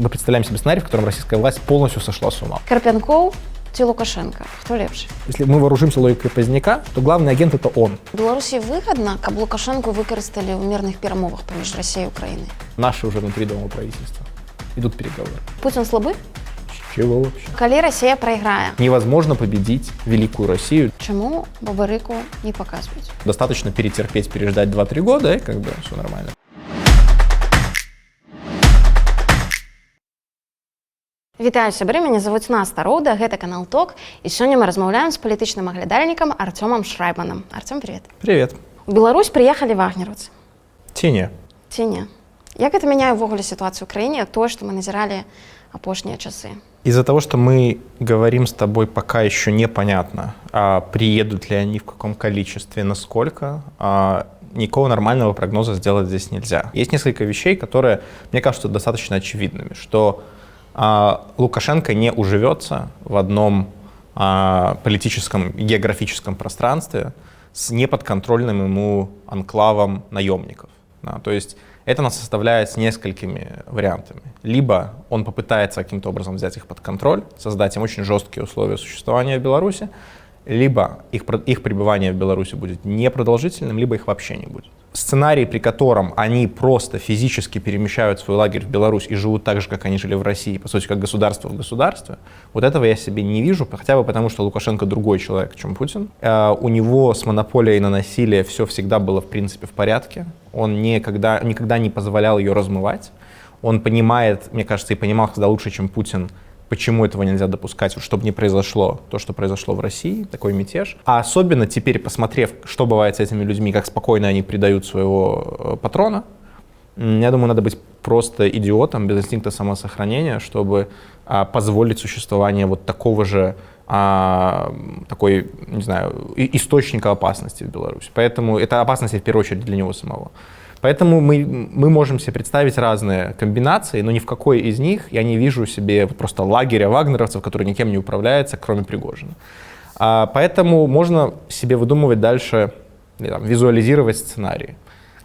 мы представляем себе сценарий, в котором российская власть полностью сошла с ума. Карпянков ці Лукашенко? Хто лепший? Если мы вооружимся логикой Поздняка, то главный агент — это он. Беларусі выгадна, каб Лукашенко выкарысталі ў мірных перамовах паміж Расіяй і Украінай? Наши уже внутри дома правительства. Идут переговоры. Путін слабы? Чего вообще? Калі Расія прайграе, Невозможно победить великую Россию. чаму бабарыку не паказваюць? Достаточно перетерпеть, переждать 2-3 года, и как бы все нормально. Вітаю, сябры, мяне завуць Наста Роўда, гэта канал ТОК, і сёння мы размаўляем з палітычным аглядальнікам Артёмам Шрайбманам. Артём, привет. Привет. У Беларусь прыехалі вагнераўцы. Ці не. Ці не? Як гэта мяняе ўвогуле ситуацию в Украине, то, что мы назирали апошнія часы? Из-за того, что мы говорим с тобой, пока еще непонятно, приедут ли они, в каком количестве, насколько, никакого нормального прогноза сделать здесь нельзя. Есть несколько вещей, которые, мне кажутся, достаточно очевидными, что Лукашенко не уживется в одном политическом, географическом пространстве с неподконтрольным ему анклавом наемников. Да, то есть это нас составляет с несколькими вариантами. Либо он попытается каким-то образом взять их под контроль, создать им очень жесткие условия существования в Беларуси, либо их пребывание в Беларуси будет непродолжительным, либо их вообще не будет. Сценарий, при котором они просто физически перемещают свой лагерь в Беларусь и живут так же, как они жили в России, по сути, как государство в государстве, вот этого я себе не вижу, хотя бы потому, что Лукашенко другой человек, чем Путин. У него с монополией на насилие все всегда было, в принципе, в порядке. Он никогда не позволял ее размывать. Он понимает, мне кажется, и понимал всегда лучше, чем Путин, почему этого нельзя допускать, чтобы не произошло то, что произошло в России, такой мятеж. А особенно теперь, посмотрев, что бывает с этими людьми, как спокойно они предают своего патрона, я думаю, надо быть просто идиотом, без инстинкта самосохранения, чтобы позволить существование вот такого же, такой, не знаю, источника опасности в Беларуси. Поэтому это опасность, в первую очередь, для него самого. Поэтому мы можем себе представить разные комбинации, но ни в какой из них я не вижу себе просто лагеря вагнеровцев, который никем не управляется, кроме Пригожина. Поэтому можно себе выдумывать дальше, визуализировать сценарии.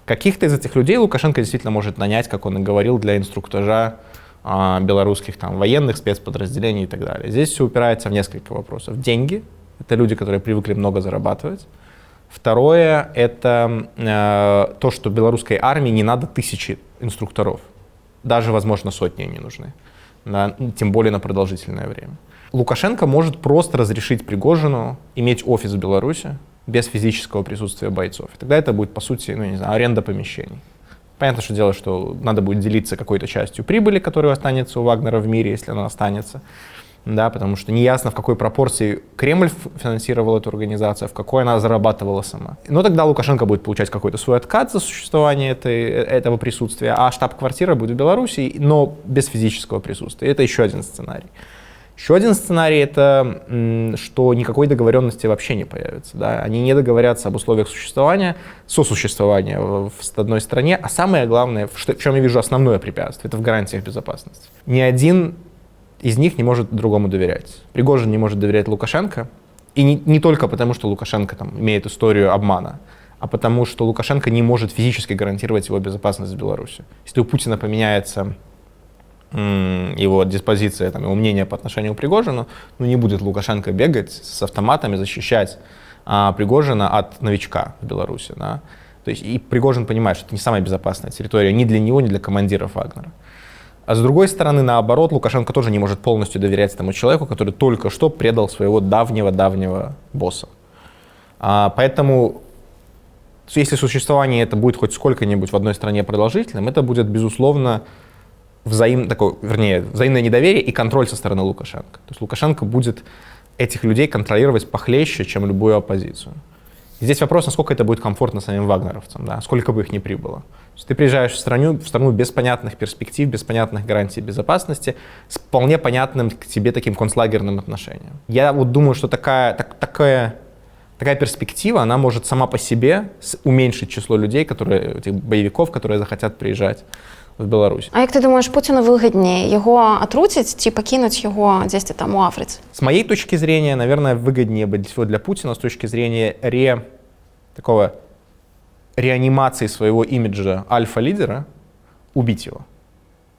Каких-то из этих людей Лукашенко действительно может нанять, как он и говорил, для инструктажа белорусских военных спецподразделений и так далее. Здесь все упирается в несколько вопросов. Деньги — это люди, которые привыкли много зарабатывать. Второе — это то, что белорусской армии не надо тысячи инструкторов. Даже, возможно, сотни им не нужны. Тем более на продолжительное время. Лукашенко может просто разрешить Пригожину иметь офис в Беларуси без физического присутствия бойцов. И тогда это будет, по сути, аренда помещений. Понятно, что дело, что надо будет делиться какой-то частью прибыли, которая останется у Вагнера в мире, если она останется. Да, потому что неясно, в какой пропорции Кремль финансировал эту организацию, в какой она зарабатывала сама. Но тогда Лукашенко будет получать какой-то свой откат за существование этого присутствия, а штаб-квартира будет в Беларуси, но без физического присутствия. Это еще один сценарий. Еще один сценарий — это что никакой договоренности вообще не появится. Да? Они не договорятся об условиях сосуществования в одной стране, а самое главное, в чем я вижу основное препятствие, это в гарантиях безопасности. Ни один из них не может другому доверять. Пригожин не может доверять Лукашенко, и не только потому, что Лукашенко имеет историю обмана, а потому что Лукашенко не может физически гарантировать его безопасность в Беларуси. Если у Путина поменяется его диспозиция, его мнение по отношению к Пригожину, не будет Лукашенко бегать с автоматами, защищать Пригожина от новичка в Беларуси. Да? То есть и Пригожин понимает, что это не самая безопасная территория ни для него, ни для командиров Вагнера. А с другой стороны, наоборот, Лукашенко тоже не может полностью доверять этому человеку, который только что предал своего давнего босса. Поэтому, если существование это будет хоть сколько-нибудь в одной стране продолжительным, это будет, безусловно, взаимное недоверие и контроль со стороны Лукашенко. То есть Лукашенко будет этих людей контролировать похлеще, чем любую оппозицию. И здесь вопрос, насколько это будет комфортно самим вагнеровцам, да, сколько бы их ни прибыло. То есть ты приезжаешь в страну без понятных перспектив, без понятных гарантий безопасности, с вполне понятным к тебе таким концлагерным отношением. Я думаю, что такая перспектива, она может сама по себе уменьшить число людей, этих боевиков, которые захотят приезжать в Беларусь. А як ти думаєш, Путіну вигідніше його отрутять чи покинуть його десь там у Африці? С моей точки зрения, наверное, выгоднее бы всего для Путина с точки зрения реанимации своего имиджа альфа-лидера убить его.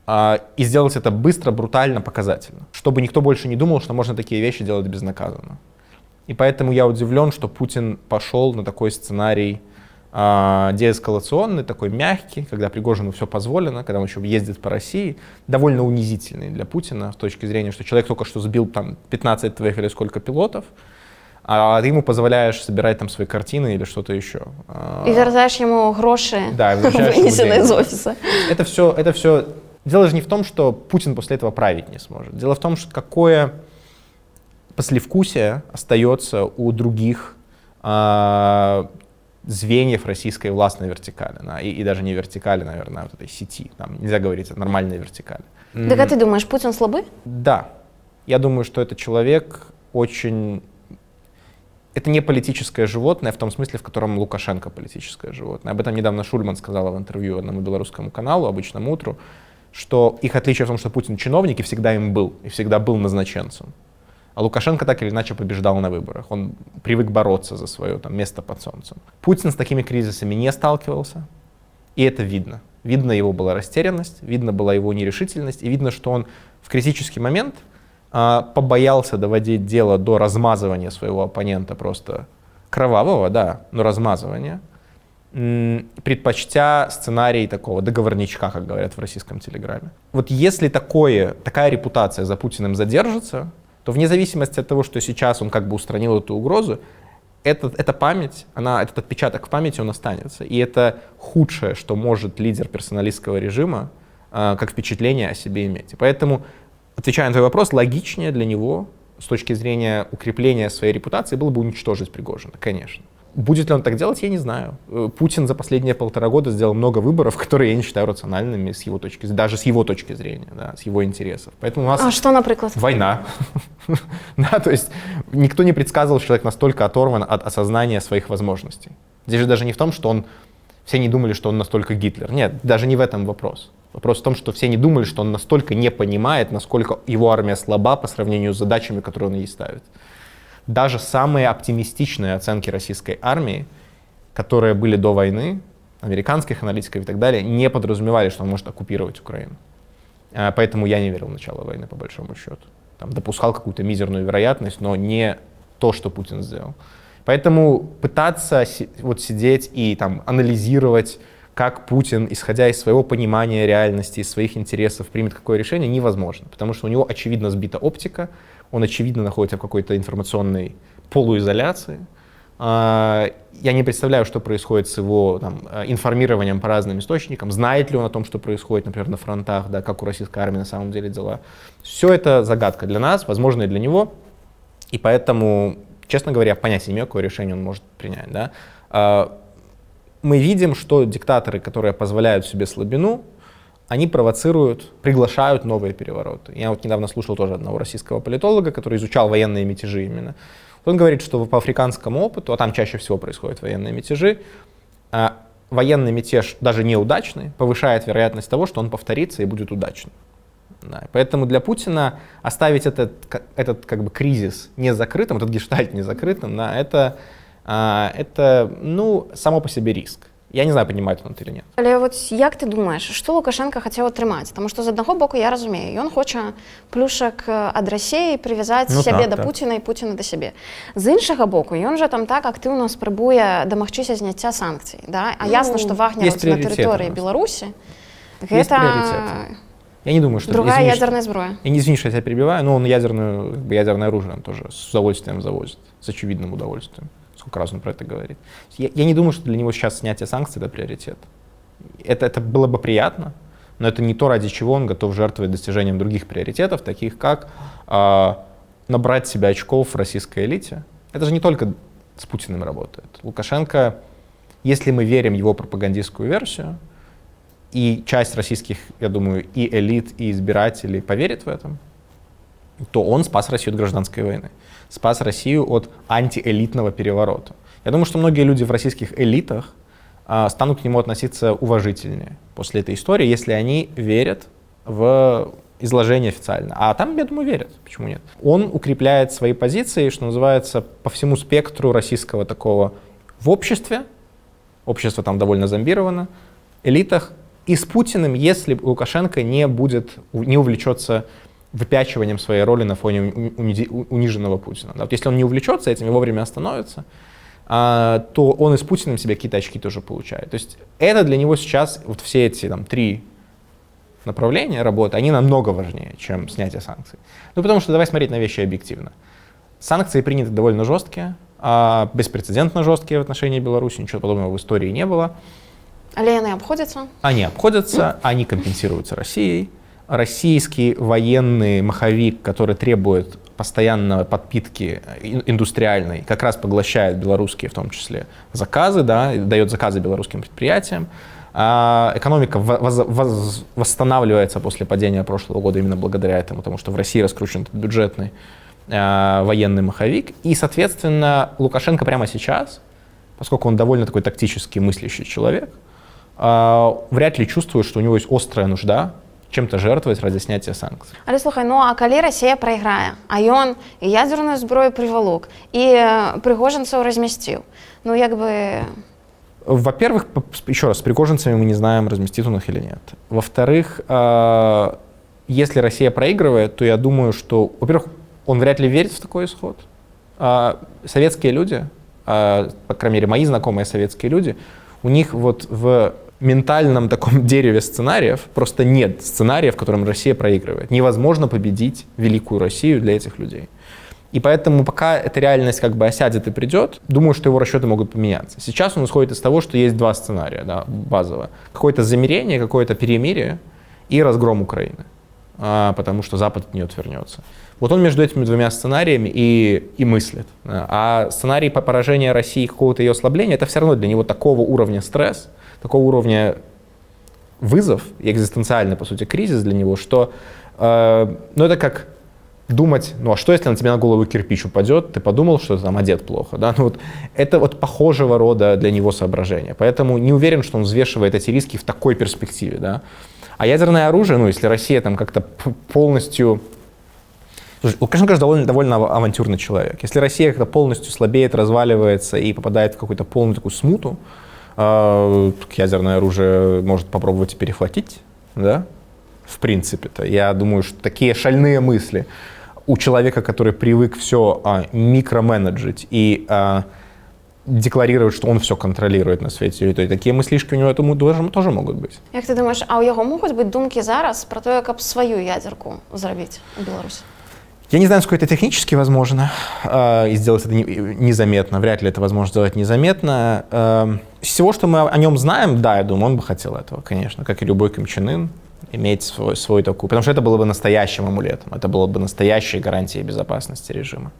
и сделать это быстро, брутально, показательно, чтобы никто больше не думал, что можно такие вещи делать безнаказанно. И поэтому я удивлен, что Путин пошел на такой сценарий деэскалационный, такой мягкий, когда Пригожину все позволено, когда он еще ездит по России, довольно унизительный для Путина с точки зрения, что человек только что сбил там 15 твоих или сколько пилотов, а ты ему позволяешь собирать там свои картины или что-то еще. И возвращаешь ему гроши, да, вынесенные из офиса. Это все. Дело же не в том, что Путин после этого править не сможет. Дело в том, что какое послевкусие остается у других звеньев российской властной вертикали, да, и даже не вертикали, наверное, вот этой сети. Там нельзя говорить о нормальной вертикали. Так а ты думаешь, Путин слабый? Да. Я думаю, что это человек очень... Это не политическое животное в том смысле, в котором Лукашенко политическое животное. Об этом недавно Шульман сказала в интервью одному белорусскому каналу, «Обычному утру», что их отличие в том, что Путин чиновник и всегда им был, и всегда был назначенцем. А Лукашенко так или иначе побеждал на выборах. Он привык бороться за свое там, место под солнцем. Путин с такими кризисами не сталкивался, и это видно. Видно его была растерянность, видно была его нерешительность, и видно, что он в критический момент побоялся доводить дело до размазывания своего оппонента, просто кровавого, да, но размазывания, предпочтя сценарий такого договорничка, как говорят в российском телеграме. Вот если такая репутация за Путиным задержится, то вне зависимости от того, что сейчас он как бы устранил эту угрозу, эта память, этот отпечаток в памяти, он останется. И это худшее, что может лидер персоналистского режима как впечатление о себе иметь. И поэтому, отвечая на твой вопрос, логичнее для него с точки зрения укрепления своей репутации было бы уничтожить Пригожина, конечно. Будет ли он так делать, я не знаю. Путин за последние 1,5 года сделал много выборов, которые я не считаю рациональными с его точки зрения, даже с его точки зрения, да, с его интересов. Поэтому у нас что, например? Война. Да, то есть никто не предсказывал, что человек настолько оторван от осознания своих возможностей. Здесь же даже не в том, что все не думали, что он настолько Гитлер. Нет, даже не в этом вопрос. Вопрос в том, что все не думали, что он настолько не понимает, насколько его армия слаба по сравнению с задачами, которые он ей ставит. Даже самые оптимистичные оценки российской армии, которые были до войны, американских аналитиков и так далее, не подразумевали, что он может оккупировать Украину. Поэтому я не верил в начало войны, по большому счету. Там допускал какую-то мизерную вероятность, но не то, что Путин сделал. Поэтому пытаться вот сидеть и там, анализировать, как Путин, исходя из своего понимания реальности, из своих интересов, примет какое решение, невозможно. Потому что у него очевидно сбита оптика, он очевидно находится в какой-то информационной полуизоляции. Я не представляю, что происходит с его там, информированием по разным источникам, знает ли он о том, что происходит, например, на фронтах, да, как у российской армии на самом деле дела. Все это загадка для нас, возможно, и для него. И поэтому, честно говоря, понятия не имею, какое решение он может принять. Да. Мы видим, что диктаторы, которые позволяют себе слабину, они провоцируют, приглашают новые перевороты. Я вот недавно слушал тоже одного российского политолога, который изучал военные мятежи именно. Он говорит, что по африканскому опыту, а там чаще всего происходят военные мятежи, военный мятеж, даже неудачный, повышает вероятность того, что он повторится и будет удачным. Да. Поэтому для Путина оставить этот как бы кризис незакрытым, этот гештальт незакрытым, да, это само по себе риск. Я не знаю, понимает он это или нет. Але от як ти думаєш, що Лукашенко хотів отримати? Тому що з одного боку я розумію, він хоче плюшок від Росії прив'язати себе до Путіна і Путіна до себе. З іншого боку, він же там так активно спробує домогтися зняття санкцій. Да? А ясно, що вагнерівці на території Білорусі – я не думаю, что другая ядерная зброя. Я не извини, что я тебя перебиваю, но он ядерное оружие он тоже с удовольствием завозит, с очевидным удовольствием. Сколько раз он про это говорит. Я не думаю, что для него сейчас снятие санкций – это приоритет. Это было бы приятно, но это не то, ради чего он готов жертвовать достижением других приоритетов, таких как набрать себе очков в российской элите. Это же не только с Путиным работает. Лукашенко, если мы верим в его пропагандистскую версию, и часть российских, я думаю, и элит, и избирателей поверит в этом, то он спас Россию от гражданской войны, спас Россию от антиэлитного переворота. Я думаю, что многие люди в российских элитах станут к нему относиться уважительнее после этой истории, если они верят в изложение официально. А там, я думаю, верят. Почему нет? Он укрепляет свои позиции, что называется, по всему спектру российского такого в обществе. Общество там довольно зомбировано. Элитах И с Путиным, если Лукашенко не увлечется выпячиванием своей роли на фоне униженного Путина. Да, вот если он не увлечется этим и вовремя остановится, то он и с Путиным себе какие-то очки тоже получает. То есть это для него сейчас, вот все эти там 3 направления работы, они намного важнее, чем снятие санкций. Ну, потому что давай смотреть на вещи объективно. Санкции приняты довольно жесткие, беспрецедентно жесткие в отношении Беларуси, ничего подобного в истории не было. Але они обходятся? Они обходятся, они компенсируются Россией. Российский военный маховик, который требует постоянной подпитки индустриальной, как раз поглощает белорусские, в том числе, заказы, да, дает заказы белорусским предприятиям. Экономика восстанавливается после падения прошлого года именно благодаря этому, потому что в России раскручен этот бюджетный военный маховик. И, соответственно, Лукашенко прямо сейчас, поскольку он довольно такой тактически мыслящий человек, вряд ли чувствует, что у него есть острая нужда чем-то жертвовать ради снятия санкций. Але слухай, ну а калі Россия проиграе, а ён и ядерную зброю приволок, и пригожинцев разместил, ну як бы... Во-первых, еще раз, с пригожинцами мы не знаем, разместит он их или нет. Во-вторых, если Россия проигрывает, то я думаю, что, во-первых, он вряд ли верит в такой исход. Советские люди, по крайней мере, мои знакомые советские люди, у них вот в ментальном таком дереве сценариев просто нет сценария, в котором Россия проигрывает. Невозможно победить великую Россию для этих людей. И поэтому пока эта реальность как бы осядет и придет, думаю, что его расчеты могут поменяться. Сейчас он исходит из того, что есть 2 сценария, да, базово. Какое-то замирение, какое-то перемирие и разгром Украины, потому что Запад от нее отвернется. Вот он между этими 2 сценариями и мыслит. А сценарий по поражению России, какого-то ее ослабления, это все равно для него такого уровня стресс, такого уровня вызов и экзистенциальный, по сути, кризис для него, что ну, это как думать, ну а что, если на тебя на голову кирпич упадет, ты подумал, что ты там одет плохо, да? Ну, вот, это вот похожего рода для него соображения. Поэтому не уверен, что он взвешивает эти риски в такой перспективе, да? А ядерное оружие, ну, если Россия там как-то полностью... Слушай, Лукашенко же довольно авантюрный человек. Если Россия как-то полностью слабеет, разваливается и попадает в какую-то полную такую смуту, ядерное оружие может попробовать перехватить, да? В принципе-то. Я думаю, что такие шальные мысли у человека, который привык все микроменеджить и декларировать, что он все контролирует на своей территории, такие мыслишки у него тоже могут быть. Як ты думаешь, а у яго могут быть думки зараз про то, как свою ядерку зробить в Беларуси? Я не знаю, насколько это технически возможно, и сделать это незаметно. Вряд ли это возможно сделать незаметно. Из всего, что мы о нем знаем, да, я думаю, он бы хотел этого, конечно, как и любой Ким Чен Ын, иметь свой такой, потому что это было бы настоящим амулетом, это было бы настоящей гарантией безопасности режима,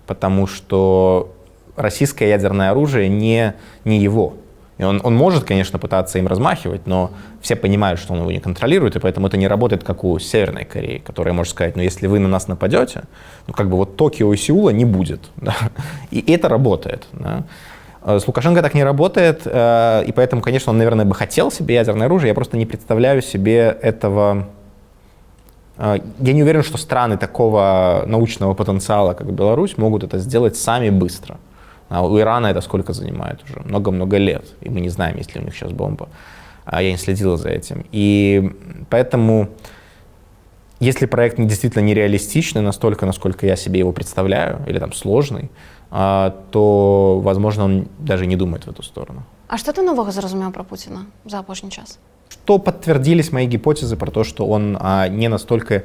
потому что российское ядерное оружие не его. И он может, конечно, пытаться им размахивать, но все понимают, что он его не контролирует, и поэтому это не работает, как у Северной Кореи, которая может сказать, ну, если вы на нас нападете, ну, как бы вот Токио и Сеула не будет. Да? И это работает. Да? С Лукашенко так не работает, и поэтому, конечно, он, наверное, бы хотел себе ядерное оружие, я просто не представляю себе этого... Я не уверен, что страны такого научного потенциала, как Беларусь, могут это сделать сами быстро. А у Ирана это сколько занимает уже? Много-много лет. И мы не знаем, есть ли у них сейчас бомба. Я не следил за этим. И поэтому, если проект действительно нереалистичный настолько, насколько я себе его представляю, или там сложный, то, возможно, он даже не думает в эту сторону. А что ты нового зразумел про Путина за опошний час? Что подтвердились мои гипотезы про то, что он не настолько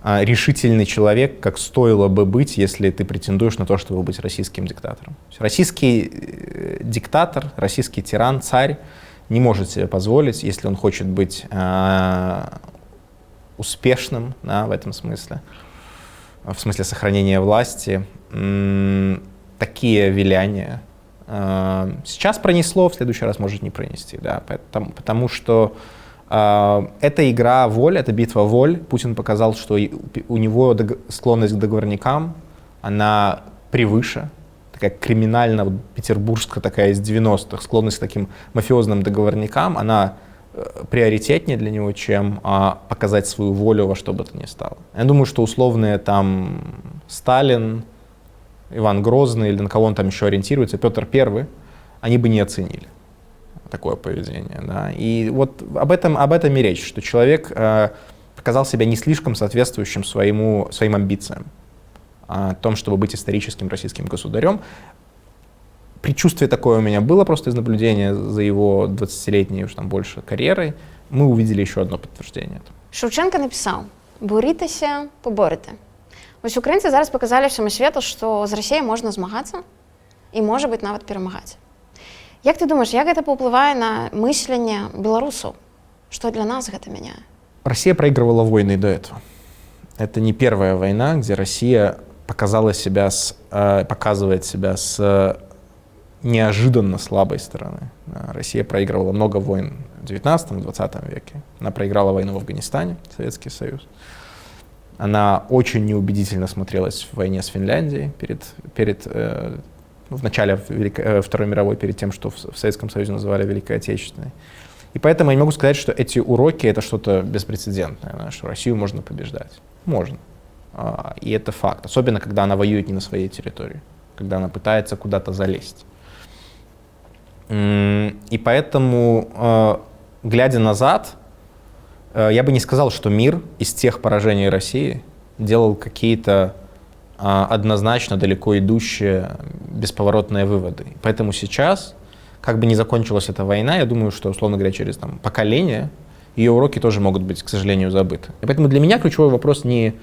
решительный человек, как стоило бы быть, если ты претендуешь на то, чтобы быть российским диктатором. Российский диктатор, российский тиран, царь не может себе позволить, если он хочет быть успешным, да, в этом смысле, в смысле сохранения власти, такие виляния. Сейчас пронесло, в следующий раз может не пронести, да, потому что это игра воль, это битва воль. Путин показал, что у него склонность к договорникам, она превыше, такая криминально-петербургская такая из 90-х, склонность к таким мафиозным договорникам, она приоритетнее для него, чем показать свою волю во что бы то ни стало. Я думаю, что условные там Сталин, Иван Грозный или на кого он там еще ориентируется, Петр I, они бы не оценили такое поведение. Да? И вот об этом и речь, что человек показал себя не слишком соответствующим своим амбициям о том, чтобы быть историческим российским государем. Предчувствие такое у меня было просто из наблюдения за его 20-летней, уж там больше, карьерой. Мы увидели еще одно подтверждение. Шевченко написал: «Борітеся, поборете». Ось українці зараз показали всьому світу, що з Росією можна змагатися і, може бути, навіть перемагати. Як ти думаєш, як це повпливає на мислення білорусів? Що для нас це міняє? Россия проигрывала войны до этого. Это не первая война, где Россия показывает себя с неожиданно слабой стороны. Россия проигрывала много войн в 19-20 веке. Она проиграла войну в Афганистане, Советский Союз. Она очень неубедительно смотрелась в войне с Финляндией в начале Второй мировой, перед тем, что в Советском Союзе называли Великой Отечественной. И поэтому я не могу сказать, что эти уроки — это что-то беспрецедентное, что Россию можно побеждать. Можно. И это факт. Особенно, когда она воюет не на своей территории, когда она пытается куда-то залезть. И поэтому, глядя назад, я бы не сказал, что мир из тех поражений России делал какие-то однозначно далеко идущие бесповоротные выводы. Поэтому сейчас, как бы ни закончилась эта война, я думаю, что, условно говоря, через поколение ее уроки тоже могут быть, к сожалению, забыты. И поэтому для меня ключевой вопрос не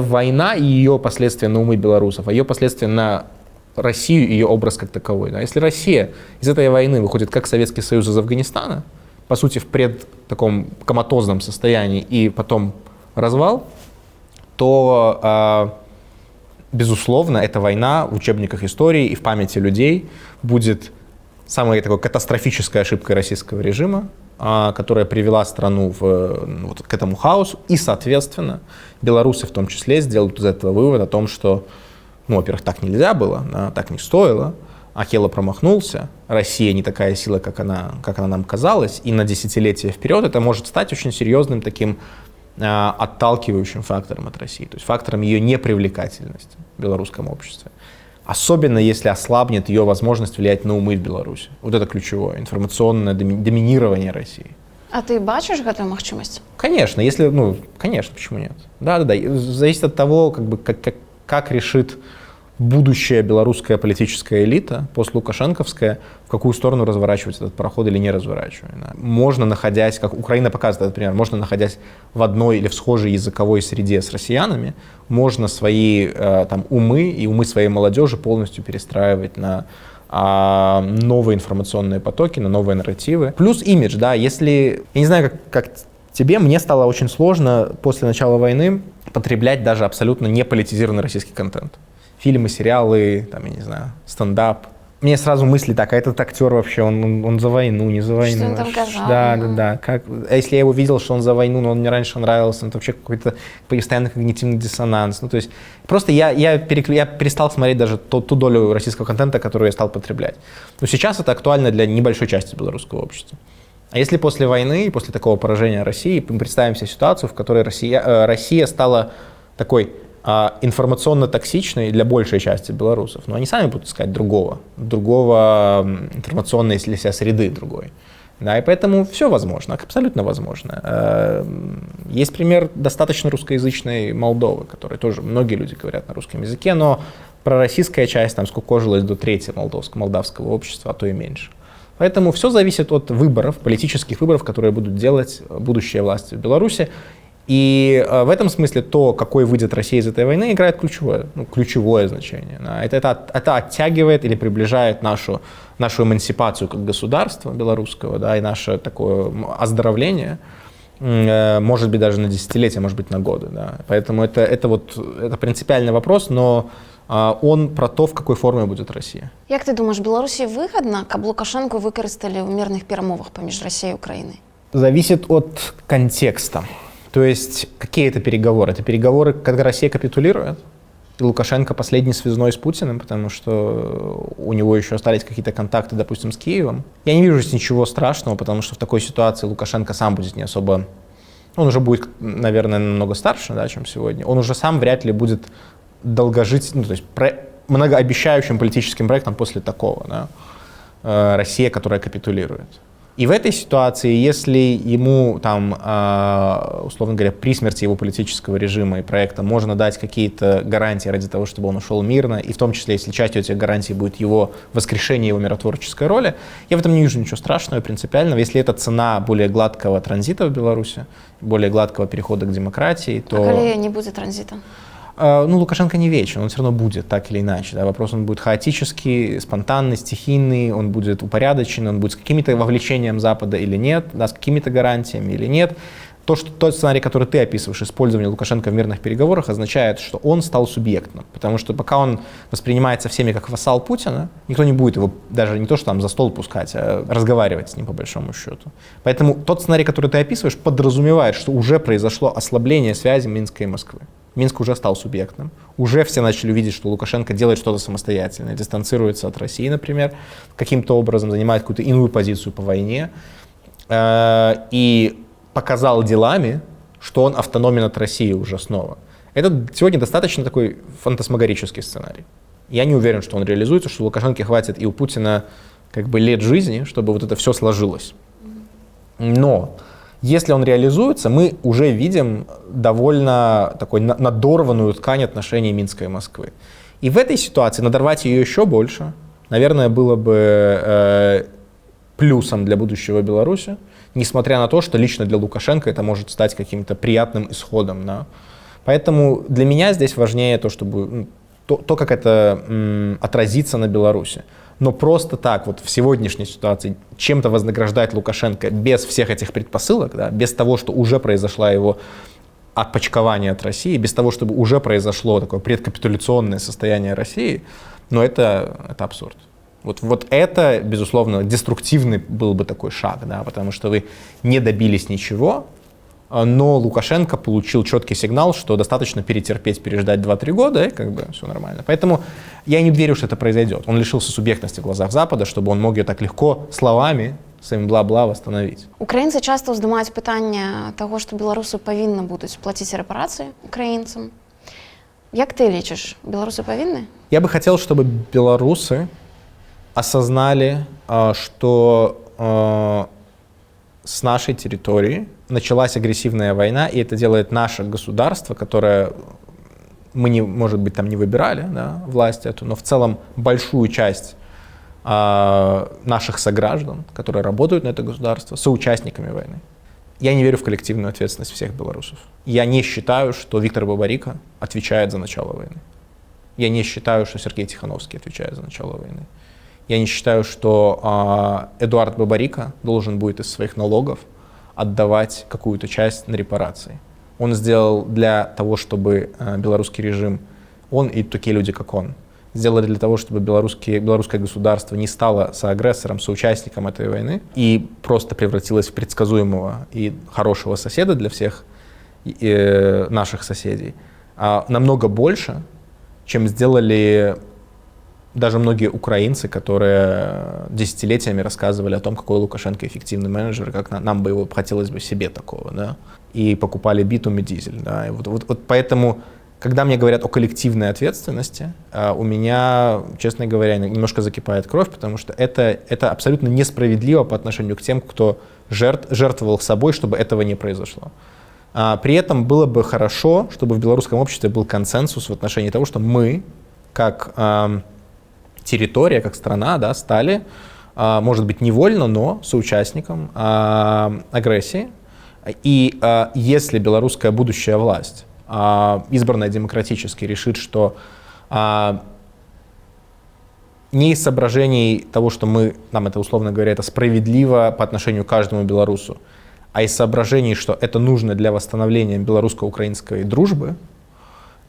война и ее последствия на умы белорусов, а ее последствия на Россию и ее образ как таковой. Да? Если Россия из этой войны выходит как Советский Союз из Афганистана, по сути, в таком коматозном состоянии и потом развал, то, безусловно, эта война в учебниках истории и в памяти людей будет самой такой катастрофической ошибкой российского режима, которая привела страну к этому хаосу. И, соответственно, белорусы в том числе сделают из этого вывод о том, что, во-первых, так нельзя было, так не стоило, Ахилла промахнулся, Россия не такая сила, как она нам казалась, и на десятилетия вперед это может стать очень серьезным таким отталкивающим фактором от России, то есть фактором ее непривлекательности в белорусском обществе. Особенно если ослабнет ее возможность влиять на умы в Беларуси. Вот это ключевое, информационное доминирование России. А ты бачишь эту возможность? Конечно, конечно, почему нет? Да. Зависит от того, как решит будущая белорусская политическая элита, постлукашенковская, в какую сторону разворачивать этот пароход или не разворачивать. Да. Можно, находясь, как Украина показывает этот пример, можно, находясь в одной или в схожей языковой среде с россиянами, можно свои умы и умы своей молодежи полностью перестраивать на новые информационные потоки, на новые нарративы. Плюс имидж, да, если, я не знаю, как тебе, мне стало очень сложно после начала войны потреблять даже абсолютно не политизированный российский контент. Фильмы, сериалы, я не знаю, стендап. Мне сразу мысли так, а этот актер вообще, он за войну, не за войну. Что он там казал? Да. А если я его видел, что он за войну, но он мне раньше нравился, это вообще какой-то постоянный когнитивный диссонанс. То есть просто я перестал смотреть даже ту долю российского контента, которую я стал потреблять. Но сейчас это актуально для небольшой части белорусского общества. А если после войны, после такого поражения России, мы представим себе ситуацию, в которой Россия стала такой информационно токсичной для большей части белорусов, но они сами будут искать другого информационной для себя среды другой. Да, и поэтому все возможно, абсолютно возможно. Есть пример достаточно русскоязычной Молдовы, которой тоже многие люди говорят на русском языке, но пророссийская часть там скукожилась до трети молдавского общества, а то и меньше. Поэтому все зависит от выборов, политических выборов, которые будут делать будущие власти в Беларуси. И в этом смысле то, какой выйдет Россия из этой войны, играет ключевое значение. Это оттягивает или приближает нашу эмансипацию как государства белорусского, да, и наше такое оздоровление, может быть, даже на десятилетия, может быть, на годы. Да. Поэтому это принципиальный вопрос, но он про то, в какой форме будет Россия. Як ти думаєш, Білорусі вигідно, каб Лукашенко використали в мирних перемовах поміж Россией и Украиной? Зависит от контекста. То есть, какие это переговоры? Это переговоры, когда Россия капитулирует, и Лукашенко последний связной с Путиным, потому что у него еще остались какие-то контакты, допустим, с Киевом. Я не вижу здесь ничего страшного, потому что в такой ситуации Лукашенко сам будет не особо... Он уже будет, наверное, намного старше, да, чем сегодня. Он уже сам вряд ли будет долго жить, то есть многообещающим политическим проектом после такого. Да. Россия, которая капитулирует. И в этой ситуации, если ему, там, условно говоря, при смерти его политического режима и проекта можно дать какие-то гарантии ради того, чтобы он ушел мирно, и в том числе, если частью этих гарантий будет его воскрешение, его миротворческая роль, я в этом не вижу ничего страшного, принципиального. Если это цена более гладкого транзита в Беларуси, более гладкого перехода к демократии, то... А коли не будет транзита? Ну, Лукашенко не вечен, он все равно будет, так или иначе. Да? Вопрос, он будет хаотический, спонтанный, стихийный, он будет упорядоченный, он будет с каким-то вовлечением Запада или нет, да, с какими-то гарантиями или нет. Тот сценарий, который ты описываешь, использование Лукашенко в мирных переговорах, означает, что он стал субъектным. Потому что пока он воспринимается всеми как вассал Путина, никто не будет его даже не то, что там за стол пускать, а разговаривать с ним по большому счету. Поэтому тот сценарий, который ты описываешь, подразумевает, что уже произошло ослабление связи Минска и Москвы. Минск уже стал субъектным. Уже все начали видеть, что Лукашенко делает что-то самостоятельное, дистанцируется от России, например, каким-то образом занимает какую-то иную позицию по войне. И показал делами, что он автономен от России уже снова. Это сегодня достаточно такой фантасмагорический сценарий. Я не уверен, что он реализуется, что Лукашенко хватит и у Путина как бы лет жизни, чтобы вот это все сложилось. Но если он реализуется, мы уже видим довольно такой надорванную ткань отношений Минска и Москвы. И в этой ситуации надорвать ее еще больше, наверное, было бы плюсом для будущего Беларуси, несмотря на то, что лично для Лукашенко это может стать каким-то приятным исходом. Да? Поэтому для меня здесь важнее то, чтобы, то как это отразится на Беларуси. Но просто так, вот в сегодняшней ситуации, чем-то вознаграждать Лукашенко без всех этих предпосылок, да, без того, что уже произошло его отпочкование от России, без того, чтобы уже произошло такое предкапитуляционное состояние России, но это абсурд. Вот это, безусловно, деструктивный был бы такой шаг, да, потому что вы не добились ничего, но Лукашенко получил четкий сигнал, что достаточно перетерпеть, переждать 2-3 года, и как бы все нормально. Поэтому я не верю, что это произойдет. Он лишился субъектности в глазах Запада, чтобы он мог ее так легко словами, своим бла-бла восстановить. Украинцы часто уздымаюць пытанне того, что беларусы павінны будуць платіць рэпарацыі украінцам. Як ты лічыш, беларусы павінны? Я бы хотел, чтобы белорусы осознали, что с нашей территории началась агрессивная война, и это делает наше государство, которое мы, может быть, там не выбирали, да, власть эту, но в целом большую часть наших сограждан, которые работают на это государство, соучастниками войны. Я не верю в коллективную ответственность всех белорусов. Я не считаю, что Виктор Бабарико отвечает за начало войны. Я не считаю, что Сергей Тихановский отвечает за начало войны. Я не считаю, что Эдуард Бабарико должен будет из своих налогов отдавать какую-то часть на репарации. Он сделал для того, чтобы белорусский режим, он и такие люди, как он, сделали для того, чтобы белорусское государство не стало соагрессором, соучастником этой войны и просто превратилось в предсказуемого и хорошего соседа для всех наших соседей. Намного больше, чем сделали даже многие украинцы, которые десятилетиями рассказывали о том, какой Лукашенко эффективный менеджер, как нам бы его хотелось бы себе такого, да, и покупали битум и дизель, да, и вот поэтому, когда мне говорят о коллективной ответственности, у меня, честно говоря, немножко закипает кровь, потому что это абсолютно несправедливо по отношению к тем, кто жертвовал собой, чтобы этого не произошло. При этом было бы хорошо, чтобы в белорусском обществе был консенсус в отношении того, что мы, как территория, как страна, да, стали, может быть, невольно, но соучастником агрессии. И если белорусская будущая власть, избранная демократически, решит, что не из соображений того, что нам это, условно говоря, это справедливо по отношению к каждому белорусу, а из соображений, что это нужно для восстановления белорусско-украинской дружбы,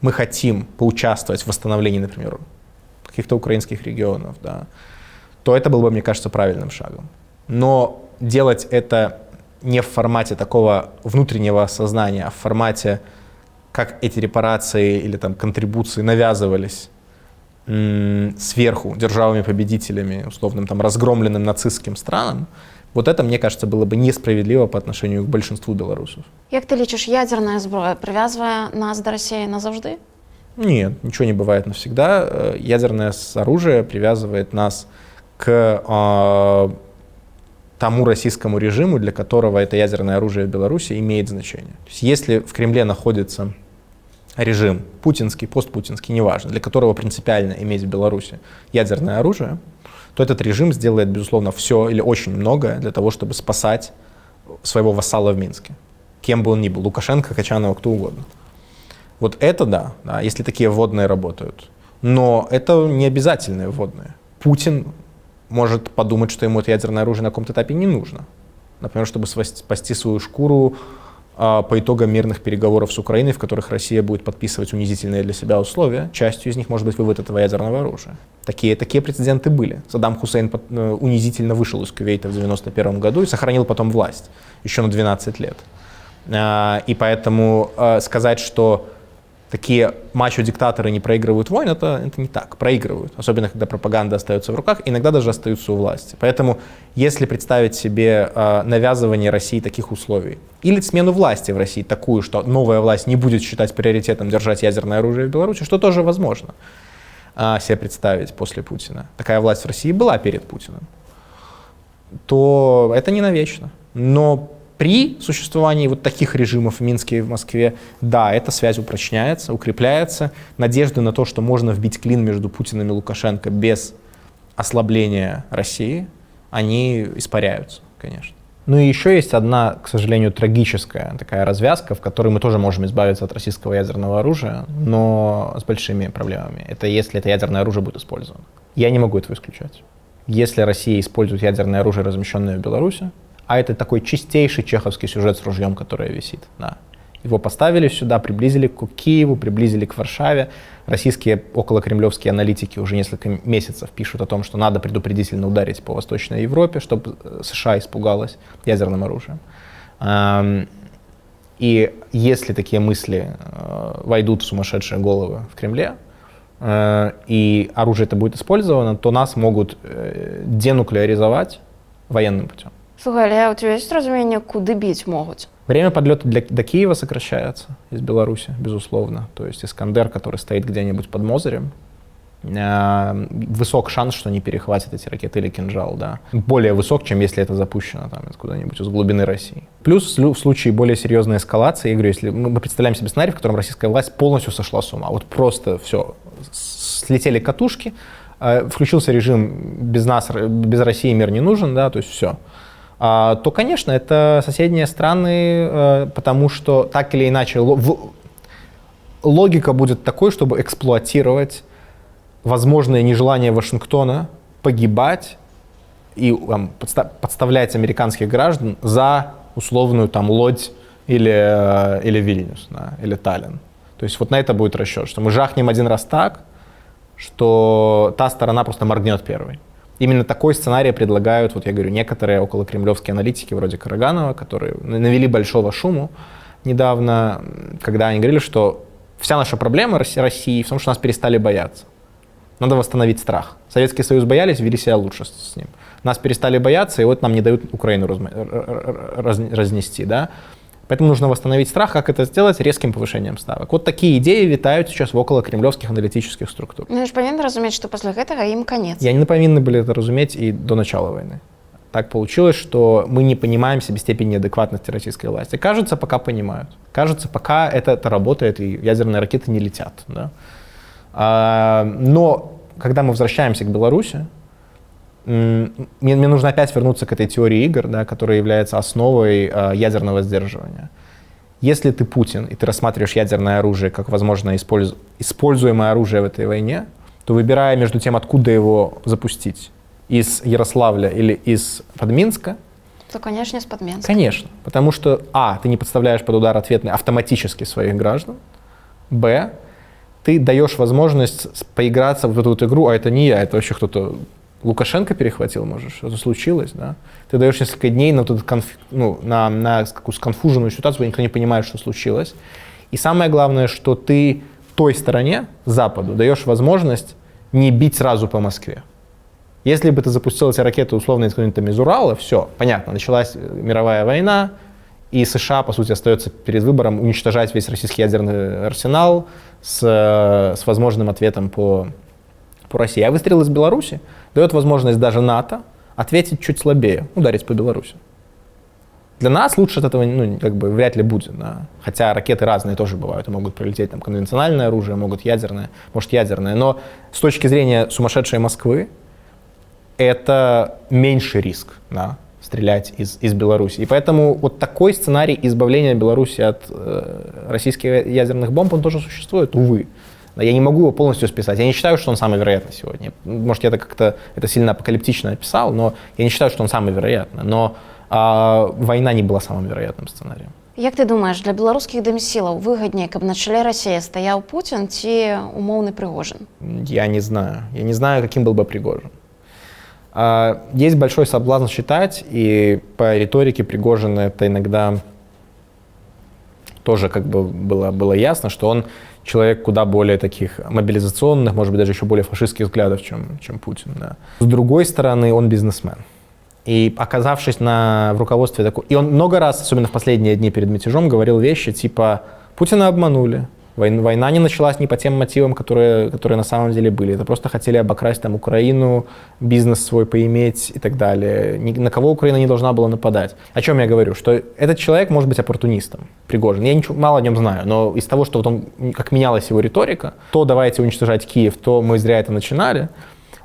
мы хотим поучаствовать в восстановлении, например, каких-то украинских регионов, да, то это было бы, мне кажется, правильным шагом. Но делать это не в формате такого внутреннего осознания, а в формате, как эти репарации или там контрибуции навязывались сверху державами-победителями, условным там разгромленным нацистским странам, вот это, мне кажется, было бы несправедливо по отношению к большинству белорусов. Як ты лічыш, ядерная зброя привязывая нас до России назавжды? Нет, ничего не бывает навсегда. Ядерное оружие привязывает нас к тому российскому режиму, для которого это ядерное оружие в Беларуси имеет значение. То есть если в Кремле находится режим путинский, постпутинский, неважно, для которого принципиально иметь в Беларуси ядерное оружие, то этот режим сделает, безусловно, все или очень многое для того, чтобы спасать своего вассала в Минске. Кем бы он ни был, Лукашенко, Качанова, кто угодно. Вот это да, если такие вводные работают. Но это не обязательные вводные. Путин может подумать, что ему это ядерное оружие на каком-то этапе не нужно. Например, чтобы спасти свою шкуру по итогам мирных переговоров с Украиной, в которых Россия будет подписывать унизительные для себя условия. Частью из них может быть вывод этого ядерного оружия. Такие прецеденты были. Саддам Хусейн унизительно вышел из Кувейта в 1991 году и сохранил потом власть еще на 12 лет. И поэтому сказать, что такие мачо-диктаторы не проигрывают войн, это не так. Проигрывают. Особенно, когда пропаганда остается в руках, иногда даже остаются у власти. Поэтому, если представить себе навязывание России таких условий, или смену власти в России такую, что новая власть не будет считать приоритетом держать ядерное оружие в Беларуси, что тоже возможно себе представить после Путина. Такая власть в России была перед Путиным. То это не навечно. Но при существовании вот таких режимов в Минске и в Москве, да, эта связь упрочняется, укрепляется. Надежды на то, что можно вбить клин между Путиным и Лукашенко без ослабления России, они испаряются, конечно. Ну и еще есть одна, к сожалению, трагическая такая развязка, в которой мы тоже можем избавиться от российского ядерного оружия, но с большими проблемами. Это если это ядерное оружие будет использовано. Я не могу этого исключать. Если Россия использует ядерное оружие, размещенное в Беларуси, а это такой чистейший чеховский сюжет с ружьем, которое висит. Да. Его поставили сюда, приблизили к Киеву, приблизили к Варшаве. Российские околокремлевские аналитики уже несколько месяцев пишут о том, что надо предупредительно ударить по Восточной Европе, чтобы США испугалась ядерным оружием. И если такие мысли войдут в сумасшедшие головы в Кремле, и оружие это будет использовано, то нас могут денуклеаризовать военным путем. Слухай, а у тебя есть разумение, куда бить могут? Время подлета до Киева сокращается из Беларуси, безусловно. То есть Искандер, который стоит где-нибудь под Мозырем, высок шанс, что не перехватит эти ракеты или кинжал, да. Более высок, чем если это запущено там куда-нибудь из глубины России. Плюс в случае более серьезной эскалации, я говорю, если мы представляем себе сценарий, в котором российская власть полностью сошла с ума, вот просто все, слетели катушки, включился режим без нас, без России мир не нужен, да, то есть все. То, конечно, это соседние страны, потому что так или иначе логика будет такой, чтобы эксплуатировать возможное нежелание Вашингтона погибать и подставлять американских граждан за условную там лодь или Вильнюс, да, или Таллин. То есть вот на это будет расчет, что мы жахнем один раз так, что та сторона просто моргнет первой. Именно такой сценарий предлагают, вот я говорю, некоторые околокремлевские аналитики вроде Караганова, которые навели большого шуму недавно, когда они говорили, что вся наша проблема России в том, что нас перестали бояться. Надо восстановить страх. Советский Союз боялись, вели себя лучше с ним. Нас перестали бояться, и вот нам не дают Украину разнести, да. Поэтому нужно восстановить страх. Как это сделать? Резким повышением ставок. Вот такие идеи витают сейчас в околокремлевских аналитических структурах. Ну, ж павінны разуметь, что после этого им конец. И они повинны были это разуметь и до начала войны. Так получилось, что мы не понимаем себе степень неадекватности российской власти. Кажется, пока понимают. Кажется, пока это работает, и ядерные ракеты не летят. Да? Но когда мы возвращаемся к Беларуси, мне нужно опять вернуться к этой теории игр, да, которая является основой ядерного сдерживания. Если ты Путин, и ты рассматриваешь ядерное оружие как, возможно, используемое оружие в этой войне, то выбирая между тем, откуда его запустить, из Ярославля или из-под Минска, то, конечно, из-под Минска. Конечно, потому что, ты не подставляешь под удар ответный автоматически своих граждан, б, ты даешь возможность поиграться в эту вот игру, а это не я, это вообще кто-то... Лукашенко перехватил, может, что-то случилось, да? Ты даешь несколько дней на, на какую сконфуженную ситуацию, никто не понимает, что случилось. И самое главное, что ты той стороне, Западу, даешь возможность не бить сразу по Москве. Если бы ты запустил эти ракеты условно из Урала, все, понятно, началась мировая война, и США, по сути, остается перед выбором уничтожать весь российский ядерный арсенал с возможным ответом по России. А выстрел из Беларуси дает возможность даже НАТО ответить чуть слабее, ударить по Беларуси. Для нас лучше от этого вряд ли будет. Да? Хотя ракеты разные тоже бывают. Могут прилететь там, конвенциональное оружие, могут ядерное, может ядерное. Но с точки зрения сумасшедшей Москвы это меньший риск, да, стрелять из Беларуси. И поэтому вот такой сценарий избавления Беларуси от российских ядерных бомб, он тоже существует, увы. Я не могу его полностью списать. Я не считаю, что он самый вероятный сегодня. Может, я это сильно апокалиптично описал, но я не считаю, что он самый вероятный. Но война не была самым вероятным сценарием. Як ты думаешь, для беларускіх дэмсілаў выгадней, каб на чале России стоял Путин ці умоўны Пригожин? Я не знаю. Я не знаю, каким был бы Пригожин. Есть большой соблазн считать, и по риторике Пригожина это иногда тоже как бы было ясно, что он человек куда более таких мобилизационных, может быть, даже еще более фашистских взглядов, чем Путин. Да. С другой стороны, он бизнесмен. И оказавшись в руководстве такой... И он много раз, особенно в последние дни перед мятежом, говорил вещи типа «Путина обманули, война не началась не по тем мотивам, которые на самом деле были. Это просто хотели обокрасть там Украину, бизнес свой поиметь и так далее. На кого Украина не должна была нападать». О чем я говорю? Что этот человек может быть оппортунистом, Пригожин. Я мало о нем знаю, но из того, что вот он, как менялась его риторика, то давайте уничтожать Киев, то мы зря это начинали.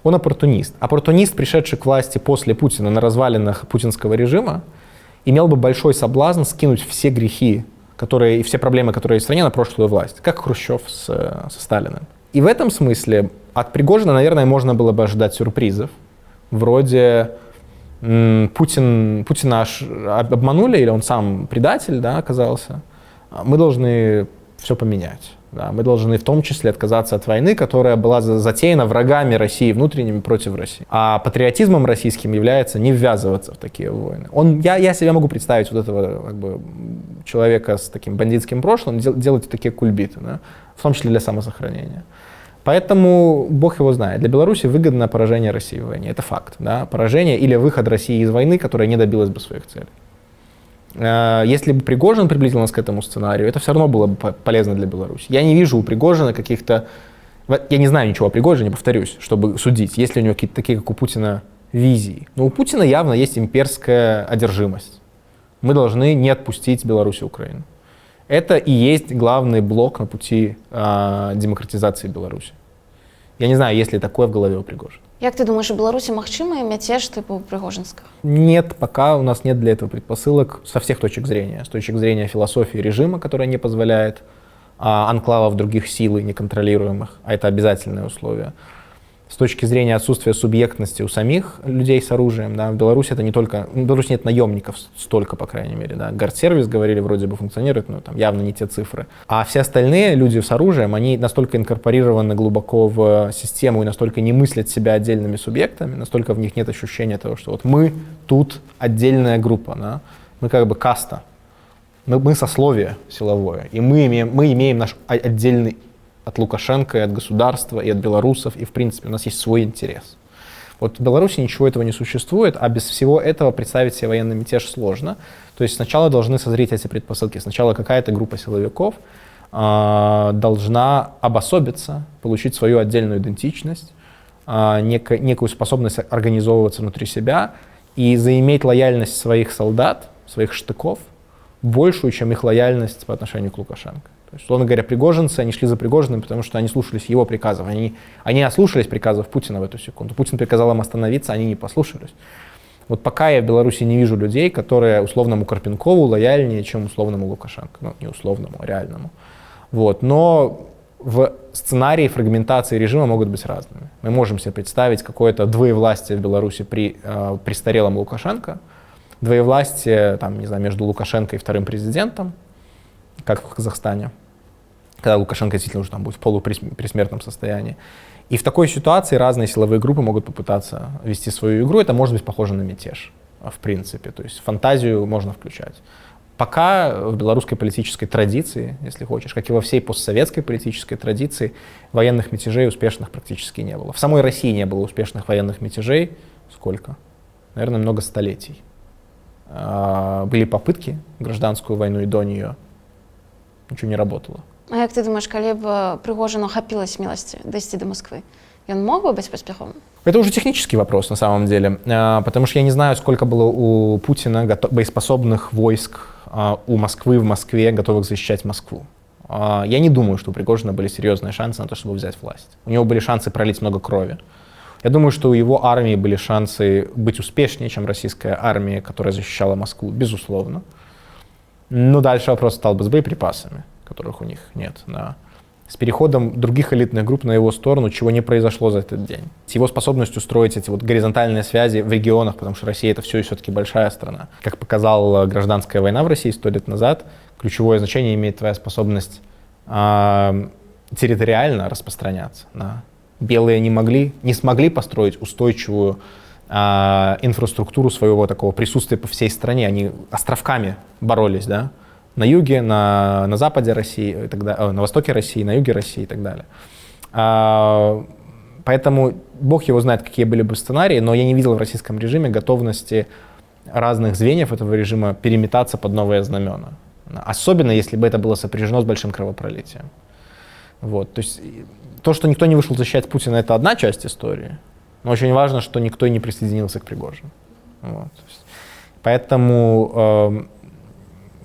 Он оппортунист. Оппортунист, пришедший к власти после Путина на развалинах путинского режима, имел бы большой соблазн скинуть все грехи и все проблемы, которые есть в стране, на прошлую власть, как Хрущев со Сталиным. И в этом смысле от Пригожина, наверное, можно было бы ожидать сюрпризов, вроде Путина обманули, или он сам предатель, да, оказался, мы должны все поменять. Да, мы должны в том числе отказаться от войны, которая была затеяна врагами России, внутренними против России. А патриотизмом российским является не ввязываться в такие войны. Я себе могу представить вот этого как бы, человека с таким бандитским прошлым делать такие кульбиты, да, в том числе для самосохранения. Поэтому Бог его знает. Для Беларуси выгодно поражение России в войне. Это факт. Да? Поражение или выход России из войны, которая не добилась бы своих целей. Если бы Пригожин приблизил нас к этому сценарию, это все равно было бы полезно для Беларуси. Я не вижу у Пригожина каких-то... Я не знаю ничего о Пригожине, повторюсь, чтобы судить, есть ли у него какие-то такие, как у Путина, визии. Но у Путина явно есть имперская одержимость. Мы должны не отпустить Беларусь и Украину. Это и есть главный блок на пути демократизации Беларуси. Я не знаю, есть ли такое в голове у Пригожина. Як ты думаешь, у Беларуси магчымы мяцеж типа Пригожинского? Нет, пока у нас нет для этого предпосылок со всех точек зрения. С точки зрения философии режима, которая не позволяет анклавов других сил неконтролируемых, а это обязательное условие. С точки зрения отсутствия субъектности у самих людей с оружием, да, в Беларуси это не только... В Беларуси нет наемников столько, по крайней мере. Да. Гардсервис, говорили, вроде бы функционирует, но там явно не те цифры. А все остальные люди с оружием, они настолько инкорпорированы глубоко в систему и настолько не мыслят себя отдельными субъектами, настолько в них нет ощущения того, что вот мы тут отдельная группа, да. Мы как бы каста, мы сословие силовое, и мы имеем наш отдельный от Лукашенко, и от государства, и от белорусов, и в принципе у нас есть свой интерес. Вот в Беларуси ничего этого не существует, а без всего этого представить себе военный мятеж сложно. То есть сначала должны созреть эти предпосылки. Сначала какая-то группа силовиков должна обособиться, получить свою отдельную идентичность, некую способность организовываться внутри себя и заиметь лояльность своих солдат, своих штыков, большую, чем их лояльность по отношению к Лукашенко. То есть, условно говоря, пригожинцы, они шли за Пригожиным, потому что они слушались его приказов. Они ослушались приказов Путина в эту секунду. Путин приказал им остановиться, они не послушались. Вот пока я в Беларуси не вижу людей, которые условному Карпенкову лояльнее, чем условному Лукашенко. Ну, не условному, а реальному. Вот. Но в сценарии фрагментации режима могут быть разными. Мы можем себе представить какое-то двоевластие в Беларуси при престарелом Лукашенко, двоевластие, там, не знаю, между Лукашенко и вторым президентом, как в Казахстане, когда Лукашенко действительно уже там будет в полупресмертном состоянии. И в такой ситуации разные силовые группы могут попытаться вести свою игру. Это может быть похоже на мятеж, в принципе. То есть фантазию можно включать. Пока в белорусской политической традиции, если хочешь, как и во всей постсоветской политической традиции, военных мятежей успешных практически не было. В самой России не было успешных военных мятежей. Сколько? Наверное, много столетий. Были попытки, гражданскую войну и до нее. Ничего не работало. А як ты думаешь, калі б Пригожину хапіла смеласці дайсці до Москвы? он мог бы быть паспяховым? Это уже технический вопрос на самом деле, потому что я не знаю, сколько было у Путина боеспособных войск у Москвы в Москве, готовых защищать Москву. Я не думаю, что у Пригожина были серьезные шансы на то, чтобы взять власть. У него были шансы пролить много крови. Я думаю, что у его армии были шансы быть успешнее, чем российская армия, которая защищала Москву, безусловно. Но дальше вопрос стал бы с боеприпасами, которых у них нет. Да. С переходом других элитных групп на его сторону, чего не произошло за этот день. С его способностью строить эти вот горизонтальные связи в регионах, потому что Россия — это все и все-таки большая страна. Как показала гражданская война в России 100 лет назад, ключевое значение имеет твоя способность территориально распространяться. Да. Белые не смогли построить устойчивую инфраструктуру своего такого присутствия по всей стране. Они островками боролись, да? На юге, на западе России, на востоке России, на юге России и так далее. Поэтому Бог его знает, какие были бы сценарии, но я не видел в российском режиме готовности разных звеньев этого режима переметаться под новые знамена. Особенно, если бы это было сопряжено с большим кровопролитием. Вот. То есть то, что никто не вышел защищать Путина, это одна часть истории, но очень важно, что никто и не присоединился к Пригожину. Вот. Поэтому,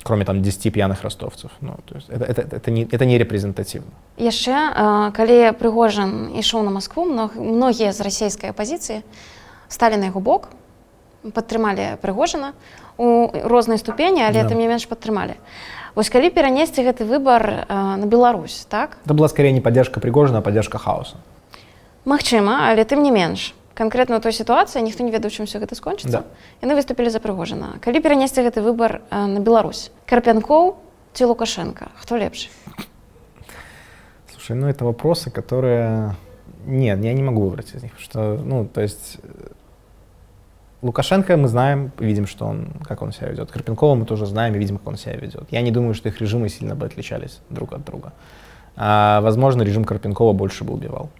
кроме там 10 пьяных ростовцев, то есть это не репрезентативно. Яшчэ, калі Пригожин ішоў на Москву, многія з расійскай апазіцыі сталі на яго бок, падтрымалі Пригожина у рознай ступені, але тым не менш падтрымалі. Вось калі перанесці гэты выбар на Беларусь, так? Это была скорее не поддержка Пригожина, а поддержка хаоса. Магчыма, але тым не менш. Конкретно у той ситуации ніхто не ведаў, чым все гэта скончыцца. Яны выступілі за Пригожина. Калі перанесці гэты выбар на Беларусь, Карпянкоў ці Лукашенко, хто лепшы? Слушай, это вопросы, которые... Нет, я не могу выбрать из них. То есть Лукашенко мы знаем, видим, как он себя ведет. Карпенкова мы тоже знаем и видим, как он себя ведет. Я не думаю, что их режимы сильно бы отличались друг от друга. Возможно, режим Карпенкова больше бы убивал.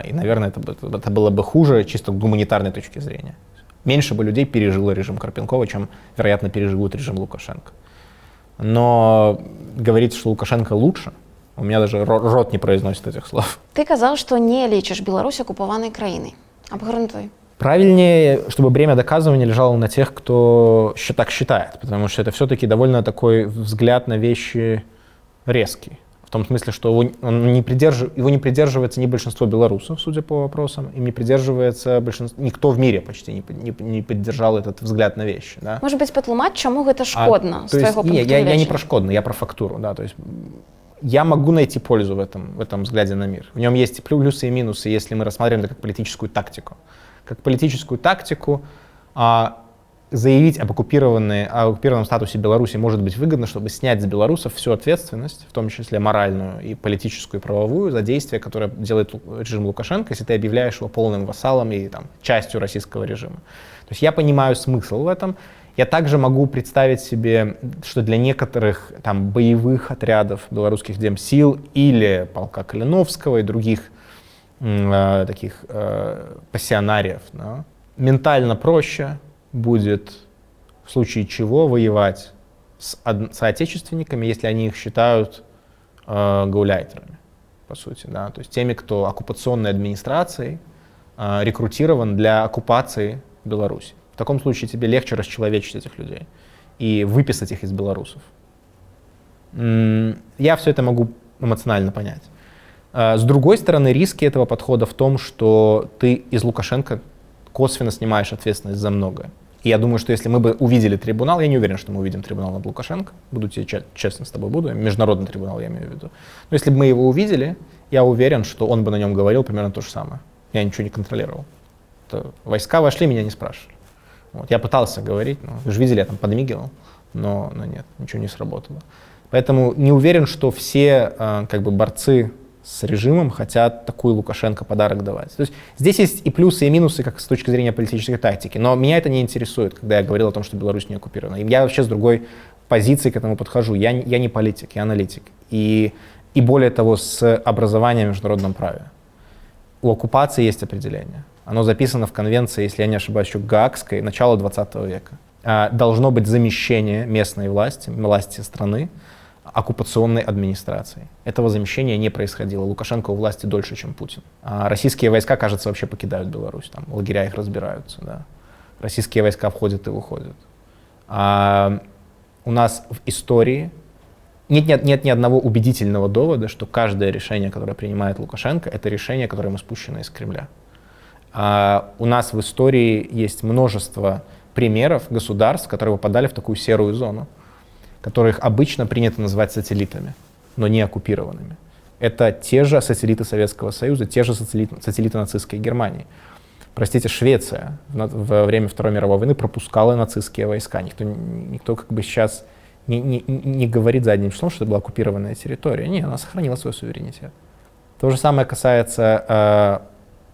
И, наверное, это было бы хуже чисто с гуманитарной точки зрения. Меньше бы людей пережило режим Карпенкова, чем, вероятно, переживут режим Лукашенко. Но говорить, что Лукашенко лучше, у меня даже рот не произносит этих слов. Ты сказал, что не лечишь Беларусь оккупованной краиной. Обґрунтуй. Правильнее, чтобы бремя доказывания лежало на тех, кто так считает, потому что это все-таки довольно такой взгляд на вещи резкий. В том смысле, что его не придерживается ни большинство белорусов, судя по вопросам, и не придерживается никто в мире почти не поддержал этот взгляд на вещи. Да? Может быть, патлумаць, чему это шкодно, с твоего пункта зрения? Я не про шкодно, я про фактуру. Да, то есть я могу найти пользу в этом взгляде на мир. В нем есть и плюсы, и минусы, если мы рассматриваем это как политическую тактику. Как политическую тактику заявить об оккупированном статусе Беларуси может быть выгодно, чтобы снять с белорусов всю ответственность, в том числе моральную и политическую, и правовую, за действия, которые делает режим Лукашенко, если ты объявляешь его полным вассалом и частью российского режима. То есть я понимаю смысл в этом. Я также могу представить себе, что для некоторых боевых отрядов белорусских демсил или полка Калиновского и других таких пассионариев, да, ментально проще будет в случае чего воевать с соотечественниками, если они их считают гауляйтерами, по сути, да, то есть теми, кто оккупационной администрацией рекрутирован для оккупации Беларуси. В таком случае тебе легче расчеловечить этих людей и выписать их из белорусов. Я все это могу эмоционально понять. С другой стороны, риски этого подхода в том, что ты из Лукашенко косвенно снимаешь ответственность за многое. И я думаю, что если мы бы увидели трибунал, я не уверен, что мы увидим трибунал над Лукашенко, буду тебе честно с тобой международный трибунал я имею в виду. Но если бы мы его увидели, я уверен, что он бы на нем говорил примерно то же самое. Я ничего не контролировал. Войска вошли, меня не спрашивали. Вот. Я пытался говорить, вы же видели, я подмигивал, но нет, ничего не сработало. Поэтому не уверен, что все борцы с режимом хотят такую Лукашенко подарок давать. То есть здесь есть и плюсы, и минусы, как с точки зрения политической тактики. Но меня это не интересует, когда я говорил о том, что Беларусь не оккупирована. Я вообще с другой позиции к этому подхожу. Я не политик, я аналитик. И более того, с образованием в международном праве. У оккупации есть определение. Оно записано в конвенции, если я не ошибаюсь, еще Гаагской, начала 20 века. Должно быть замещение местной власти страны оккупационной администрацией. Этого замещения не происходило. Лукашенко у власти дольше, чем Путин. А российские войска, кажется, вообще покидают Беларусь. Там лагеря их разбираются. Да. Российские войска входят и выходят. А у нас в истории нет ни одного убедительного довода, что каждое решение, которое принимает Лукашенко, это решение, которое ему спущено из Кремля. У нас в истории есть множество примеров государств, которые попадали в такую серую зону, которых обычно принято называть сателлитами, но не оккупированными. Это те же сателлиты Советского Союза, те же сателлиты нацистской Германии. Простите, Швеция во время Второй мировой войны пропускала нацистские войска. Никто как бы сейчас не говорит задним числом, что это была оккупированная территория. Нет, она сохранила свой суверенитет. То же самое касается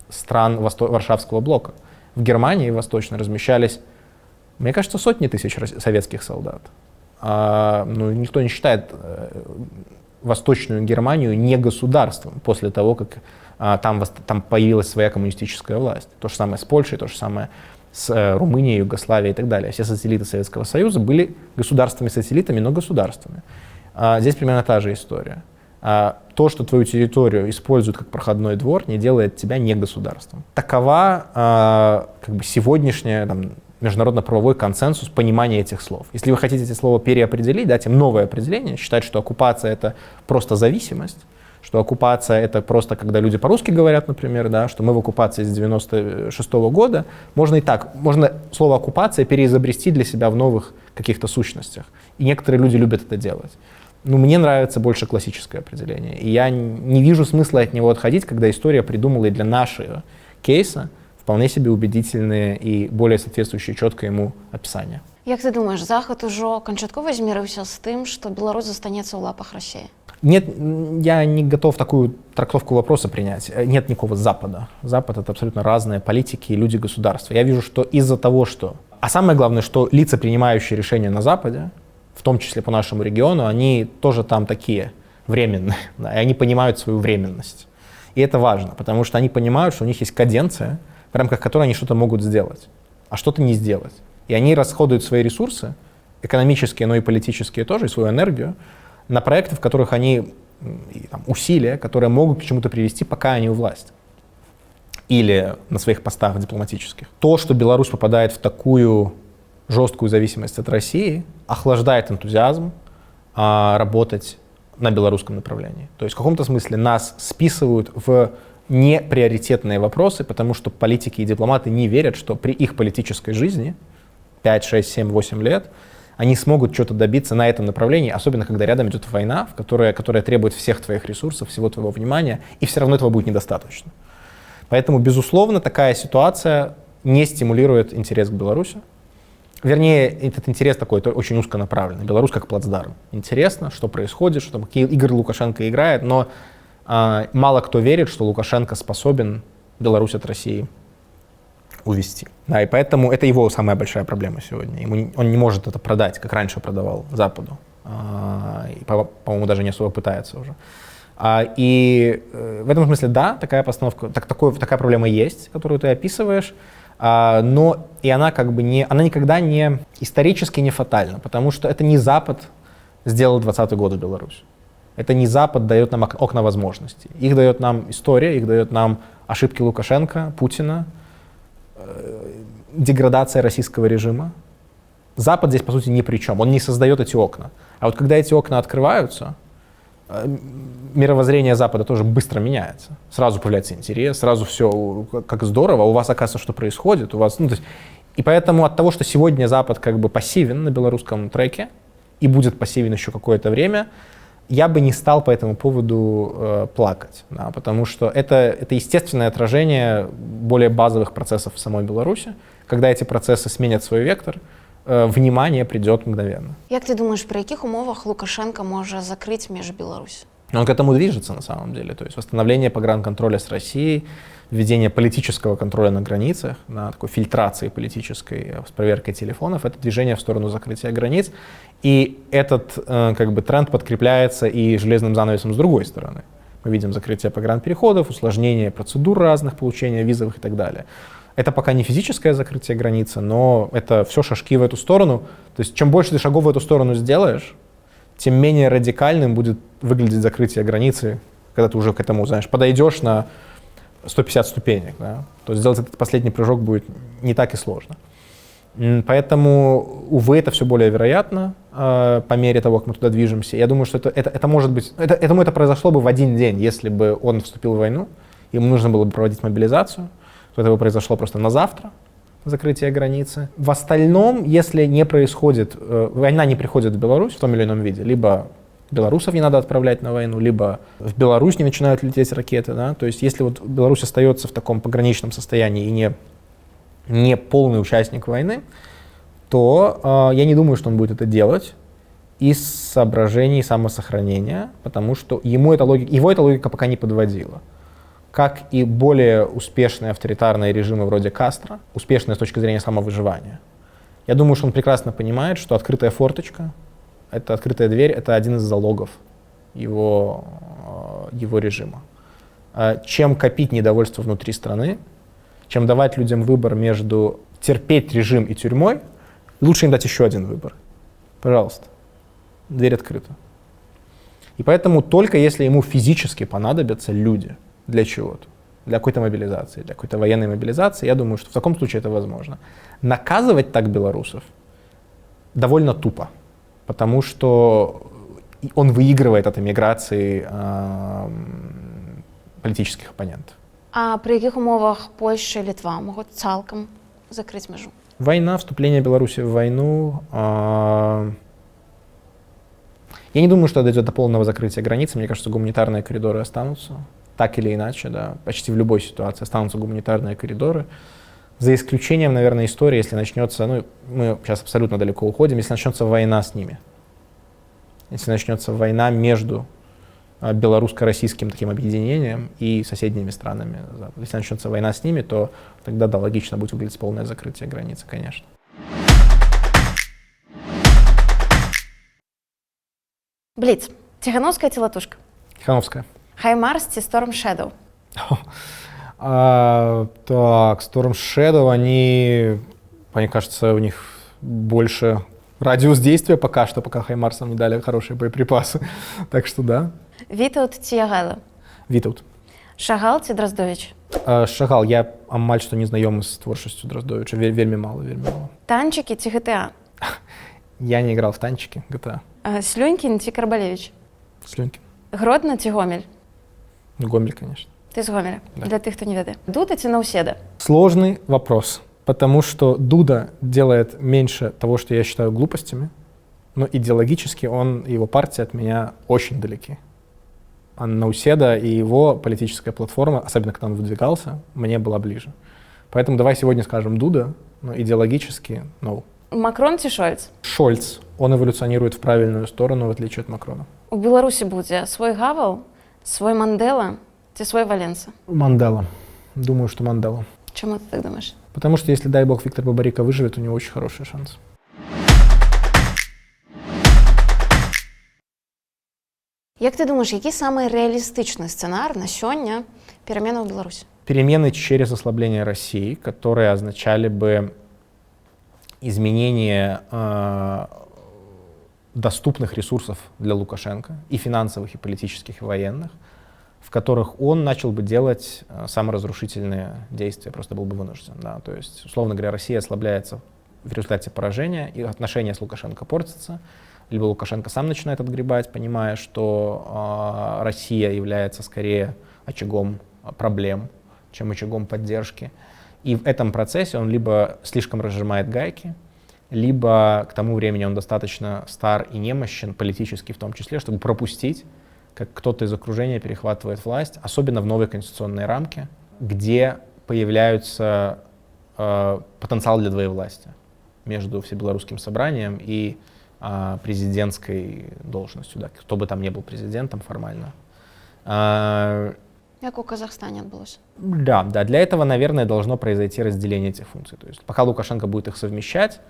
стран Варшавского блока. В Германии восточно размещались, мне кажется, сотни тысяч советских солдат. Никто не считает Восточную Германию не государством после того, как там появилась своя коммунистическая власть. То же самое с Польшей, то же самое с Румынией, Югославией и так далее. Все сателлиты Советского Союза были государствами-сателлитами, но государствами. Здесь примерно та же история. То, что твою территорию используют как проходной двор, не делает тебя не государством. Такова сегодняшняя международно-правовой консенсус понимания этих слов. Если вы хотите эти слова переопределить, дать им новое определение, считать, что оккупация — это просто зависимость, что оккупация — это просто когда люди по-русски говорят, например, да, что мы в оккупации с 96-го года, можно и так. Можно слово «оккупация» переизобрести для себя в новых каких-то сущностях. И некоторые люди любят это делать. Мне нравится больше классическое определение. И я не вижу смысла от него отходить, когда история придумала и для нашего кейса вполне себе убедительные и более соответствующие четко ему описания. Як ты думаешь, Захад уже канчаткова змирыўся с тем, что Беларусь останется в лапах России? Нет, я не готов такую трактовку вопроса принять. Нет никакого Запада. Запад — это абсолютно разные политики и люди государства. Я вижу, что из-за того, что... А самое главное, что лица, принимающие решения на Западе, в том числе по нашему региону, они тоже там такие временные, да, и они понимают свою временность. И это важно, потому что они понимают, что у них есть каденция, в рамках которой они что-то могут сделать, а что-то не сделать. И они расходуют свои ресурсы, экономические, но и политические тоже, и свою энергию, на проекты, в которых они, усилия, которые могут к чему-то привести, пока они у власти. Или на своих постах дипломатических. То, что Беларусь попадает в такую жесткую зависимость от России, охлаждает энтузиазм работать на белорусском направлении. То есть в каком-то смысле нас списывают в неприоритетные вопросы, потому что политики и дипломаты не верят, что при их политической жизни 5, 6, 7, 8 лет они смогут что-то добиться на этом направлении, особенно когда рядом идет война, которая требует всех твоих ресурсов, всего твоего внимания, и все равно этого будет недостаточно. Поэтому, безусловно, такая ситуация не стимулирует интерес к Беларуси. Вернее, этот интерес такой очень узконаправленный. Беларусь как плацдарм. Интересно, что происходит, что там, какие игры Лукашенко играет, но мало кто верит, что Лукашенко способен Беларусь от России увести. Да, и поэтому это его самая большая проблема сегодня. Он не может это продать, как раньше продавал Западу. И, по-моему, даже не особо пытается уже. И в этом смысле, да, такая постановка, такая проблема есть, которую ты описываешь, но и она она никогда не исторически не фатальна, потому что это не Запад сделал 20-й год в Беларусь. Это не Запад дает нам окна возможностей. Их дает нам история, их дает нам ошибки Лукашенко, Путина, деградация российского режима. Запад здесь, по сути, ни при чем. Он не создает эти окна. А вот когда эти окна открываются, мировоззрение Запада тоже быстро меняется. Сразу появляется интерес, сразу все как здорово, у вас оказывается, что происходит. И поэтому от того, что сегодня Запад пассивен на белорусском треке и будет пассивен еще какое-то время, я бы не стал по этому поводу плакать, да, потому что это естественное отражение более базовых процессов в самой Беларуси. Когда эти процессы сменят свой вектор, внимание придет мгновенно. Як ты думаешь, при каких умовах Лукашенко может закрыть меж Беларусь? Он к этому движется на самом деле. То есть восстановление погранконтроля с Россией, введение политического контроля на границах, на такой фильтрации политической с проверкой телефонов, это движение в сторону закрытия границ. И этот тренд подкрепляется и железным занавесом с другой стороны. Мы видим закрытие погранпереходов, усложнение процедур разных, получения визовых и так далее. Это пока не физическое закрытие границы, но это все шажки в эту сторону. То есть чем больше ты шагов в эту сторону сделаешь, тем менее радикальным будет выглядеть закрытие границы, когда ты уже к этому, знаешь, подойдешь на 150 ступенек. Да? То есть сделать этот последний прыжок будет не так и сложно. Поэтому, увы, это все более вероятно по мере того, как мы туда движемся. Я думаю, что это может быть... Это произошло бы в один день, если бы он вступил в войну, ему нужно было бы проводить мобилизацию, то это бы произошло просто на завтра, закрытие границы. В остальном, если не происходит... Война не приходит в Беларусь в том или ином виде, либо белорусов не надо отправлять на войну, либо в Беларусь не начинают лететь ракеты. Да? То есть если вот Беларусь остается в таком пограничном состоянии и не полный участник войны, то я не думаю, что он будет это делать из соображений самосохранения, потому что его эта логика пока не подводила. Как и более успешные авторитарные режимы вроде Кастро, успешные с точки зрения самовыживания. Я думаю, что он прекрасно понимает, что открытая форточка, это открытая дверь, это один из залогов его режима. Чем копить недовольство внутри страны, чем давать людям выбор между терпеть режим и тюрьмой, лучше им дать еще один выбор. Пожалуйста, дверь открыта. И поэтому только если ему физически понадобятся люди для чего-то, для какой-то мобилизации, для какой-то военной мобилизации, я думаю, что в таком случае это возможно. Наказывать так белорусов довольно тупо, потому что он выигрывает от эмиграции политических оппонентов. А при яких умовах Польша и Литва могут цалком закрыть межу? Война, вступление Беларуси в войну. Я не думаю, что дойдет до полного закрытия границы. Мне кажется, гуманитарные коридоры останутся. Так или иначе, да, почти в любой ситуации останутся гуманитарные коридоры. За исключением, наверное, истории, если начнется, мы сейчас абсолютно далеко уходим, если начнется война с ними. Если начнется война между белорусско-российским таким объединением и соседними странами. Если начнется война с ними, то тогда, да, логично будет выглядеть полное закрытие границы, конечно. Блиц. Тихановская телатушка. Тихановская. Хаймарс и Storm Shadow. Так, Storm Shadow, мне кажется, у них больше радиус действия пока Хаймарсам не дали хорошие боеприпасы. Так что да. Вітаут ці Ягела? Вітаут. Шагал ці Дроздович? Шагал. Я амаль што не знаёмы з творчасцю Дроздовича. Вельмі мало. Танчики ці GTA? Я не играл в танчики GTA. Слюнькін ці Карбалевич? Слюнькін. Гродно ці Гомель? Гомель, конечно. Ты з Гомеля? Да. Для тых, хто не ведае. Дуда ці Наўседа? Сложный вопрос, потому что Дуда делает меньше того, что я считаю глупостями, но идеологически он и его партия от меня очень далеки. А Наўседа и его политическая платформа, особенно когда он выдвигался, мне была ближе. Поэтому давай сегодня скажем Дуда, но идеологически no. Макрон ці Шольц? Шольц. Он эволюционирует в правильную сторону, в отличие от Макрона. У Беларусі будзе свой Гавал, свой Мандела ці свой Валенса? Мандела. Думаю, что Мандела. Чему ты так думаешь? Потому что если, дай бог, Виктор Бабарико выживет, у него очень хороший шанс. Як ты думаешь, який самый реалистичный сценар на сёння перемены в Беларуси? Перемены через ослабление России, которые означали бы изменение доступных ресурсов для Лукашенко, и финансовых, и политических, и военных, в которых он начал бы делать саморазрушительные действия, просто был бы вынужден. Да? То есть, условно говоря, Россия ослабляется в результате поражения, и отношения с Лукашенко портятся, либо Лукашенко сам начинает отгребать, понимая, что Россия является скорее очагом проблем, чем очагом поддержки. И в этом процессе он либо слишком разжимает гайки, либо к тому времени он достаточно стар и немощен, политически в том числе, чтобы пропустить, как кто-то из окружения перехватывает власть, особенно в новой конституционной рамке, где появляется потенциал для двоевластия между Всебелорусским собранием и президентской должностью, да, кто бы там ни был президентом формально. Как у Казахстане отбылось? Да, для этого, наверное, должно произойти разделение этих функций. То есть пока Лукашенко будет их совмещать,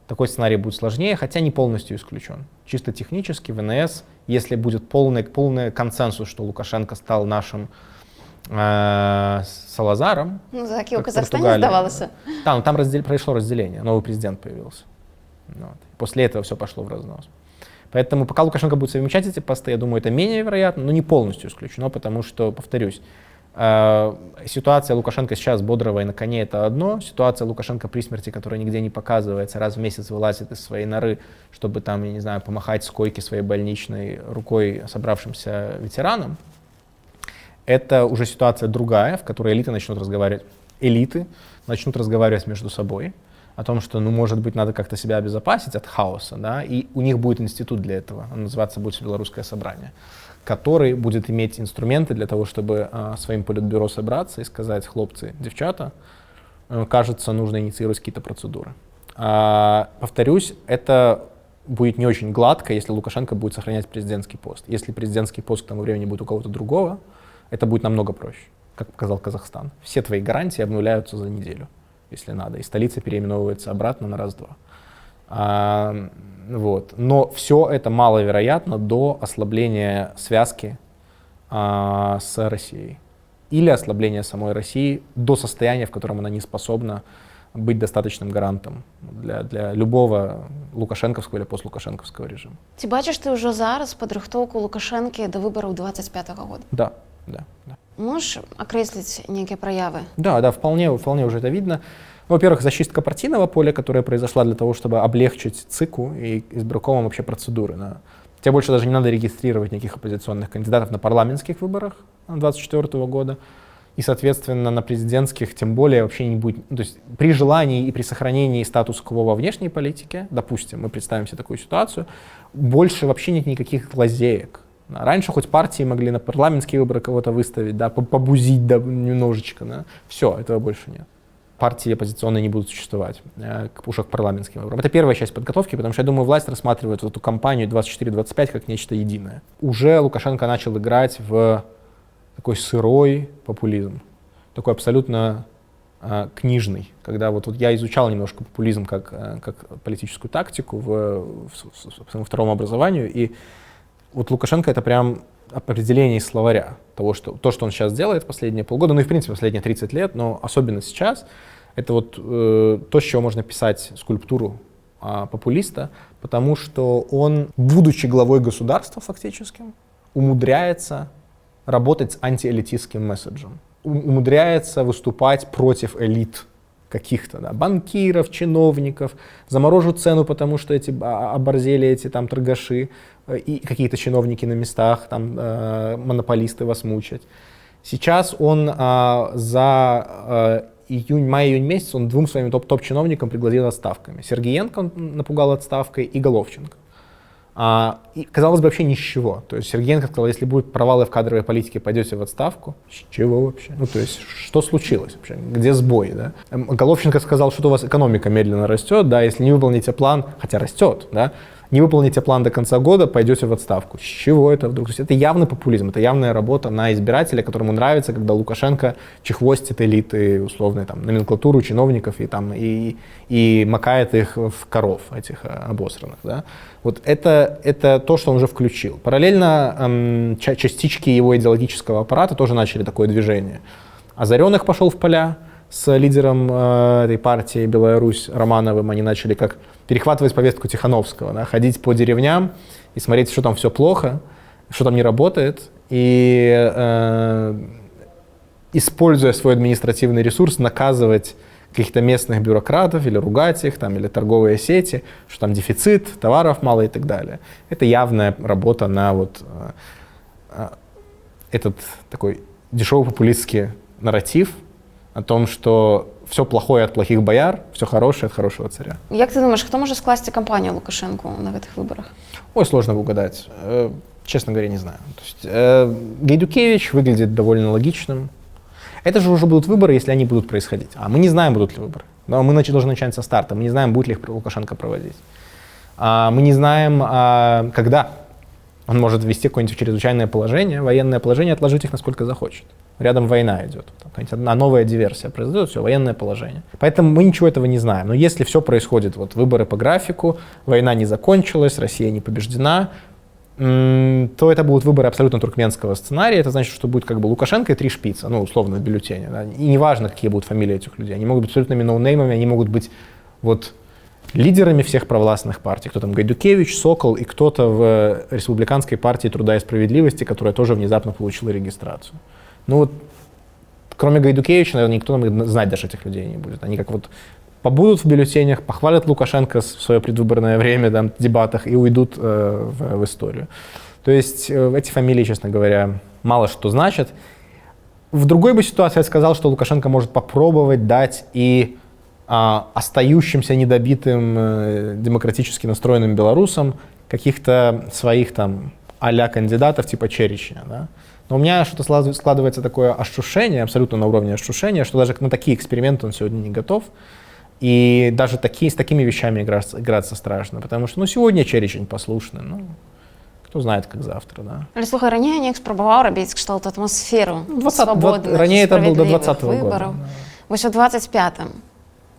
такой сценарий будет сложнее, хотя не полностью исключен. Чисто технически ВНС, если будет полный консенсус, что Лукашенко стал нашим Салазаром. Ну, так и у Казахстане сдавалось. Да, но там произошло разделение, новый президент появился. Вот. После этого все пошло в разнос. Поэтому пока Лукашенко будет совмещать эти посты, я думаю, это менее вероятно, но не полностью исключено, потому что, повторюсь, ситуация Лукашенко сейчас бодрого и на коне — это одно, ситуация Лукашенко при смерти, которая нигде не показывается, раз в месяц вылазит из своей норы, чтобы там, я не знаю, помахать с койки своей больничной рукой собравшимся ветеранам, это уже ситуация другая, в которой элиты начнут разговаривать между собой о том, что, ну, может быть, надо как-то себя обезопасить от хаоса, да, и у них будет институт для этого, он называться будет Белорусское собрание, который будет иметь инструменты для того, чтобы своим политбюро собраться и сказать: хлопцы, девчата, кажется, нужно инициировать какие-то процедуры. Повторюсь, это будет не очень гладко, если Лукашенко будет сохранять президентский пост. Если президентский пост к тому времени будет у кого-то другого, это будет намного проще, как показал Казахстан. Все твои гарантии обнуляются за неделю, если надо, и столица переименовывается обратно на раз-два. Вот. Но все это маловероятно до ослабления связки с Россией или ослабления самой России до состояния, в котором она не способна быть достаточным гарантом для любого лукашенковского или постлукашенковского режима. Ці бачиш ти вже зараз підготовку Лукашенки до виборів 25-го года? Да. Можешь окреслить некие проявы? Да, вполне уже это видно. Во-первых, зачистка партийного поля, которая произошла для того, чтобы облегчить ЦИКу и избиркомам вообще процедуры. Да. Тебе больше даже не надо регистрировать никаких оппозиционных кандидатов на парламентских выборах 2024 года. И, соответственно, на президентских тем более вообще не будет. То есть при желании и при сохранении статус-кво во внешней политике, допустим, мы представим себе такую ситуацию, больше вообще нет никаких лазеек. Раньше хоть партии могли на парламентские выборы кого-то выставить, да, побузить, да, немножечко. Да. Все, этого больше нет. Партии оппозиционные не будут существовать уже к парламентским выборам. Это первая часть подготовки, потому что, я думаю, власть рассматривает эту кампанию 24-25 как нечто единое. Уже Лукашенко начал играть в такой сырой популизм, такой абсолютно книжный, когда вот я изучал немножко популизм как политическую тактику в своем втором образованию, и вот Лукашенко — это прям определение из словаря того, что то, что он сейчас делает последние полгода, ну и в принципе последние 30 лет, но особенно сейчас, это вот то, с чего можно писать скульптуру популиста, потому что он, будучи главой государства фактически, умудряется работать с антиэлитистским месседжем, умудряется выступать против элит каких-то, да, банкиров, чиновников, заморожу цену, потому что эти оборзели эти там торгаши и какие-то чиновники на местах, там монополисты вас мучать. Сейчас он за май-июнь месяц он двум своим топ-чиновникам пригрозил отставками. Сергеенко он напугал отставкой и Головченко. И, казалось бы, вообще ни с чего. То есть Сергеенко сказал: если будут провалы в кадровой политике, пойдете в отставку. С чего вообще? Ну, то есть, что случилось вообще? Где сбой, да? Головченко сказал, что у вас экономика медленно растет, да, если не выполните план, хотя растет, да, не выполните план до конца года, пойдете в отставку. С чего это вдруг? То есть это явный популизм, это явная работа на избирателя, которому нравится, когда Лукашенко чехвостит элиты, условно, там, номенклатуру чиновников и макает их в коров, этих обосранных. Да? Вот это то, что он уже включил. Параллельно частички его идеологического аппарата тоже начали такое движение. Озаренных пошел в поля. С лидером этой партии «Беларусь» Романовым они начали как перехватывать повестку Тихановского, да, ходить по деревням и смотреть, что там все плохо, что там не работает, и, используя свой административный ресурс, наказывать каких-то местных бюрократов или ругать их, там, или торговые сети, что там дефицит, товаров мало и так далее. Это явная работа на вот этот такой дешевый популистский нарратив о том, что все плохое от плохих бояр, все хорошее от хорошего царя. Як ти думаєш, хто може скласти кампанію Лукашенку на этих выборах? Ой, сложно угадать. Честно говоря, не знаю. То есть, Гайдукевич выглядит довольно логичным. Это же уже будут выборы, если они будут происходить. А мы не знаем, будут ли выборы. Но мы должны начать со старта. Мы не знаем, будет ли их Лукашенко проводить. Мы не знаем, когда он может ввести какое-нибудь чрезвычайное положение, военное положение, отложить их насколько захочет. Рядом война идет, одна новая диверсия произойдет, все, военное положение. Поэтому мы ничего этого не знаем. Но если все происходит, вот выборы по графику, война не закончилась, Россия не побеждена, то это будут выборы абсолютно туркменского сценария. Это значит, что будет как бы Лукашенко и 3 шпица, ну, условно, в бюллетене. Да? И неважно, какие будут фамилии этих людей. Они могут быть абсолютными ноунеймами, они могут быть вот лидерами всех провластных партий. Кто там, Гайдукевич, Сокол и кто-то в Республиканской партии Труда и Справедливости, которая тоже внезапно получила регистрацию. Ну вот, кроме Гайдукевича, наверное, никто знать даже этих людей не будет. Они как вот побудут в бюллетенях, похвалят Лукашенко в свое предвыборное время там, в дебатах и уйдут в историю. То есть эти фамилии, честно говоря, мало что значат. В другой бы ситуации я сказал, что Лукашенко может попробовать дать и остающимся недобитым демократически настроенным белорусам каких-то своих там а-ля кандидатов типа Черича. Да? Но у меня что-то складывается такое ощущение, абсолютно на уровне ощущения, что даже на такие эксперименты он сегодня не готов. И даже с такими вещами играться страшно, потому что сегодня Черич непослушный, кто знает, как завтра, да. Але, слухай, ранее Нек спробовал робить кшталт атмосферу свободных, ранее это был до 20-го выборов. Вось у 25-м.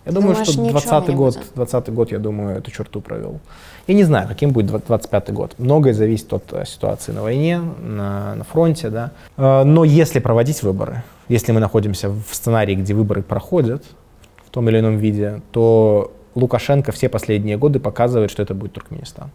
Я думаю, что 20-й год, я думаю, эту черту провел. Я не знаю, каким будет 25-й год. Многое зависит от ситуации на войне, на фронте, да. Но если проводить выборы, если мы находимся в сценарии, где выборы проходят в том или ином виде, то Лукашенко все последние годы показывает, что это будет Туркменистан.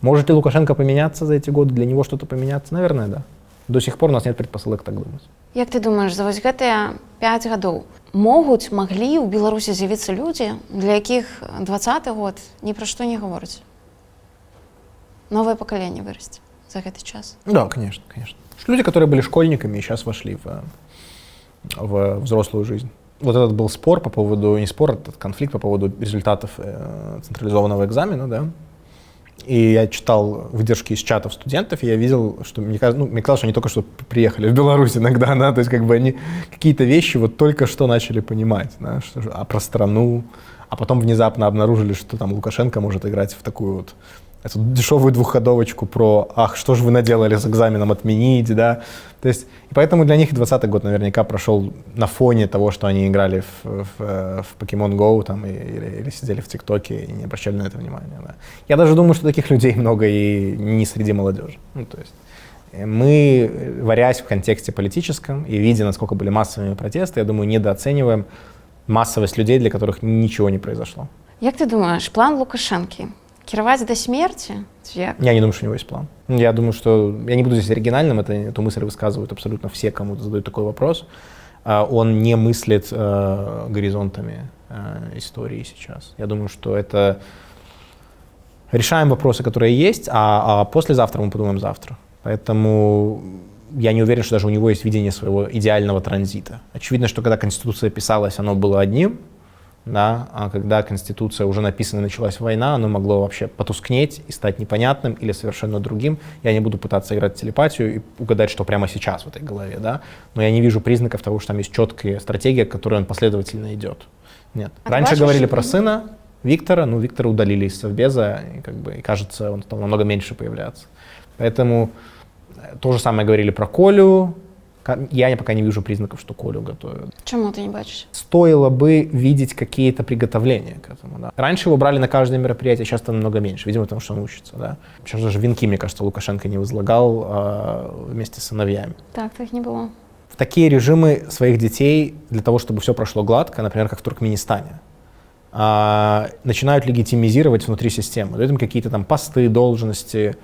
Может ли Лукашенко поменяться за эти годы, для него что-то поменяться? Наверное, да. До сих пор у нас нет предпосылок так думать. Як ты думаешь, за вось гэтыя 5 гадоў маглі ў Беларусі з'явіцца людзі, для якіх 20-й год ні пра што не гаворыць? Новое поколение вырасти за этот час? Да, конечно, конечно. Люди, которые были школьниками и сейчас вошли в взрослую жизнь. Вот этот был спор по поводу, не спор, этот конфликт по поводу результатов централизованного экзамена, да. И я читал выдержки из чатов студентов, и я видел, что мне казалось, что они только что приехали в Беларусь иногда, да, то есть как бы они какие-то вещи вот только что начали понимать, да, про страну, а потом внезапно обнаружили, что там Лукашенко может играть в такую вот эту дешевую двухходовочку про «ах, что же вы наделали с экзаменом, отменить», да. То есть, и поэтому для них 20-й год наверняка прошел на фоне того, что они играли в Pokemon Go там, или сидели в ТикТоке и не обращали на это внимания. Да. Я даже думаю, что таких людей много и не среди молодежи. То есть мы, варясь в контексте политическом и видя, насколько были массовыми протесты, я думаю, недооцениваем массовость людей, для которых ничего не произошло. Як ты думаешь, план Лукашенки кіраваць до смерти? Я не думаю, что у него есть план. Я думаю, что... Я не буду здесь оригинальным, эту мысль высказывают абсолютно все, кому задают такой вопрос. Он не мыслит горизонтами истории сейчас. Я думаю, что это... Решаем вопросы, которые есть, а послезавтра мы подумаем завтра. Поэтому я не уверен, что даже у него есть видение своего идеального транзита. Очевидно, что когда Конституция писалась, оно было одним, да, а когда Конституция уже написана и началась война, оно могло вообще потускнеть и стать непонятным или совершенно другим. Я не буду пытаться играть в телепатию и угадать, что прямо сейчас в этой голове, да, но я не вижу признаков того, что там есть четкая стратегия, к которой он последовательно идет. Нет. Раньше говорили про сына Виктора, Виктора удалили из Совбеза, и кажется, он стал намного меньше появляться. Поэтому то же самое говорили про Колю. Я пока не вижу признаков, что Колю готовят. Чему ты не бачишь? Стоило бы видеть какие-то приготовления к этому. Да. Раньше его брали на каждое мероприятие, сейчас там намного меньше, видимо, потому что он учится. Да. Сейчас даже венки, мне кажется, Лукашенко не возлагал вместе с сыновьями. Так не было. В такие режимы своих детей, для того, чтобы все прошло гладко, например, как в Туркменистане, начинают легитимизировать внутри системы. Дают им какие-то там посты, должности,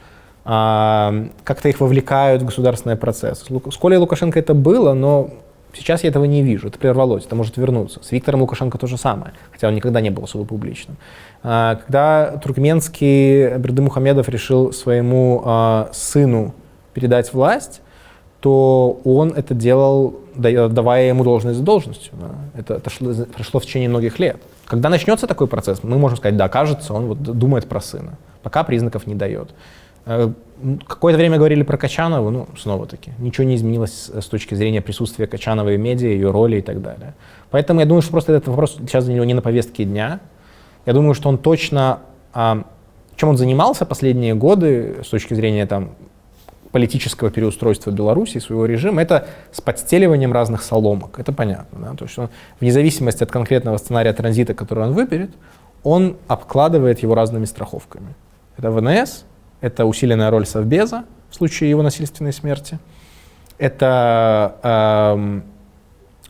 как-то их вовлекают в государственный процесс. С Колей Лукашенко это было, но сейчас я этого не вижу. Это прервалось, это может вернуться. С Виктором Лукашенко то же самое, хотя он никогда не был особо публичным. Когда туркменский Бердымухамедов решил своему сыну передать власть, то он это делал, давая ему должность за должностью. Да. Это прошло в течение многих лет. Когда начнется такой процесс, мы можем сказать, да, кажется, он вот думает про сына. Пока признаков не дает. Какое-то время говорили про Качанову, снова-таки, ничего не изменилось с точки зрения присутствия Качановой в медиа, ее роли и так далее. Поэтому я думаю, что просто этот вопрос сейчас для него не на повестке дня. Я думаю, что он точно... Чем он занимался последние годы с точки зрения политического переустройства Беларуси, своего режима, это с подстеливанием разных соломок. Это понятно. Да? То есть он, вне зависимости от конкретного сценария транзита, который он выберет, он обкладывает его разными страховками. Это ВНС, это усиленная роль Совбеза в случае его насильственной смерти. Это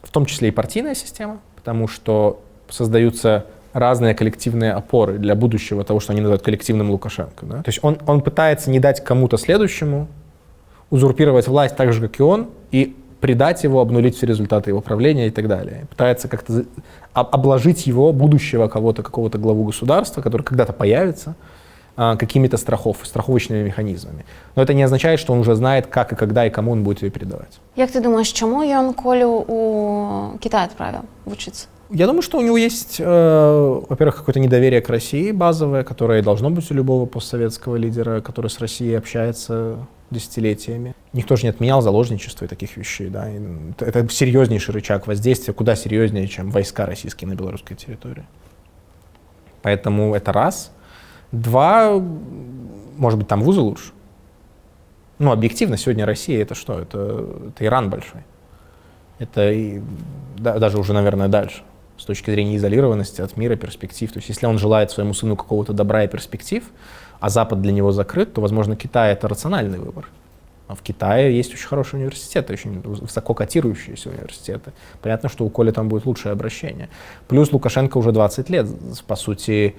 в том числе и партийная система, потому что создаются разные коллективные опоры для будущего того, что они называют коллективным Лукашенко. Да? То есть он пытается не дать кому-то следующему узурпировать власть так же, как и он, и предать его, обнулить все результаты его правления и так далее. Пытается как-то обложить его, будущего кого-то, какого-то главу государства, который когда-то появится, какими-то страховочными механизмами. Но это не означает, что он уже знает, как и когда и кому он будет ее передавать. Як ты думаешь, чему он Колю у Китая отправил учиться? Я думаю, что у него есть, во-первых, какое-то недоверие к России базовое, которое должно быть у любого постсоветского лидера, который с Россией общается десятилетиями. Никто же не отменял заложничество и таких вещей. Да? И это серьезнейший рычаг воздействия, куда серьезнее, чем войска российские на белорусской территории. Поэтому это раз. Два, может быть, там вузы лучше. Ну, объективно, сегодня Россия — это что? Это Иран большой. Это даже уже, наверное, дальше. С точки зрения изолированности от мира, перспектив. То есть если он желает своему сыну какого-то добра и перспектив, а Запад для него закрыт, то, возможно, Китай — это рациональный выбор. А в Китае есть очень хорошие университеты, очень высоко котирующиеся университеты. Понятно, что у Коли там будет лучшее обращение. Плюс Лукашенко уже 20 лет, по сути,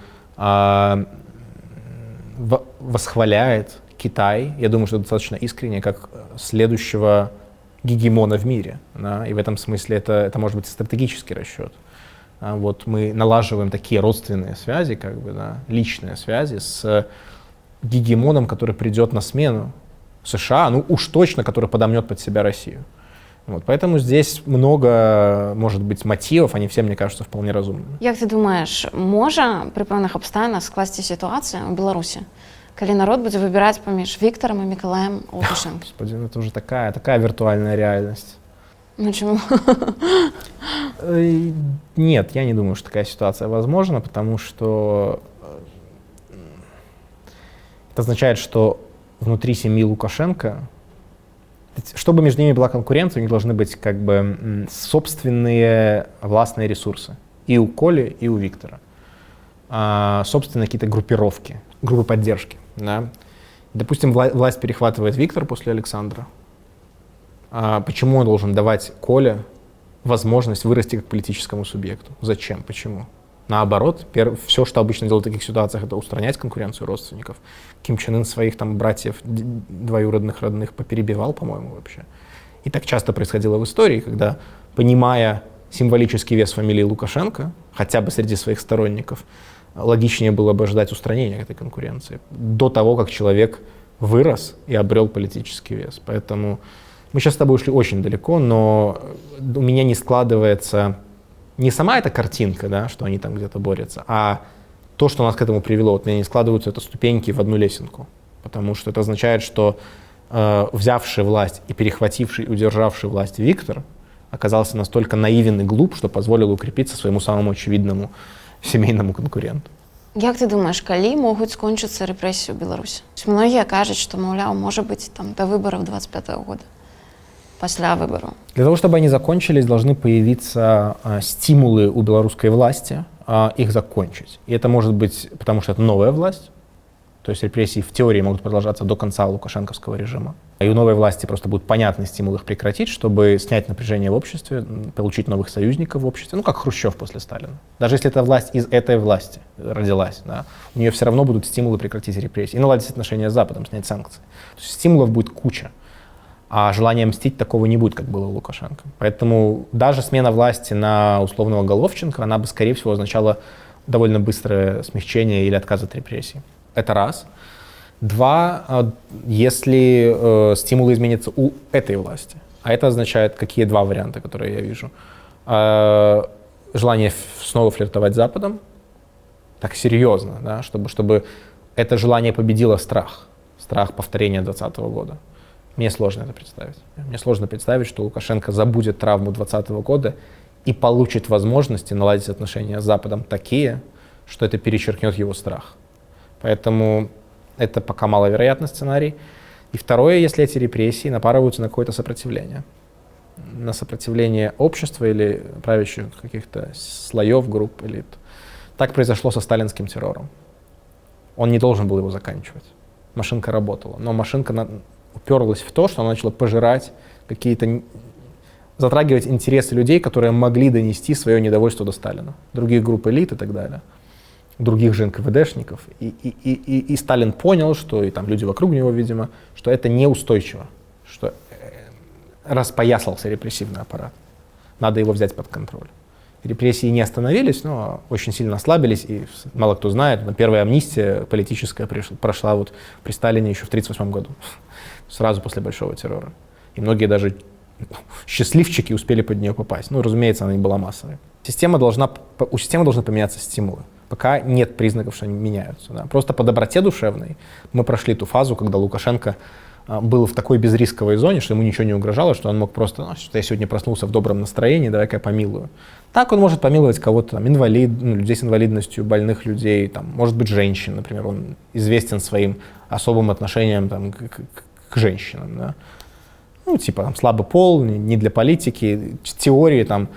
восхваляет Китай, я думаю, что достаточно искренне, как следующего гегемона в мире. Да? И в этом смысле это может быть стратегический расчет. Вот мы налаживаем такие родственные связи, как бы, да, личные связи с гегемоном, который придет на смену США, ну уж точно, который подомнет под себя Россию. Вот, поэтому здесь много, может быть, мотивов, они все, мне кажется, вполне разумными. Як ты думаешь, можа при пэўных абставінах скласці ситуацию в Беларуси, когда народ будет выбирать поміж Виктором и Миколаем Лукашенко? Господи, ну это уже такая виртуальная реальность. Ну почему? Нет, я не думаю, что такая ситуация возможна, потому что это означает, что внутри семьи Лукашенко, чтобы между ними была конкуренция, у них должны быть как бы собственные властные ресурсы. И у Коли, и у Виктора. Собственные какие-то группировки, группы поддержки. Да? Допустим, власть перехватывает Виктор после Александра. Почему он должен давать Коле возможность вырасти как политическому субъекту? Зачем? Почему? Наоборот, все, что обычно делают в таких ситуациях, это устранять конкуренцию родственников. Ким Чен Ын своих там братьев двоюродных, родных поперебивал, по-моему, вообще. И так часто происходило в истории, когда, понимая символический вес фамилии Лукашенко, хотя бы среди своих сторонников, логичнее было бы ожидать устранения этой конкуренции до того, как человек вырос и обрел политический вес. Поэтому мы сейчас с тобой ушли очень далеко, но у меня не складывается не сама эта картинка, да, что они там где-то борются, а то, что нас к этому привело. Вот у меня не складываются это ступеньки в одну лесенку, потому что это означает, что взявший власть и перехвативший, удержавший власть Виктор оказался настолько наивен и глуп, что позволил укрепиться своему самому очевидному семейному конкуренту. Як ты думаешь, калі могуць скончыцца рэпрэсіі ў Беларусі? Многія кажуць, што, маўляў, можа быць там до выборов 25-го года. После выборов. Для того, чтобы они закончились, должны появиться стимулы у белорусской власти их закончить. И это может быть, потому что это новая власть, то есть репрессии в теории могут продолжаться до конца лукашенковского режима. И у новой власти просто будет понятный стимул их прекратить, чтобы снять напряжение в обществе, получить новых союзников в обществе, ну как Хрущев после Сталина. Даже если эта власть из этой власти родилась, да, у нее все равно будут стимулы прекратить репрессии и наладить отношения с Западом, снять санкции. То есть стимулов будет куча. А желания мстить такого не будет, как было у Лукашенко. Поэтому даже смена власти на условного Головченко, она бы, скорее всего, означала довольно быстрое смягчение или отказ от репрессий. Это раз. Два, если стимулы изменятся у этой власти. А это означает, какие два варианта, которые я вижу. Желание снова флиртовать с Западом, так серьезно, да, чтобы это желание победило страх повторения 2020 года. Мне сложно это представить. Мне сложно представить, что Лукашенко забудет травму 2020 года и получит возможности наладить отношения с Западом такие, что это перечеркнет его страх. Поэтому это пока маловероятный сценарий. И второе, если эти репрессии напарываются на какое-то сопротивление. На сопротивление общества или правящих каких-то слоев, групп, элит. Так произошло со сталинским террором. Он не должен был его заканчивать. Машинка работала. Но машинка уперлась в то, что она начала пожирать какие-то затрагивать интересы людей, которые могли донести свое недовольство до Сталина, других групп элит и так далее, других же НКВДшников. И Сталин понял, что и там люди вокруг него, видимо, что это неустойчиво, что распоясался репрессивный аппарат. Надо его взять под контроль. Репрессии не остановились, но очень сильно ослабились, и мало кто знает, но первая амнистия политическая прошла вот при Сталине еще в 1938 году, сразу после Большого террора. И многие даже счастливчики успели под нее попасть. Ну, разумеется, она не была массовой. У системы должны поменяться стимулы. Пока нет признаков, что они меняются. Да. Просто по доброте душевной мы прошли ту фазу, когда Лукашенко был в такой безрисковой зоне, что ему ничего не угрожало, что он мог просто, что я сегодня проснулся в добром настроении, давай-ка я помилую. Так он может помиловать кого-то, там, людей с инвалидностью, больных людей, там, может быть, женщин, например, он известен своим особым отношением там, к женщинам. Да. Ну, типа, там, слабый пол, не для политики, теории, там,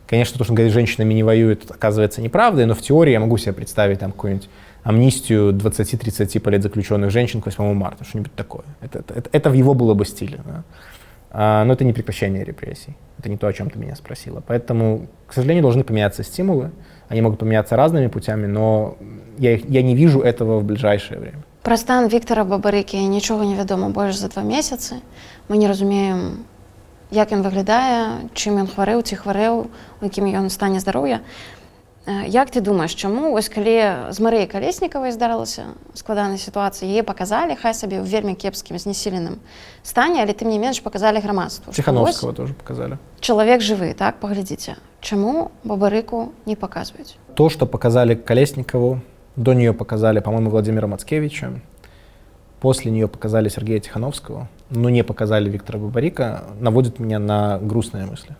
конечно, то, что он говорит, женщинами не воюет, оказывается неправдой, но в теории я могу себе представить там какую-нибудь амнистию 20-30 политзаключенных женщин к 8 марта, что-нибудь такое. Это в его было бы стиле. Да? Но это не прекращение репрессий. Это не то, о чем ты меня спросила. Поэтому, к сожалению, должны поменяться стимулы. Они могут поменяться разными путями, но я не вижу этого в ближайшее время. Про стан Віктора Бабарыкі нічого не відомо больш за 2 месяцы. Мы не разумеем, як ён выглядае, чым ён хварэў, ці хварэў, у якім ён стане здароўя. Як ты думаеш, чаму, ось калі з Марыяй Калеснікавай здарылася складаная сітуацыя, яе паказалі, хай сабе ў вельмі кепскім, знесіленым стане, але тым не менш паказалі грамадству. Тихановского тоже показали. Чалавек жывы, так, паглядзіце. Чаму Бабарыку не показывают? То, что показали Колесникову, до нее показали, по-моему, Владимира Мацкевича, после нее показали Сергея Тихановского, но не показали Виктора Бабарыка, наводит меня на грустные мысли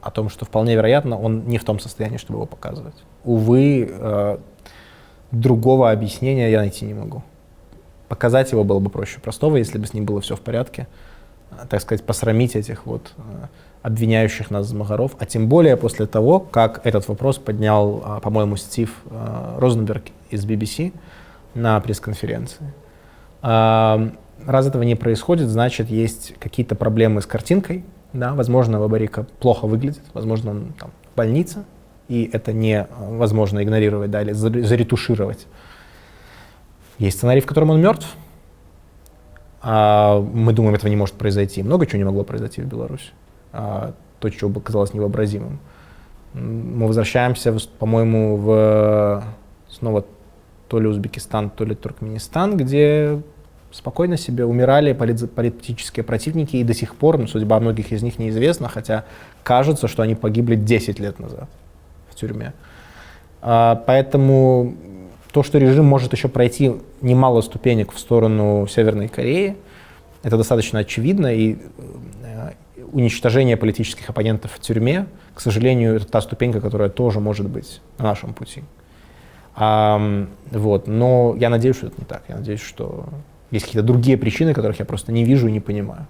о том, что вполне вероятно он не в том состоянии, чтобы его показывать. Увы, другого объяснения я найти не могу. Показать его было бы проще простого, если бы с ним было все в порядке, так сказать, посрамить этих вот обвиняющих нас змагаров, а тем более после того, как этот вопрос поднял, по-моему, Стив Розенберг из BBC на пресс-конференции. Раз этого не происходит, значит, есть какие-то проблемы с картинкой. Да, возможно, Бабарыка плохо выглядит, возможно, он там в больнице, и это невозможно игнорировать, да, или заретушировать. Есть сценарий, в котором он мертв. Мы думаем, этого не может произойти. Много чего не могло произойти в Беларуси. То, что бы казалось невообразимым. Мы возвращаемся, по-моему, снова то ли Узбекистан, то ли Туркменистан, где спокойно себе умирали политические противники, и до сих пор судьба многих из них неизвестна, хотя кажется, что они погибли 10 лет назад в тюрьме. Поэтому то, что режим может еще пройти немало ступенек в сторону Северной Кореи, это достаточно очевидно, и уничтожение политических оппонентов в тюрьме, к сожалению, это та ступенька, которая тоже может быть на нашем пути. Вот. Но я надеюсь, что это не так. Я надеюсь, что есть какие-то другие причины, которых я просто не вижу и не понимаю.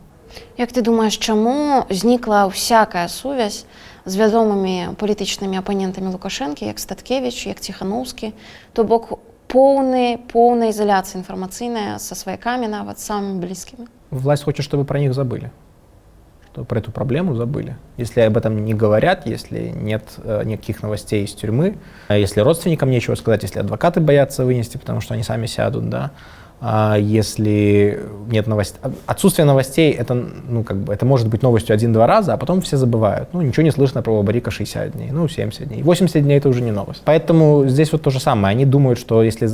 Як ти думаєш, чому зникла всякая сувязь з вядомымі палітычнымі апанентамі Лукашэнкі, як Статкевич, як Тихановскі, то бок полная изоляция информационная со сваяками, нават самыми близкими? Власть хочет, чтобы про них забыли, что про эту проблему забыли. Если об этом не говорят, если нет никаких новостей из тюрьмы, если родственникам нечего сказать, если адвокаты боятся вынести, потому что они сами сядут, да, если нет новостей. Отсутствие новостей, это, это может быть новостью 1-2 раза, а потом все забывают. Ничего не слышно про Бабарыка 60 дней, 70 дней. 80 дней это уже не новость. Поэтому здесь вот то же самое. Они думают, что если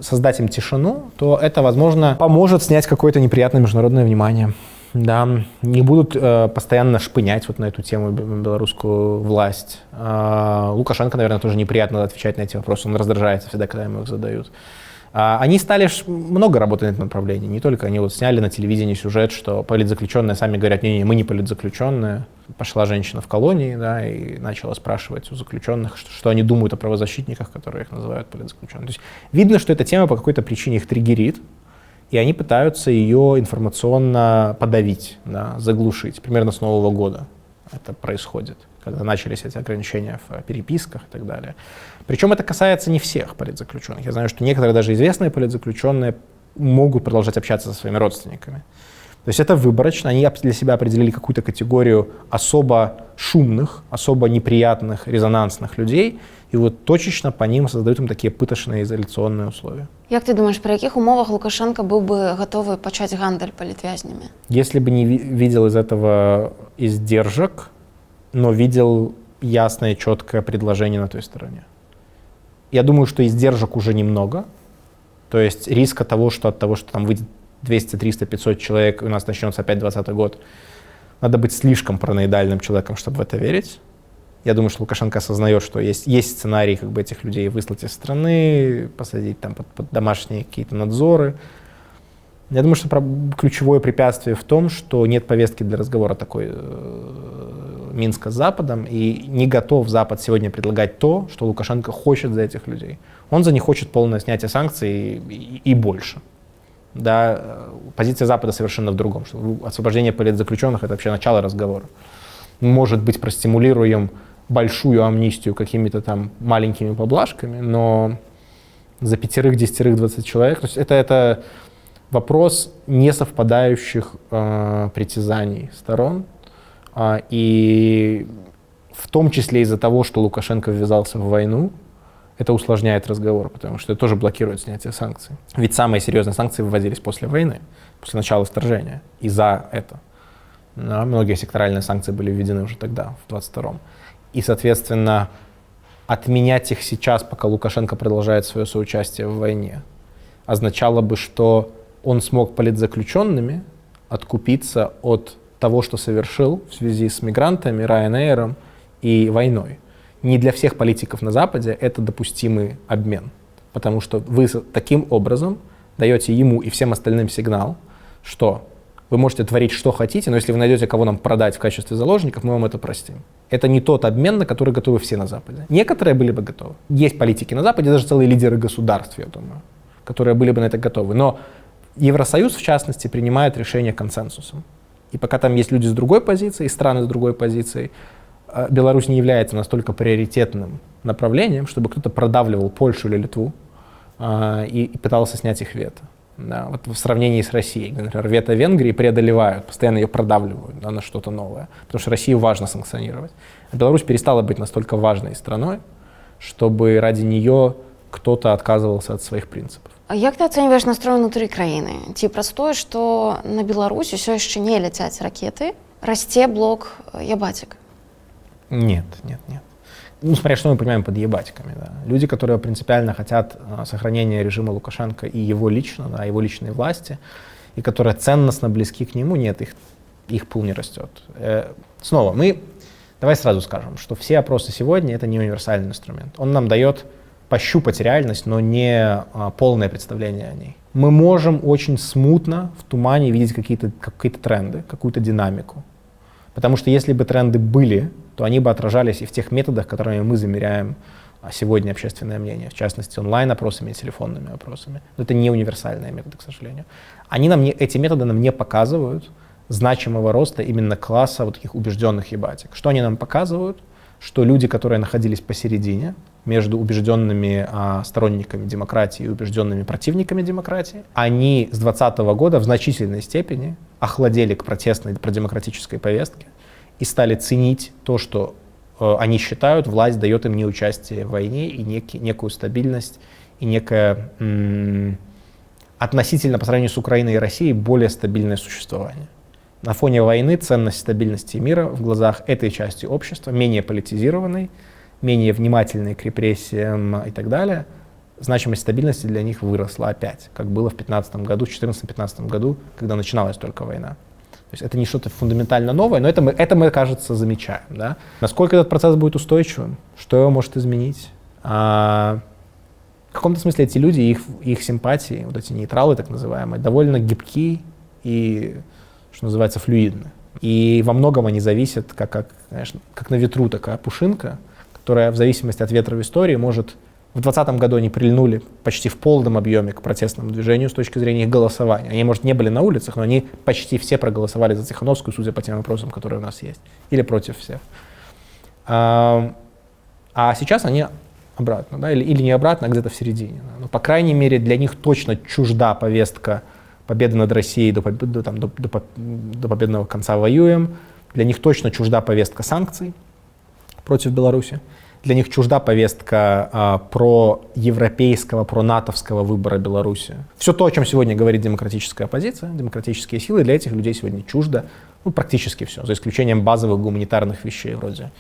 создать им тишину, то это, возможно, поможет снять какое-то неприятное международное внимание. Да, не будут постоянно шпынять вот на эту тему белорусскую власть. Лукашенко, наверное, тоже неприятно отвечать на эти вопросы. Он раздражается всегда, когда ему их задают. Они стали много работать на этом направлении, не только они вот сняли на телевидении сюжет, что политзаключенные сами говорят, не, мы не политзаключенные. Пошла женщина в колонии, да, и начала спрашивать у заключенных, что они думают о правозащитниках, которые их называют политзаключенными. То есть видно, что эта тема по какой-то причине их триггерит, и они пытаются ее информационно подавить, да, заглушить. Примерно с Нового года это происходит, когда начались эти ограничения в переписках и так далее. Причем это касается не всех политзаключенных. Я знаю, что некоторые даже известные политзаключенные могут продолжать общаться со своими родственниками. То То есть это выборочно, они для себя определили какую-то категорию особо шумных, особо неприятных, резонансных людей, и вот точечно по ним создают им такие пыточные изоляционные условия. Як ты думаешь, при каких умовах Лукашенко был бы готовы почать гандаль политвязнями? Если бы не видел из этого издержек, но видел ясное, четкое предложение на той стороне. Я думаю, что издержек уже немного. То есть риска того, что там выйдет 200, 300, 500 человек, и у нас начнется опять 2020 год, надо быть слишком параноидальным человеком, чтобы в это верить. Я думаю, что Лукашенко осознает, что есть сценарий как бы этих людей выслать из страны, посадить там под домашние какие-то надзоры. Я думаю, что ключевое препятствие в том, что нет повестки для разговора такой Минска с Западом, и не готов Запад сегодня предлагать то, что Лукашенко хочет за этих людей. Он за них хочет полное снятие санкций и больше. Да, позиция Запада совершенно в другом, что освобождение политзаключенных — это вообще начало разговора. Может быть, простимулируем большую амнистию какими-то там маленькими поблажками, но за 5, 10, 20 человек, то есть это вопрос несовпадающих притязаний сторон, и в том числе из-за того, что Лукашенко ввязался в войну, это усложняет разговор, потому что это тоже блокирует снятие санкций. Ведь самые серьезные санкции вводились после войны, после начала вторжения, и за это. Да, многие секторальные санкции были введены уже тогда, в 22-м. И, соответственно, отменять их сейчас, пока Лукашенко продолжает свое соучастие в войне, означало бы, что он смог политзаключенными откупиться от того, что совершил в связи с мигрантами, Ryanair и войной. Не для всех политиков на Западе это допустимый обмен, потому что вы таким образом даете ему и всем остальным сигнал, что вы можете творить, что хотите, но если вы найдете, кого нам продать в качестве заложников, мы вам это простим. Это не тот обмен, на который готовы все на Западе. Некоторые были бы готовы. Есть политики на Западе, даже целые лидеры государств, я думаю, которые были бы на это готовы. Но Евросоюз, в частности, принимает решения консенсусом. И пока там есть люди с другой позицией, страны с другой позицией, Беларусь не является настолько приоритетным направлением, чтобы кто-то продавливал Польшу или Литву и пытался снять их вето. Да, вот в сравнении с Россией, например, вето Венгрии преодолевают, постоянно ее продавливают, да, на что-то новое, потому что Россию важно санкционировать. А Беларусь перестала быть настолько важной страной, чтобы ради нее кто-то отказывался от своих принципов. А як ты оцениваешь настрой внутри краіны? Ці простое, что на Беларусь все еще не летят ракеты, расте блок ебатик? Нет. Ну, смотря что мы понимаем под ебатиками. Да. Люди, которые принципиально хотят сохранения режима Лукашенко и его лично, да, его личной власти, и которые ценностно близки к нему, нет, их пул не растет. Снова, давай сразу скажем, что все опросы сегодня — это не универсальный инструмент. Он нам дает пощупать реальность, но не полное представление о ней. Мы можем очень смутно в тумане видеть какие-то тренды, какую-то динамику. Потому что если бы тренды были, то они бы отражались и в тех методах, которыми мы замеряем сегодня общественное мнение, в частности, онлайн-опросами и телефонными опросами. Но это не универсальные методы, к сожалению. Эти методы нам не показывают значимого роста именно класса вот таких убежденных ебатик. Что они нам показывают? Что люди, которые находились посередине, между убежденными сторонниками демократии и убежденными противниками демократии, они с 2020 года в значительной степени охладели к протестной продемократической повестке и стали ценить то, что они считают, власть дает им неучастие в войне и некую стабильность, и некое относительно по сравнению с Украиной и Россией более стабильное существование. На фоне войны ценность стабильности и мира в глазах этой части общества, менее политизированной, менее внимательной к репрессиям и так далее, значимость стабильности для них выросла опять, как было в 2015 году, в 2014-2015 году, когда начиналась только война. То есть это не что-то фундаментально новое, но это мы, кажется, замечаем. Да? Насколько этот процесс будет устойчивым, что его может изменить? В каком-то смысле эти люди, их симпатии, вот эти нейтралы так называемые, довольно гибки и, что называется, флюидны. И во многом они зависят, конечно, как на ветру такая пушинка, которая в зависимости от ветра в истории может... В 2020 году они прильнули почти в полном объеме к протестному движению с точки зрения их голосования. Они, может, не были на улицах, но они почти все проголосовали за Тихановскую, судя по тем вопросам, которые у нас есть. Или против всех. А сейчас они обратно, да, или не обратно, а где-то в середине. Но, по крайней мере, для них точно чужда повестка победы над Россией до победного конца воюем. Для них точно чужда повестка санкций против Беларуси. Для них чужда повестка про европейского, про натовского выбора Беларуси. Все то, о чем сегодня говорит демократическая оппозиция, демократические силы, для этих людей сегодня чуждо. Ну, практически все, за исключением базовых гуманитарных вещей, вроде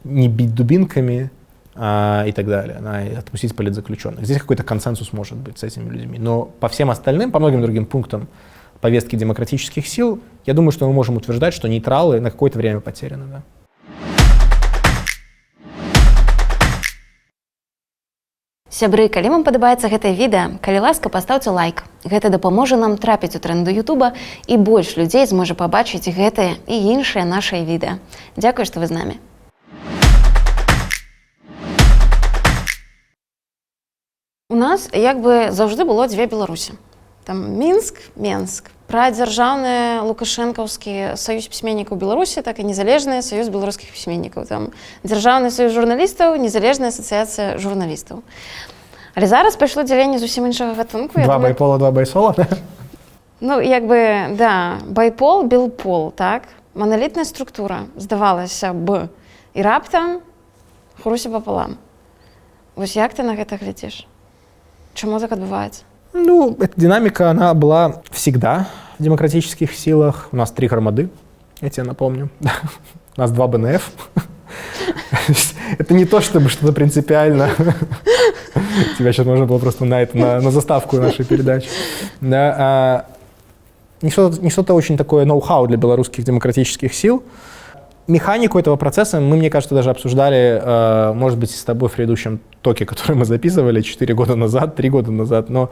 не бить дубинками и так далее, и отпустить политзаключенных. Здесь какой-то консенсус может быть с этими людьми. Но по всем остальным, по многим другим пунктам повестки демократических сил, я думаю, что мы можем утверждать, что нейтралы на какое-то время потеряны. Да. Сябры, калі вам падабаецца гэтае відэа, калі ласка, пастаўце лайк. Гэта дапаможа нам трапіць у тренду Ютуба, і больш людзей зможа пабачыць гэтыя і іншыя нашыя відэа. Дзякуй, што вы з намі. У нас як бы заўжды было дзве Беларусі. Там Мінск, Менск. Пра дзяржаўны лукашэнкаўскі саюз пісьменнікаў Беларусі, так і незалежны саюз беларускіх пісьменнікаў. Там дзяржаўны саюз журналістаў, незалежная асацыяцыя журналістаў. Але зараз пайшло дзяленне зусім іншага гатунку. Два байпола, два байсола? Ну, як бы, да, байпол, белпол, так? Маналітная структура, здавалася б. І раптам хруся пополам. Вось як ты на гэта глядзіш? Чаму так адбываецца? Ну, эта динамика, она была всегда в демократических силах. У нас 3 громады, я тебе напомню. У нас 2 БНФ. Это не то, чтобы что-то принципиально. Тебя сейчас можно было просто на заставку нашей передачи. Не что-то очень такое ноу-хау для белорусских демократических сил. Механику этого процесса мы, мне кажется, даже обсуждали, может быть, с тобой в предыдущем токе, который мы записывали 4 года назад, 3 года назад. Но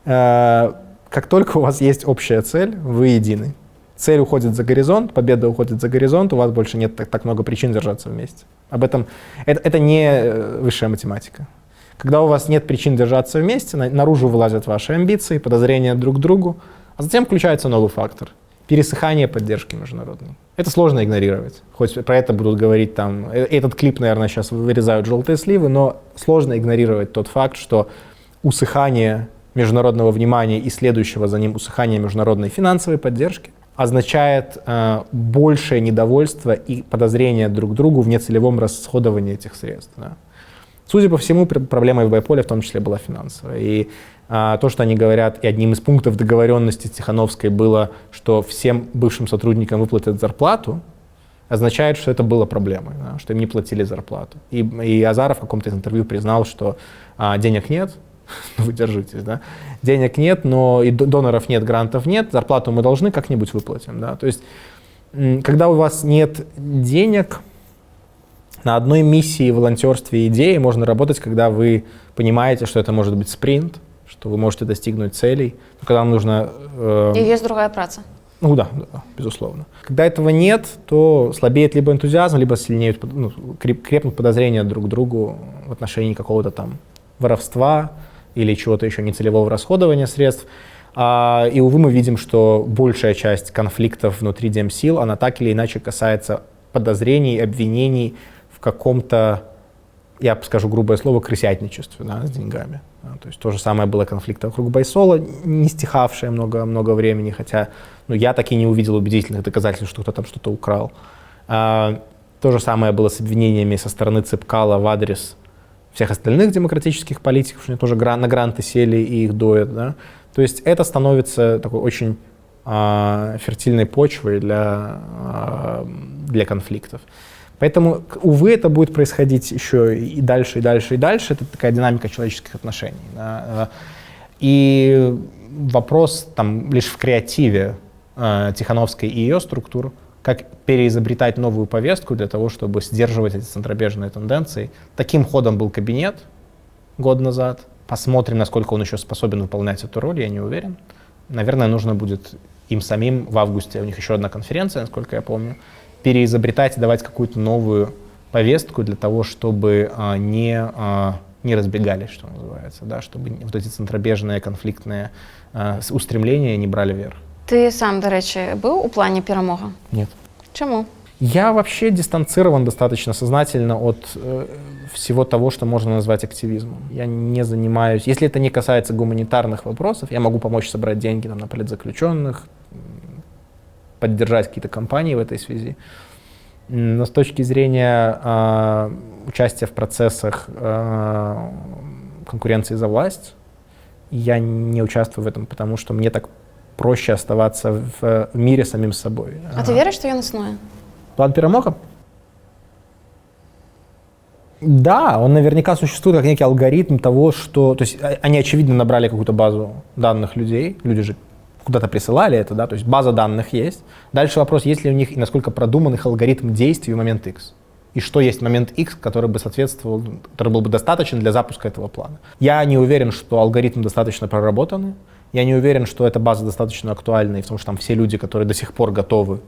как только у вас есть общая цель, вы едины. Цель уходит за горизонт, победа уходит за горизонт, у вас больше нет так много причин держаться вместе. Об этом это не высшая математика. Когда у вас нет причин держаться вместе, наружу вылазят ваши амбиции, подозрения друг к другу, а затем включается новый фактор – пересыхание поддержки международной. Это сложно игнорировать. Хоть про это будут говорить там, этот клип, наверное, сейчас вырезают желтые сливы, но сложно игнорировать тот факт, что усыхание международного внимания и следующего за ним усыхание международной финансовой поддержки означает большее недовольство и подозрение друг к другу в нецелевом расходовании этих средств. Да. Судя по всему, проблемой в байполе в том числе была финансовая. И то, что они говорят, и одним из пунктов договоренности Тихановской было, что всем бывшим сотрудникам выплатят зарплату, означает, что это было проблемой, да, что им не платили зарплату. И Азаров в каком-то из интервью признал, что денег нет, вы держитесь, да, денег нет, но и доноров нет, грантов нет, зарплату мы должны как-нибудь выплатим. Да. То есть, когда у вас нет денег, на одной миссии, волонтерстве и идее можно работать, когда вы понимаете, что это может быть спринт, что вы можете достигнуть целей, когда вам нужно... И есть другая праца. Ну да, безусловно. Когда этого нет, то слабеет либо энтузиазм, либо сильнеют, крепнут подозрения друг к другу в отношении какого-то там воровства или чего-то еще нецелевого расходования средств. И, увы, мы видим, что большая часть конфликтов внутри демсил, она так или иначе касается подозрений, обвинений в каком-то, я скажу грубое слово, крысятничестве, да, с деньгами. Да, то есть то же самое было конфликт вокруг байсола, не стихавшее много времени, хотя я так и не увидел убедительных доказательств, что кто-то там что-то украл. То же самое было с обвинениями со стороны Цепкала в адрес всех остальных демократических политиков, что они тоже на гранты сели и их доят. Да? То есть это становится такой очень фертильной почвой для конфликтов. Поэтому, увы, это будет происходить еще и дальше, и дальше, и дальше. Это такая динамика человеческих отношений. Да? И вопрос там лишь в креативе Тихановской и ее структур, как переизобретать новую повестку для того, чтобы сдерживать эти центробежные тенденции. Таким ходом был кабинет год назад. Посмотрим, насколько он еще способен выполнять эту роль, я не уверен. Наверное, нужно будет им самим в августе, у них еще одна конференция, насколько я помню, переизобретать и давать какую-то новую повестку для того, чтобы не разбегались, что называется, да, чтобы вот эти центробежные конфликтные устремления не брали верх. Ты сам, до речі, був у плані перемоги? Нет. Чому? Я вообще дистанцирован достаточно сознательно от всего того, что можно назвать активизмом. Я не занимаюсь... Если это не касается гуманитарных вопросов, я могу помочь собрать деньги там, на политзаключенных, поддержать какие-то кампании в этой связи. Но с точки зрения участия в процессах конкуренции за власть, я не участвую в этом, потому что мне так проще оставаться в мире самим собой. А ты веришь, что ён існуе? План Перамога? Да, он наверняка существует как некий алгоритм того, что... То есть они, очевидно, набрали какую-то базу данных людей, люди же куда-то присылали это, да, то есть база данных есть. Дальше вопрос, есть ли у них и насколько продуман их алгоритм действий в момент X. И что есть момент X, который бы соответствовал, который был бы достаточен для запуска этого плана. Я не уверен, что алгоритм достаточно проработанный. Я не уверен, что эта база достаточно актуальна, потому что там все люди, которые до сих пор готовы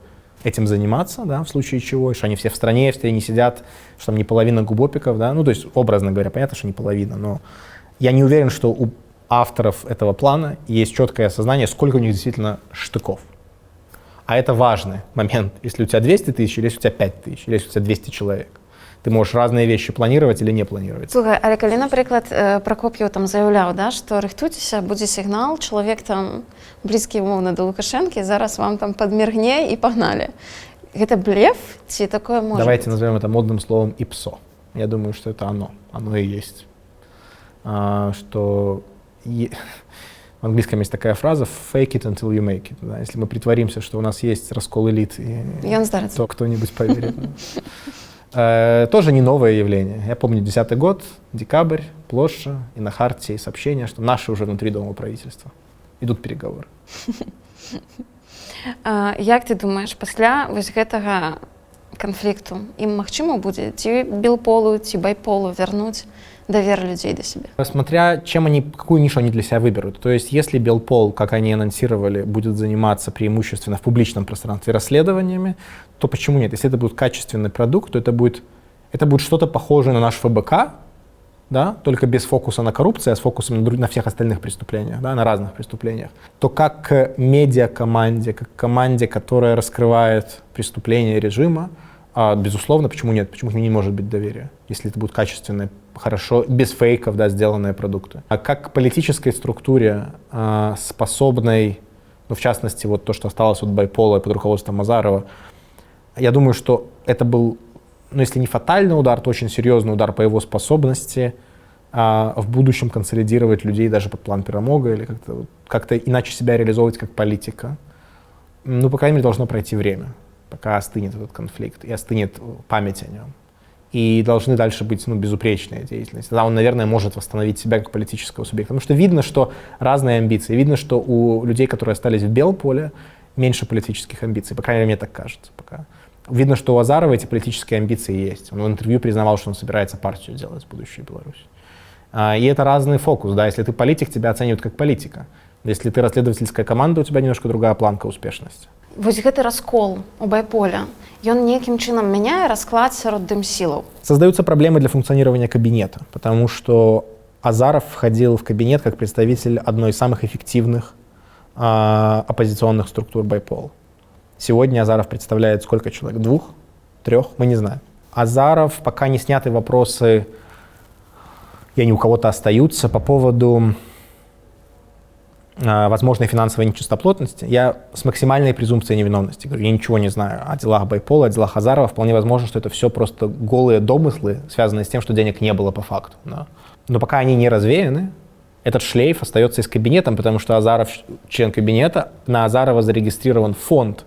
этим заниматься, да, в случае чего, что они все в стране не сидят, что там не половина губопиков, да, ну, то есть, образно говоря, понятно, что не половина, но я не уверен, что у авторов этого плана есть четкое осознание, сколько у них действительно штыков. А это важный момент, если у тебя 200 тысяч, или если у тебя 5 тысяч, или если у тебя 200 человек. Ты можешь разные вещи планировать или не планировать. Слухай, але калі, наприклад, Прокоп'єв там заявляв, да, що рихтуйтеся, буде сигнал, чоловік там близький, умовно, до Лукашенки, зараз вам там подміргне і погнали. Это блеф? Ці такое может Давайте быть? назовем это модным словом ИПСО. Я думаю, что это оно. Оно и есть. Что в английском есть такая фраза «fake it until you make it». Да? Если мы притворимся, что у нас есть раскол элит, то кто-нибудь поверит. Тоже не новое явление. Я помню 2010 год, декабрь, площадь, и на Хартии сообщение, что наши уже внутри Дома правительства. Идут переговоры. Як ты думаешь, пасля вось гэтага канфлікту ім магчыма будзе ці белполу, ці байполу вярнуць довер людей до себя? Смотря какую нишу они для себя выберут. То есть если Белпол, как они анонсировали, будет заниматься преимущественно в публичном пространстве расследованиями, то почему нет? Если это будет качественный продукт, то это будет что-то похожее на наш ФБК, да, только без фокуса на коррупции, а с фокусом на всех остальных преступлениях, да, на разных преступлениях, то как к медиакоманде, как к команде, которая раскрывает преступления режима, безусловно, почему нет? Почему к ним не может быть доверия, если это будут качественные, хорошо, без фейков, да, сделанные продукты? А как к политической структуре, способной, ну, в частности, вот то, что осталось от Байпола под руководством Азарова, я думаю, что это был, ну, если не фатальный удар, то очень серьезный удар по его способности в будущем консолидировать людей даже под план Перамога или как-то иначе себя реализовывать как политика. Ну, по крайней мере, должно пройти время, пока остынет этот конфликт и остынет память о нем. И должны дальше быть, ну, безупречная деятельность. Тогда он, наверное, может восстановить себя как политического субъекта. Потому что видно, что разные амбиции. Видно, что у людей, которые остались в Белполе, меньше политических амбиций. По крайней мере, мне так кажется пока. Видно, что у Азарова эти политические амбиции есть. Он в интервью признавал, что он собирается партию делать в будущей Беларуси. И это разный фокус. Да? Если ты политик, тебя оценивают как политика. Если ты расследовательская команда, у тебя немножко другая планка успешности. Вось гэты раскол у Байполя, ён неким чынам мяняе расклад сярод дымсілаў. Создаются проблемы для функционирования кабинета, потому что Азаров входил в кабинет как представитель одной из самых эффективных оппозиционных структур Байпола. Сегодня Азаров представляет сколько человек? 2? 3? Мы не знаем. Азаров, пока не сняты вопросы, и они у кого-то остаются, по поводу возможной финансовой нечистоплотности. Я с максимальной презумпцией невиновности говорю, я ничего не знаю о делах Байпола, о делах Азарова. Вполне возможно, что это все просто голые домыслы, связанные с тем, что денег не было по факту. Да? Но пока они не развеяны, этот шлейф остается и с кабинетом, потому что Азаров член кабинета, на Азарова зарегистрирован фонд,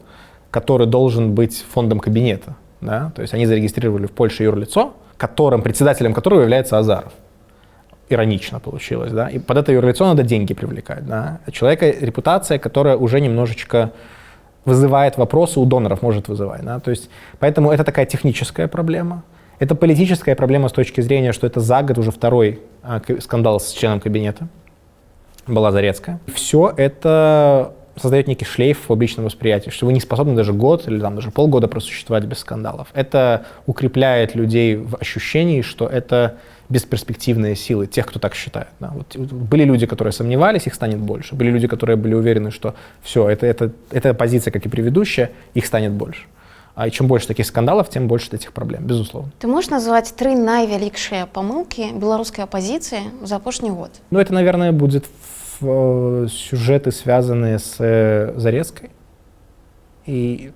который должен быть фондом кабинета. Да? То есть они зарегистрировали в Польше юрлицо, председателем которого является Азаров. Иронично получилось, да, и под это юрлицо надо деньги привлекать, да. Человека репутация, которая уже немножечко вызывает вопросы, у доноров может вызывать, да, то есть, поэтому это такая техническая проблема. Это политическая проблема с точки зрения, что это за год уже второй скандал с членом кабинета, была Зарецкая. Все это создает некий шлейф в публичном восприятии, что вы не способны даже год или там даже полгода просуществовать без скандалов. Это укрепляет людей в ощущении, что это бесперспективные силы, тех, кто так считает. Да. Вот были люди, которые сомневались, их станет больше. Были люди, которые были уверены, что все, это позиция, как и предыдущая, их станет больше. А чем больше таких скандалов, тем больше этих проблем, безусловно. Ты можешь назвать 3 найвялікшыя памылкі беларускай апозіцыі за апошні год? Ну, это, наверное, будет сюжеты, связанные с Зарецкой. И,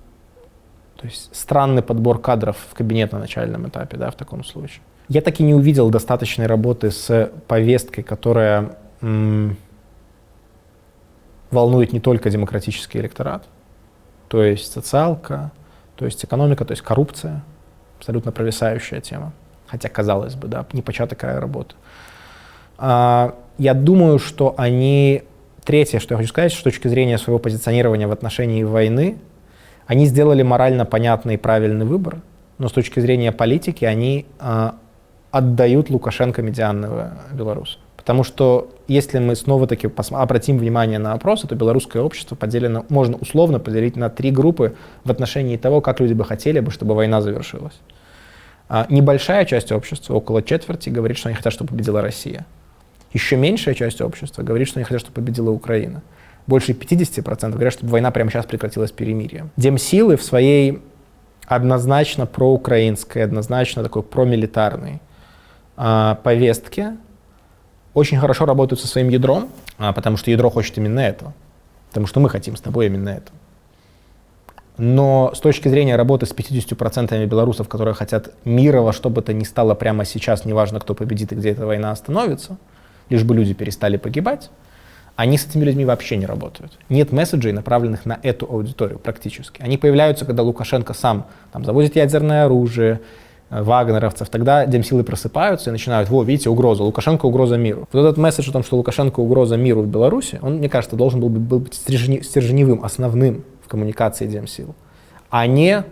то есть, странный подбор кадров в кабинет на начальном этапе, да, в таком случае. Я так и не увидел достаточной работы с повесткой, которая волнует не только демократический электорат, то есть социалка, то есть экономика, то есть коррупция, абсолютно провисающая тема. Хотя, казалось бы, да, непочатый край работы. Я думаю, что они... Третье, что я хочу сказать, с точки зрения своего позиционирования в отношении войны, они сделали морально понятный и правильный выбор, но с точки зрения политики они отдают Лукашенко медианного белоруса. Потому что если мы снова-таки обратим внимание на опросы, то белорусское общество поделено, можно условно поделить на 3 группы в отношении того, как люди бы хотели, чтобы война завершилась. Небольшая часть общества, около четверти, говорит, что они хотят, чтобы победила Россия. Еще меньшая часть общества говорит, что они хотят, чтобы победила Украина. Больше 50% говорят, чтобы война прямо сейчас прекратилась перемирием. Демсилы в своей однозначно проукраинской, однозначно такой промилитарной повестке очень хорошо работают со своим ядром, потому что ядро хочет именно этого. Потому что мы хотим с тобой именно это. Но с точки зрения работы с 50% белорусов, которые хотят мира во что бы то ни стало прямо сейчас, неважно, кто победит и где эта война остановится, лишь бы люди перестали погибать, они с этими людьми вообще не работают. Нет месседжей, направленных на эту аудиторию практически. Они появляются, когда Лукашенко сам там завозит ядерное оружие, вагнеровцев, тогда демсилы просыпаются и начинают: во, видите, угроза, Лукашенко угроза миру. Вот этот месседж о том, что Лукашенко угроза миру в Беларуси, он, мне кажется, должен был быть стержневым, основным в коммуникации демсил, а не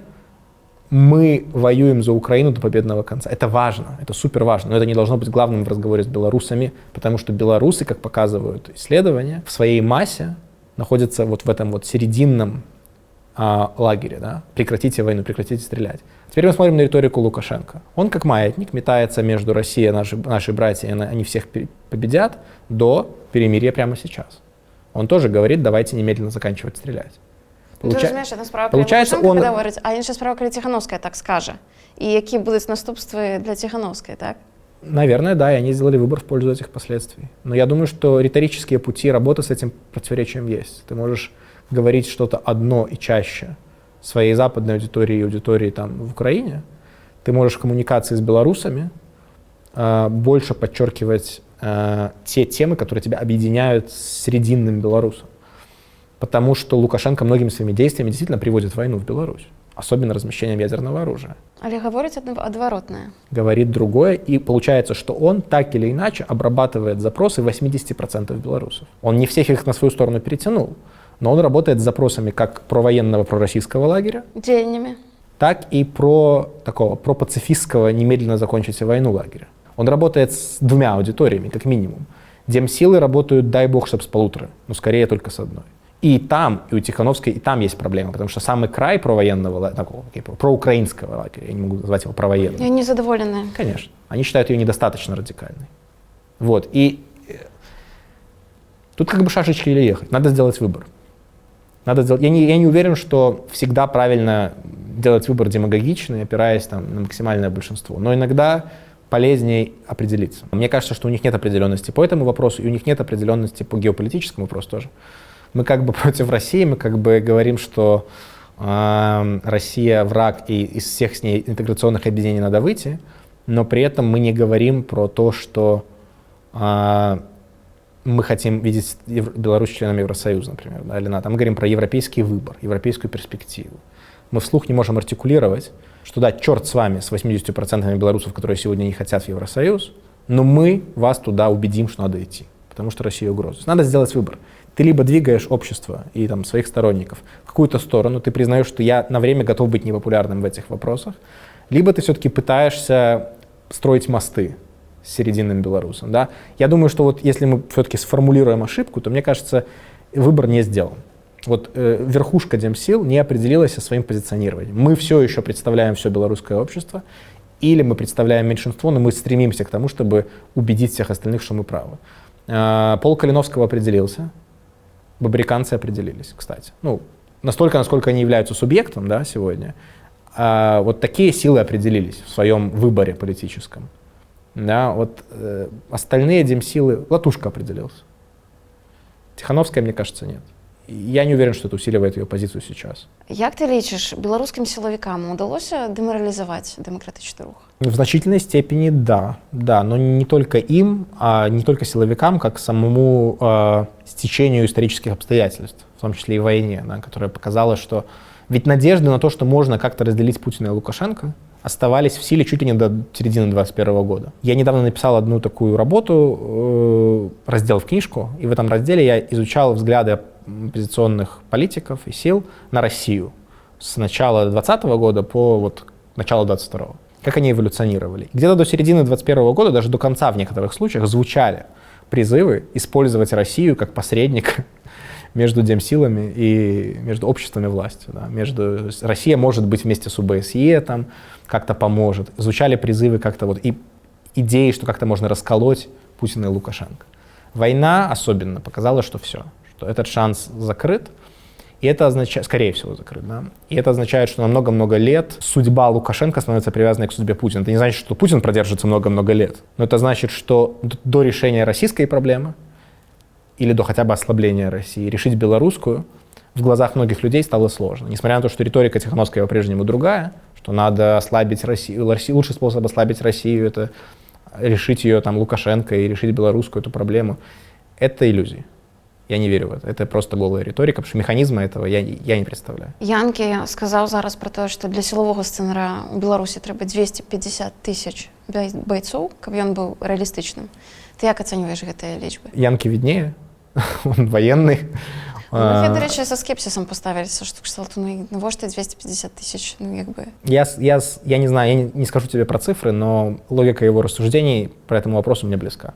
мы воюем за Украину до победного конца. Это важно, это супер важно, но это не должно быть главным в разговоре с белорусами, потому что белорусы, как показывают исследования, в своей массе находятся вот в этом вот серединном лагере, да? Прекратите войну, прекратите стрелять. Теперь мы смотрим на риторику Лукашенко. Он как маятник метается между Россией, наши братья, они всех победят, до перемирия прямо сейчас. Он тоже говорит: давайте немедленно заканчивать стрелять. Ты разумеешь, одна справа Лукашенко, он... говорить, а інша справа, коли Тихановская так скаже. И какие будут наступства для Тихановской, так? Наверное, да, и они сделали выбор в пользу этих последствий. Но я думаю, что риторические пути работы с этим противоречием есть. Ты можешь говорить что-то одно и чаще своей западной аудитории и аудитории там в Украине. Ты можешь в коммуникации с белорусами больше подчеркивать те темы, которые тебя объединяют с срединным белорусом. Потому что Лукашенко многими своими действиями действительно приводит войну в Беларусь. Особенно размещением ядерного оружия. Але говорит отворотное. Говорит другое, и получается, что он так или иначе обрабатывает запросы 80% белорусов. Он не всех их на свою сторону перетянул, но он работает с запросами как провоенного, пророссийского лагеря, деяниями, так и про пацифистского немедленно закончите войну лагеря. Он работает с 2 аудиториями, как минимум. Демсилы работают, дай бог, чтоб с полутора, но скорее только с одной. И там, и у Тихановской, и там есть проблема, потому что самый край провоенного, такого, проукраинского лагеря, я не могу назвать его провоенным. И они задоволены. Конечно. Они считают ее недостаточно радикальной. Вот. И тут как бы шашечки или ехать. Надо сделать выбор. Надо сделать... я не уверен, что всегда правильно делать выбор демагогичный, опираясь там, на максимальное большинство. Но иногда полезнее определиться. Мне кажется, что у них нет определенности по этому вопросу, и у них нет определенности по геополитическому вопросу тоже. Мы как бы против России, мы как бы говорим, что Россия враг, и из всех с ней интеграционных объединений надо выйти, но при этом мы не говорим про то, что мы хотим видеть Беларусь членом Евросоюза, например, да, или НАТО. Мы говорим про европейский выбор, европейскую перспективу. Мы вслух не можем артикулировать, что да, черт с вами, с 80% белорусов, которые сегодня не хотят в Евросоюз, но мы вас туда убедим, что надо идти, потому что Россия угроза. Надо сделать выбор. Ты либо двигаешь общество и там, своих сторонников в какую-то сторону, ты признаешь, что я на время готов быть непопулярным в этих вопросах, либо ты все-таки пытаешься строить мосты с серединным белорусом. Да? Я думаю, что вот если мы все-таки сформулируем ошибку, то, мне кажется, выбор не сделан. Вот верхушка демсил не определилась со своим позиционированием. Мы все еще представляем все белорусское общество, или мы представляем меньшинство, но мы стремимся к тому, чтобы убедить всех остальных, что мы правы. Пол Калиновского определился, бобриканцы определились, кстати. Ну, настолько, насколько они являются субъектом, да, сегодня, Вот такие силы определились в своем выборе политическом. Да, вот остальные демсилы, Латушко определился. Тихановская, мне кажется, нет. Я не уверен, что это усиливает ее позицию сейчас. Як ты лічиш, белорусским силовикам удалось деморализовать демократичный рух? В значительной степени да, но не только им, а не только силовикам, как самому стечению исторических обстоятельств, в том числе и войне, да, которая показала, что ведь надежды на то, что можно как-то разделить Путина и Лукашенко, оставались в силе чуть ли не до середины 2021 года. Я недавно написал одну такую работу, раздел в книжку, и в этом разделе я изучал взгляды оппозиционных политиков и сил на Россию с начала 2020 года по вот начало 2022. Как они эволюционировали. Где-то до середины 2021 года, даже до конца в некоторых случаях, звучали призывы использовать Россию как посредника между демсилами и между обществами власти. Да. Россия может быть вместе с ОБСЕ, там, как-то поможет. Звучали призывы как-то вот и идеи, что как-то можно расколоть Путина и Лукашенко. Война особенно показала, что все, что этот шанс закрыт, и это означает, скорее всего, закрыт, да? И это означает, что на много-много лет судьба Лукашенко становится привязанной к судьбе Путина. Это не значит, что Путин продержится много-много лет, но это значит, что до решения российской проблемы или до хотя бы ослабления России решить белорусскую в глазах многих людей стало сложно. Несмотря на то, что риторика Тихановская по-прежнему другая, что надо ослабить Россию, лучший способ ослабить Россию — это решить ее там Лукашенко и решить белорусскую эту проблему. Это иллюзии. Я не верю в это. Это просто голая риторика, потому что механизма этого я не представляю. Янкі сказаў зараз про то, што для сіловога сцэнара ў Беларусі трэба 250 тысяч бойцоў, каб ён быў рэалістычным. Ты як ацэньваеш гэтыя лічбы? Янкі виднее, он военный. Я, до речі, со скепсисом поставились, что кшталту, навошта 250 тысяч, як бы. Я не знаю, я не скажу тебе про цифры, но логика его рассуждений по этому вопросу мне близка.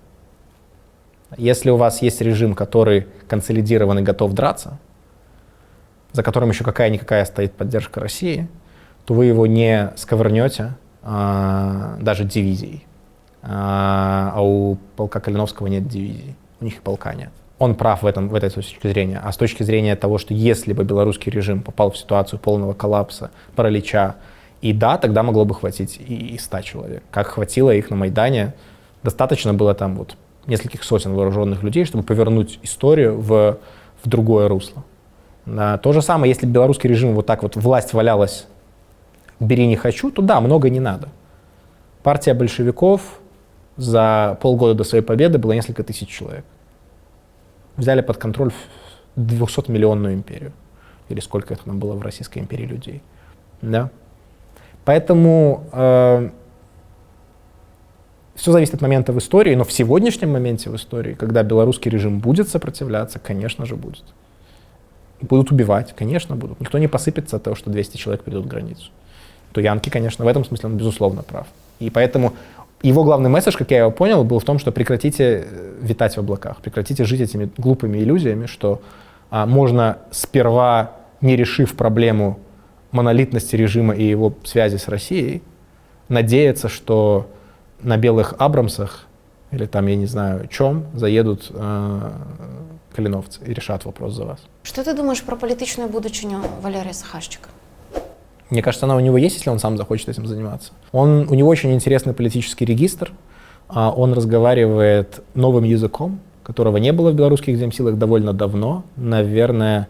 Если у вас есть режим, который консолидирован и готов драться, за которым еще какая-никакая стоит поддержка России, то вы его не сковырнете даже дивизией. А у полка Калиновского нет дивизии, у них и полка нет. Он прав в этой точке зрения. А с точки зрения того, что если бы белорусский режим попал в ситуацию полного коллапса, паралича, и да, тогда могло бы хватить и 100 человек. Как хватило их на Майдане, достаточно было там вот нескольких сотен вооруженных людей, чтобы повернуть историю в другое русло. То же самое, если бы белорусский режим вот так вот власть валялась «бери, не хочу», то да, много не надо. Партия большевиков за полгода до своей победы было несколько тысяч человек. Взяли под контроль 200-миллионную империю. Или сколько это там было в Российской империи людей. Да? Поэтому все зависит от момента в истории, но в сегодняшнем моменте в истории, когда белорусский режим будет сопротивляться, конечно же будет. И будут убивать, конечно будут. Никто не посыпется от того, что 200 человек придут к границу. То Янки, конечно, в этом смысле он безусловно прав. И поэтому его главный месседж, как я его понял, был в том, что прекратите витать в облаках, прекратите жить этими глупыми иллюзиями, что можно сперва, не решив проблему монолитности режима и его связи с Россией, надеяться, что на белых Абрамсах или там, я не знаю, чем, заедут калиновцы и решат вопрос за вас. Что ты думаешь про политичную будущее Валерия Сахашчика? Мне кажется, она у него есть, если он сам захочет этим заниматься. У него очень интересный политический регистр. Он разговаривает новым языком, которого не было в белорусских земсилах довольно давно. Наверное,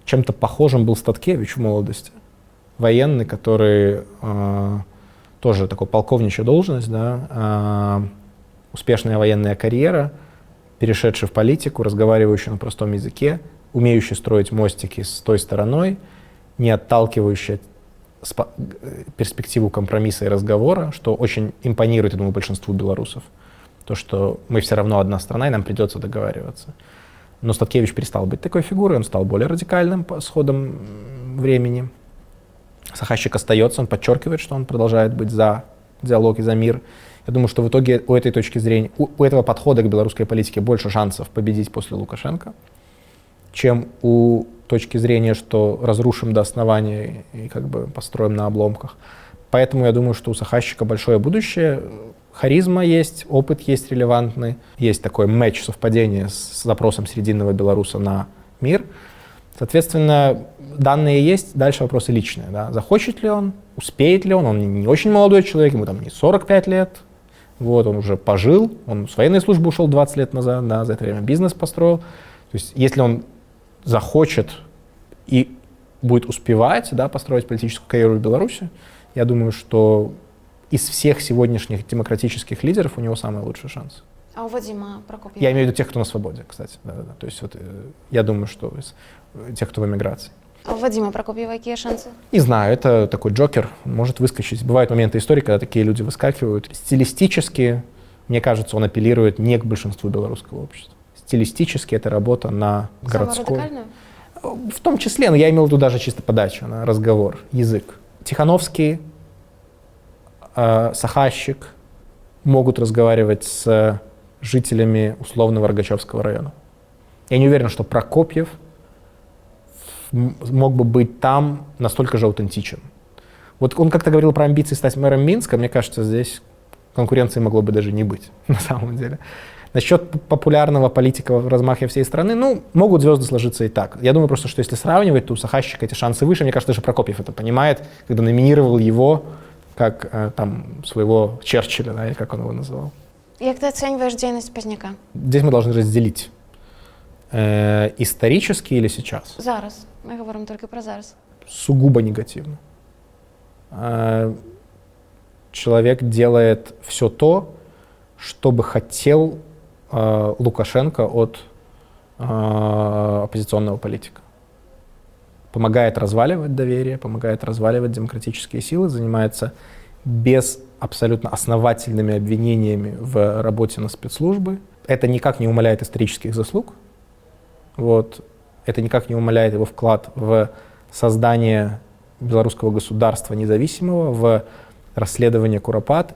чем-то похожим был Статкевич в молодости. Военный, который тоже такой полковничья должность, да, успешная военная карьера, перешедший в политику, разговаривающий на простом языке, умеющий строить мостики с той стороной, не отталкивающий перспективу компромисса и разговора, что очень импонирует, я думаю, большинству белорусов. То, что мы все равно одна страна, и нам придется договариваться. Но Статкевич перестал быть такой фигурой, он стал более радикальным с ходом времени. Сахашчик остается, он подчеркивает, что он продолжает быть за диалог и за мир. Я думаю, что в итоге у этой точки зрения, у этого подхода к белорусской политике больше шансов победить после Лукашенко, чем у точки зрения, что разрушим до основания и как бы построим на обломках. Поэтому я думаю, что у Сахашчика большое будущее. Харизма есть, опыт есть релевантный, есть такой матч, совпадение с запросом серединного белоруса на мир. Соответственно, данные есть, дальше вопросы личные. Да? Захочет ли он, успеет ли он не очень молодой человек, ему там не 45 лет, вот, он уже пожил, он с военной службы ушел 20 лет назад, да, за это время бизнес построил. То есть если он захочет и будет успевать, да, построить политическую карьеру в Беларуси, я думаю, что из всех сегодняшних демократических лидеров у него самый лучший шанс. А у Вадима Прокопьева? Я имею в виду тех, кто на свободе, кстати. Да. То есть вот, я думаю, что из тех, кто в эмиграции. А у Вадима Прокопьева какие шансы? Не знаю, это такой джокер, может выскочить. Бывают моменты истории, когда такие люди выскакивают. Стилистически, мне кажется, он апеллирует не к большинству белорусского общества. Стилистически это работа на городскую. Самую радикальную? В том числе, но я имел в виду даже чисто подачу, на разговор, язык. Тихановский, Сахащик могут разговаривать с жителями условного Рогачевского района. Я не уверен, что Прокопьев мог бы быть там настолько же аутентичен. Вот он как-то говорил про амбиции стать мэром Минска, мне кажется, здесь конкуренции могло бы даже не быть, на самом деле. Насчет популярного политика в размахе всей страны, ну, могут звезды сложиться и так. Я думаю просто, что если сравнивать, то у Сахащика эти шансы выше. Мне кажется, даже Прокопьев это понимает, когда номинировал его как там своего Черчилля, да, или как он его называл. Как ты оцениваешь деятельность Позняка? Здесь мы должны разделить. Исторически или сейчас? Зараз. Мы говорим только про зараз. Сугубо негативно. Человек делает все то, что бы хотел Лукашенко от оппозиционного политика. Помогает разваливать доверие, помогает разваливать демократические силы, занимается без абсолютно основательными обвинениями в работе на спецслужбы. Это никак не умаляет исторических заслуг. Вот. Это никак не умаляет его вклад в создание белорусского государства независимого, в расследование Куропат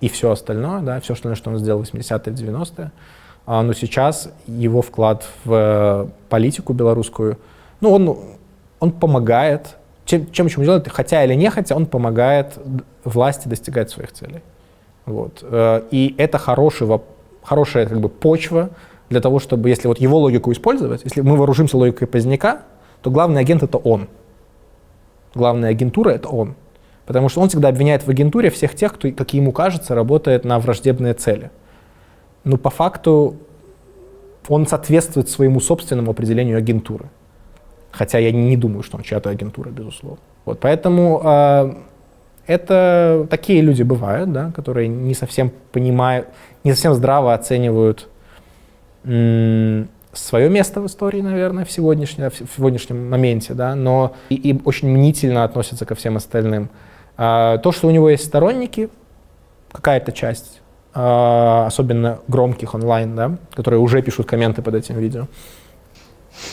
и все остальное, да, все остальное, что он сделал в 80-е, в 90-е. Но сейчас его вклад в политику белорусскую, ну, он помогает, чем еще делает, хотя или не хотя, он помогает власти достигать своих целей. Вот. И это хорошая как бы почва для того, чтобы, если вот его логику использовать, если мы вооружимся логикой Позняка, то главный агент — это он. Главная агентура — это он. Потому что он всегда обвиняет в агентуре всех тех, кто, как ему кажется, работает на враждебные цели. Но по факту он соответствует своему собственному определению агентуры. Хотя я не думаю, что он чья-то агентура, безусловно. Вот, поэтому это такие люди бывают, да, которые не совсем понимают, не совсем здраво оценивают свое место в истории, наверное, в сегодняшнем моменте, да, но и очень мнительно относятся ко всем остальным. То, что у него есть сторонники, какая-то часть, особенно громких онлайн, да, которые уже пишут комменты под этим видео,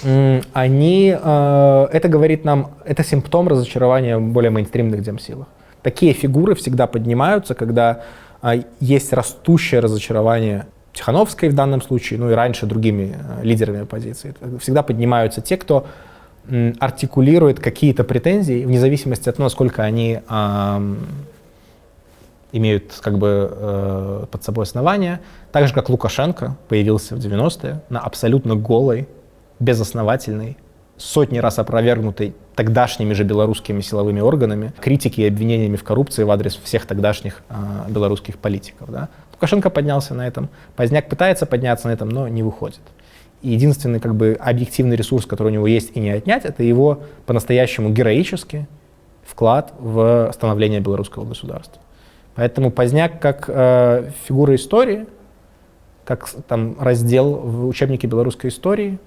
это говорит нам, это симптом разочарования в более мейнстримных демсилах. Такие фигуры всегда поднимаются, когда есть растущее разочарование Тихановской в данном случае, ну и раньше другими лидерами оппозиции. Всегда поднимаются те, кто артикулирует какие-то претензии, вне зависимости от того, насколько они имеют как бы под собой основания. Так же, как Лукашенко появился в 90-е на абсолютно голой, безосновательной, сотни раз опровергнутой тогдашними же белорусскими силовыми органами критики и обвинениями в коррупции в адрес всех тогдашних белорусских политиков. Да? Лукашенко поднялся на этом, Позняк пытается подняться на этом, но не выходит. И единственный как бы объективный ресурс, который у него есть и не отнять, это его по-настоящему героический вклад в становление белорусского государства. Поэтому Позняк как фигура истории, как там раздел в учебнике белорусской истории,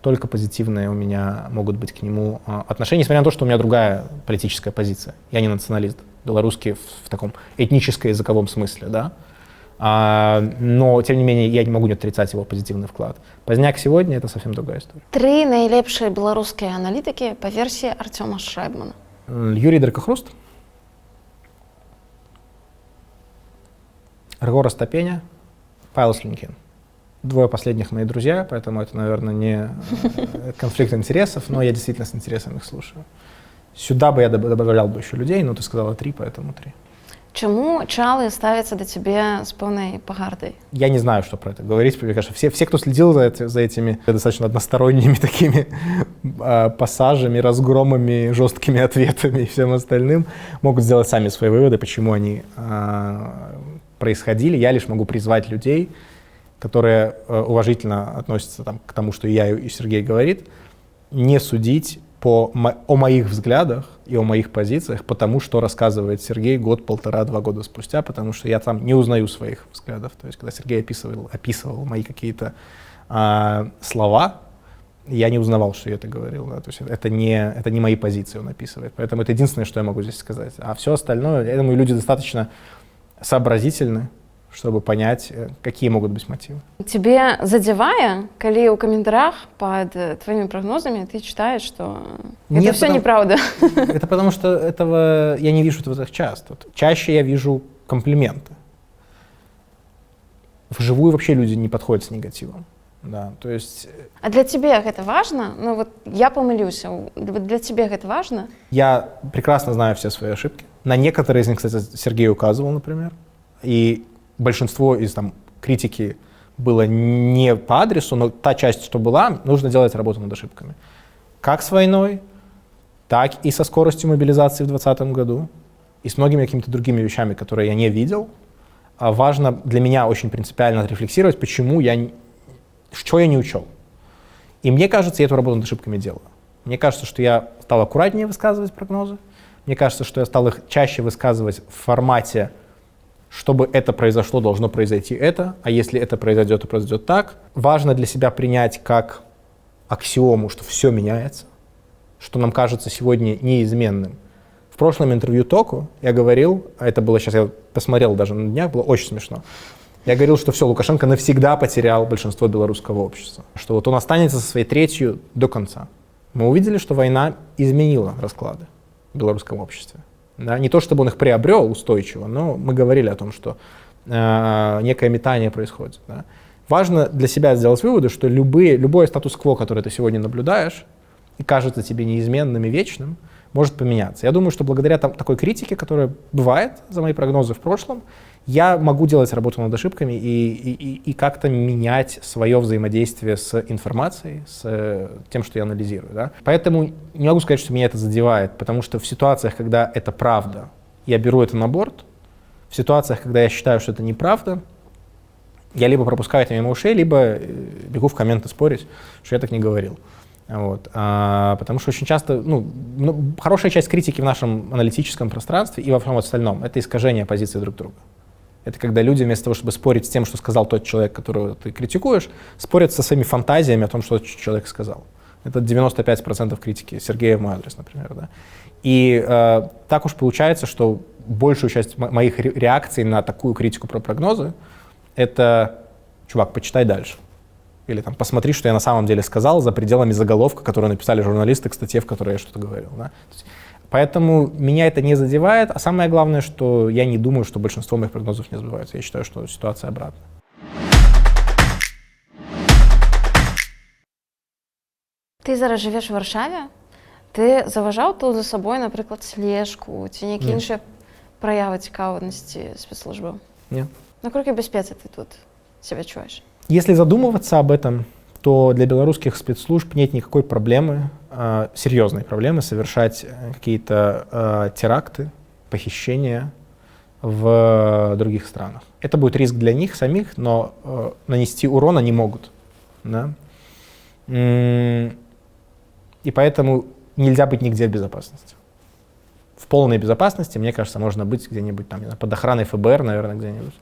только позитивные у меня могут быть к нему отношения, несмотря на то, что у меня другая политическая позиция. Я не националист, белорусский в таком этническо-языковом смысле, да. Но, тем не менее, я не могу не отрицать его позитивный вклад. Позняк сегодня — это совсем другая история. 3 найлепшие белорусские аналитики по версии Артема Шрайбмана. Юрий Дракохруст, Ргор Остапеня, Павел Слюнькин. 2 последних мои друзья, поэтому это, наверное, не конфликт интересов, но я действительно с интересом их слушаю. Сюда бы я добавлял бы еще людей, но ты сказала 3, поэтому 3. Чему чалы ставятся до тебя с полной погардой? Я не знаю, что про это говорить. Мне кажется, все, кто следил за этими достаточно односторонними такими пассажами, разгромами, жесткими ответами и всем остальным, могут сделать сами свои выводы, почему они происходили. Я лишь могу призвать людей, которые уважительно относятся к тому, что я и Сергей говорит, не судить о моих взглядах и о моих позициях, потому что рассказывает Сергей год, полтора, 2 года спустя, потому что я там не узнаю своих взглядов. То есть, когда Сергей описывал мои какие-то слова, я не узнавал, что я это говорил. Да? То есть это не мои позиции он описывает. Поэтому это единственное, что я могу здесь сказать. А все остальное, я думаю, люди достаточно сообразительны, чтобы понять, какие могут быть мотивы. Тебе задевая, коли у комментариях под твоими прогнозами ты читаешь, что это все неправда? Это потому что я не вижу этого так часто. Чаще я вижу комплименты. Вживую вообще люди не подходят с негативом. Да, то есть... А для тебя это важно? Ну вот я помилюсь, для тебя это важно? Я прекрасно знаю все свои ошибки. На некоторые из них, кстати, Сергей указывал, например. И большинство из критики было не по адресу, но та часть, что была, нужно делать работу над ошибками. Как с войной, так и со скоростью мобилизации в 2020 году, и с многими какими-то другими вещами, которые я не видел. Важно для меня очень принципиально отрефлексировать, что я не учел. И мне кажется, я эту работу над ошибками делаю. Мне кажется, что я стал аккуратнее высказывать прогнозы. Мне кажется, что я стал их чаще высказывать в формате, чтобы это произошло, должно произойти это, а если это произойдет, то произойдет так. Важно для себя принять как аксиому, что все меняется, что нам кажется сегодня неизменным. В прошлом интервью Току я говорил, а это было сейчас, я посмотрел даже на днях, было очень смешно. Я говорил, что все, Лукашенко навсегда потерял большинство белорусского общества, что вот он останется со своей третью до конца. Мы увидели, что война изменила расклады в белорусском обществе. Да, не то, чтобы он их приобрел устойчиво, но мы говорили о том, что некое метание происходит. Да. Важно для себя сделать выводы, что любое статус-кво, которое ты сегодня наблюдаешь, и кажется тебе неизменным и вечным, может поменяться. Я думаю, что благодаря такой критике, которая бывает за мои прогнозы в прошлом, я могу делать работу над ошибками и как-то менять свое взаимодействие с информацией, с тем, что я анализирую. Да? Поэтому не могу сказать, что меня это задевает, потому что в ситуациях, когда это правда, я беру это на борт. В ситуациях, когда я считаю, что это неправда, я либо пропускаю это мимо ушей, либо бегу в комменты спорить, что я так не говорил. Вот. Потому что очень часто, хорошая часть критики в нашем аналитическом пространстве и во всем остальном — это искажение позиции друг друга. Это когда люди вместо того, чтобы спорить с тем, что сказал тот человек, которого ты критикуешь, спорят со своими фантазиями о том, что тот человек сказал. Это 95% критики Сергея в мой адрес, например. Да? И так уж получается, что большую часть моих реакций на такую критику про прогнозы — это «чувак, почитай дальше». Или там «посмотри, что я на самом деле сказал за пределами заголовка, который написали журналисты к статье, в которой я что-то говорил». Да? Поэтому меня это не задевает, а самое главное, что я не думаю, что большинство моих прогнозов не сбываются. Я считаю, что ситуация обратная. Ты зараз живеш в Варшаві? Ти заважав тут за собою, наприклад, слежку, ці які інші прояви цікавості спецслужбам? Нет. Наскільки безпечно ты тут себя чуешь? Если задумываться об этом, то для белорусских спецслужб нет никакой проблемы, серьезной проблемы совершать какие-то теракты, похищения в других странах. Это будет риск для них самих, но нанести урон они могут. Да? И поэтому нельзя быть нигде в безопасности. В полной безопасности, мне кажется, можно быть где-нибудь там, под охраной ФБР, наверное, где-нибудь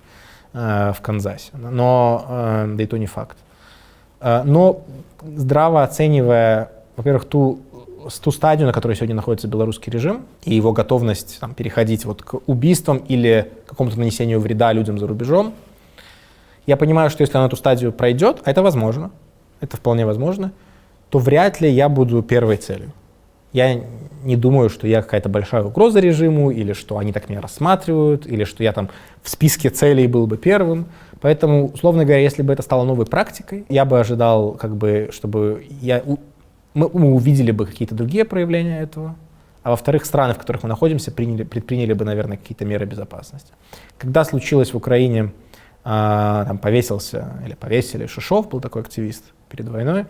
в Канзасе. Но, да и то не факт. Но здраво оценивая, во-первых, ту стадию, на которой сегодня находится белорусский режим, и его готовность переходить к убийствам или какому-то нанесению вреда людям за рубежом, я понимаю, что если он эту стадию пройдет, а это возможно, это вполне возможно, то вряд ли я буду первой целью. Я не думаю, что я какая-то большая угроза режиму, или что они так меня рассматривают, или что я там в списке целей был бы первым. Поэтому, условно говоря, если бы это стало новой практикой, я бы ожидал, чтобы мы увидели бы какие-то другие проявления этого. а во-вторых, страны, в которых мы находимся, предприняли бы, наверное, какие-то меры безопасности. Когда случилось в Украине, там повесили Шишов, был такой активист перед войной,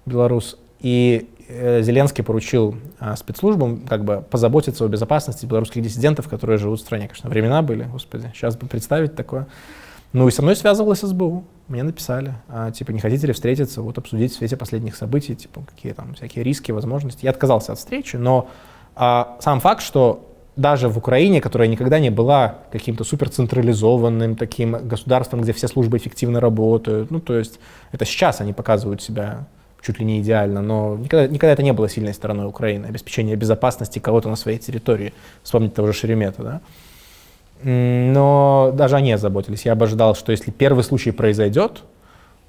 белорус, и Зеленский поручил спецслужбам как бы позаботиться о безопасности белорусских диссидентов, которые живут в стране. Конечно, времена были, господи, сейчас бы представить такое. Ну и со мной связывалась СБУ, мне написали, типа, не хотите ли встретиться, вот обсудить в свете последних событий, типа, какие там всякие риски, возможности. Я отказался от встречи, но сам факт, что даже в Украине, которая никогда не была каким-то суперцентрализованным таким государством, где все службы эффективно работают, ну то есть это сейчас они показывают себя чуть ли не идеально, но никогда это не было сильной стороной Украины, обеспечение безопасности кого-то на своей территории, вспомнить того же Шеремета, да. Но даже они озаботились. Я бы ожидал, что если первый случай произойдет,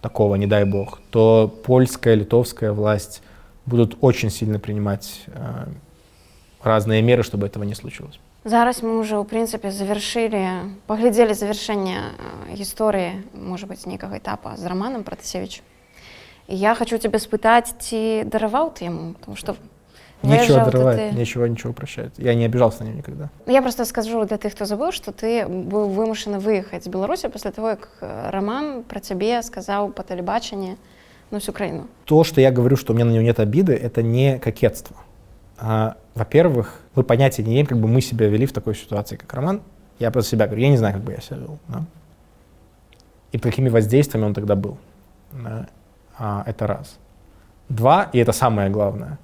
такого, не дай бог, то польская, литовская власть будут очень сильно принимать разные меры, чтобы этого не случилось. Зараз мы уже, в принципе, поглядели завершение истории, может быть, некого этапа с Романом Протасевичем. И я хочу тебя спытать, ці даровал ты ему, потому что нечего даровать, ничего прощать. Я не обижался на него никогда. Я просто скажу для тех, кто забыл, что ты был вымушен выехать из Беларуси после того, как Роман про тебя сказал по телебачению на всю Украину. То, что я говорю, что у меня на него нет обиды, это не кокетство. Во-первых, мы понятия не имеем, как бы мы себя вели в такой ситуации, как Роман. Я про себя говорю, я не знаю, как бы я себя вел. Да? И под какими воздействиями он тогда был. Да? Это раз. Два, и это самое главное,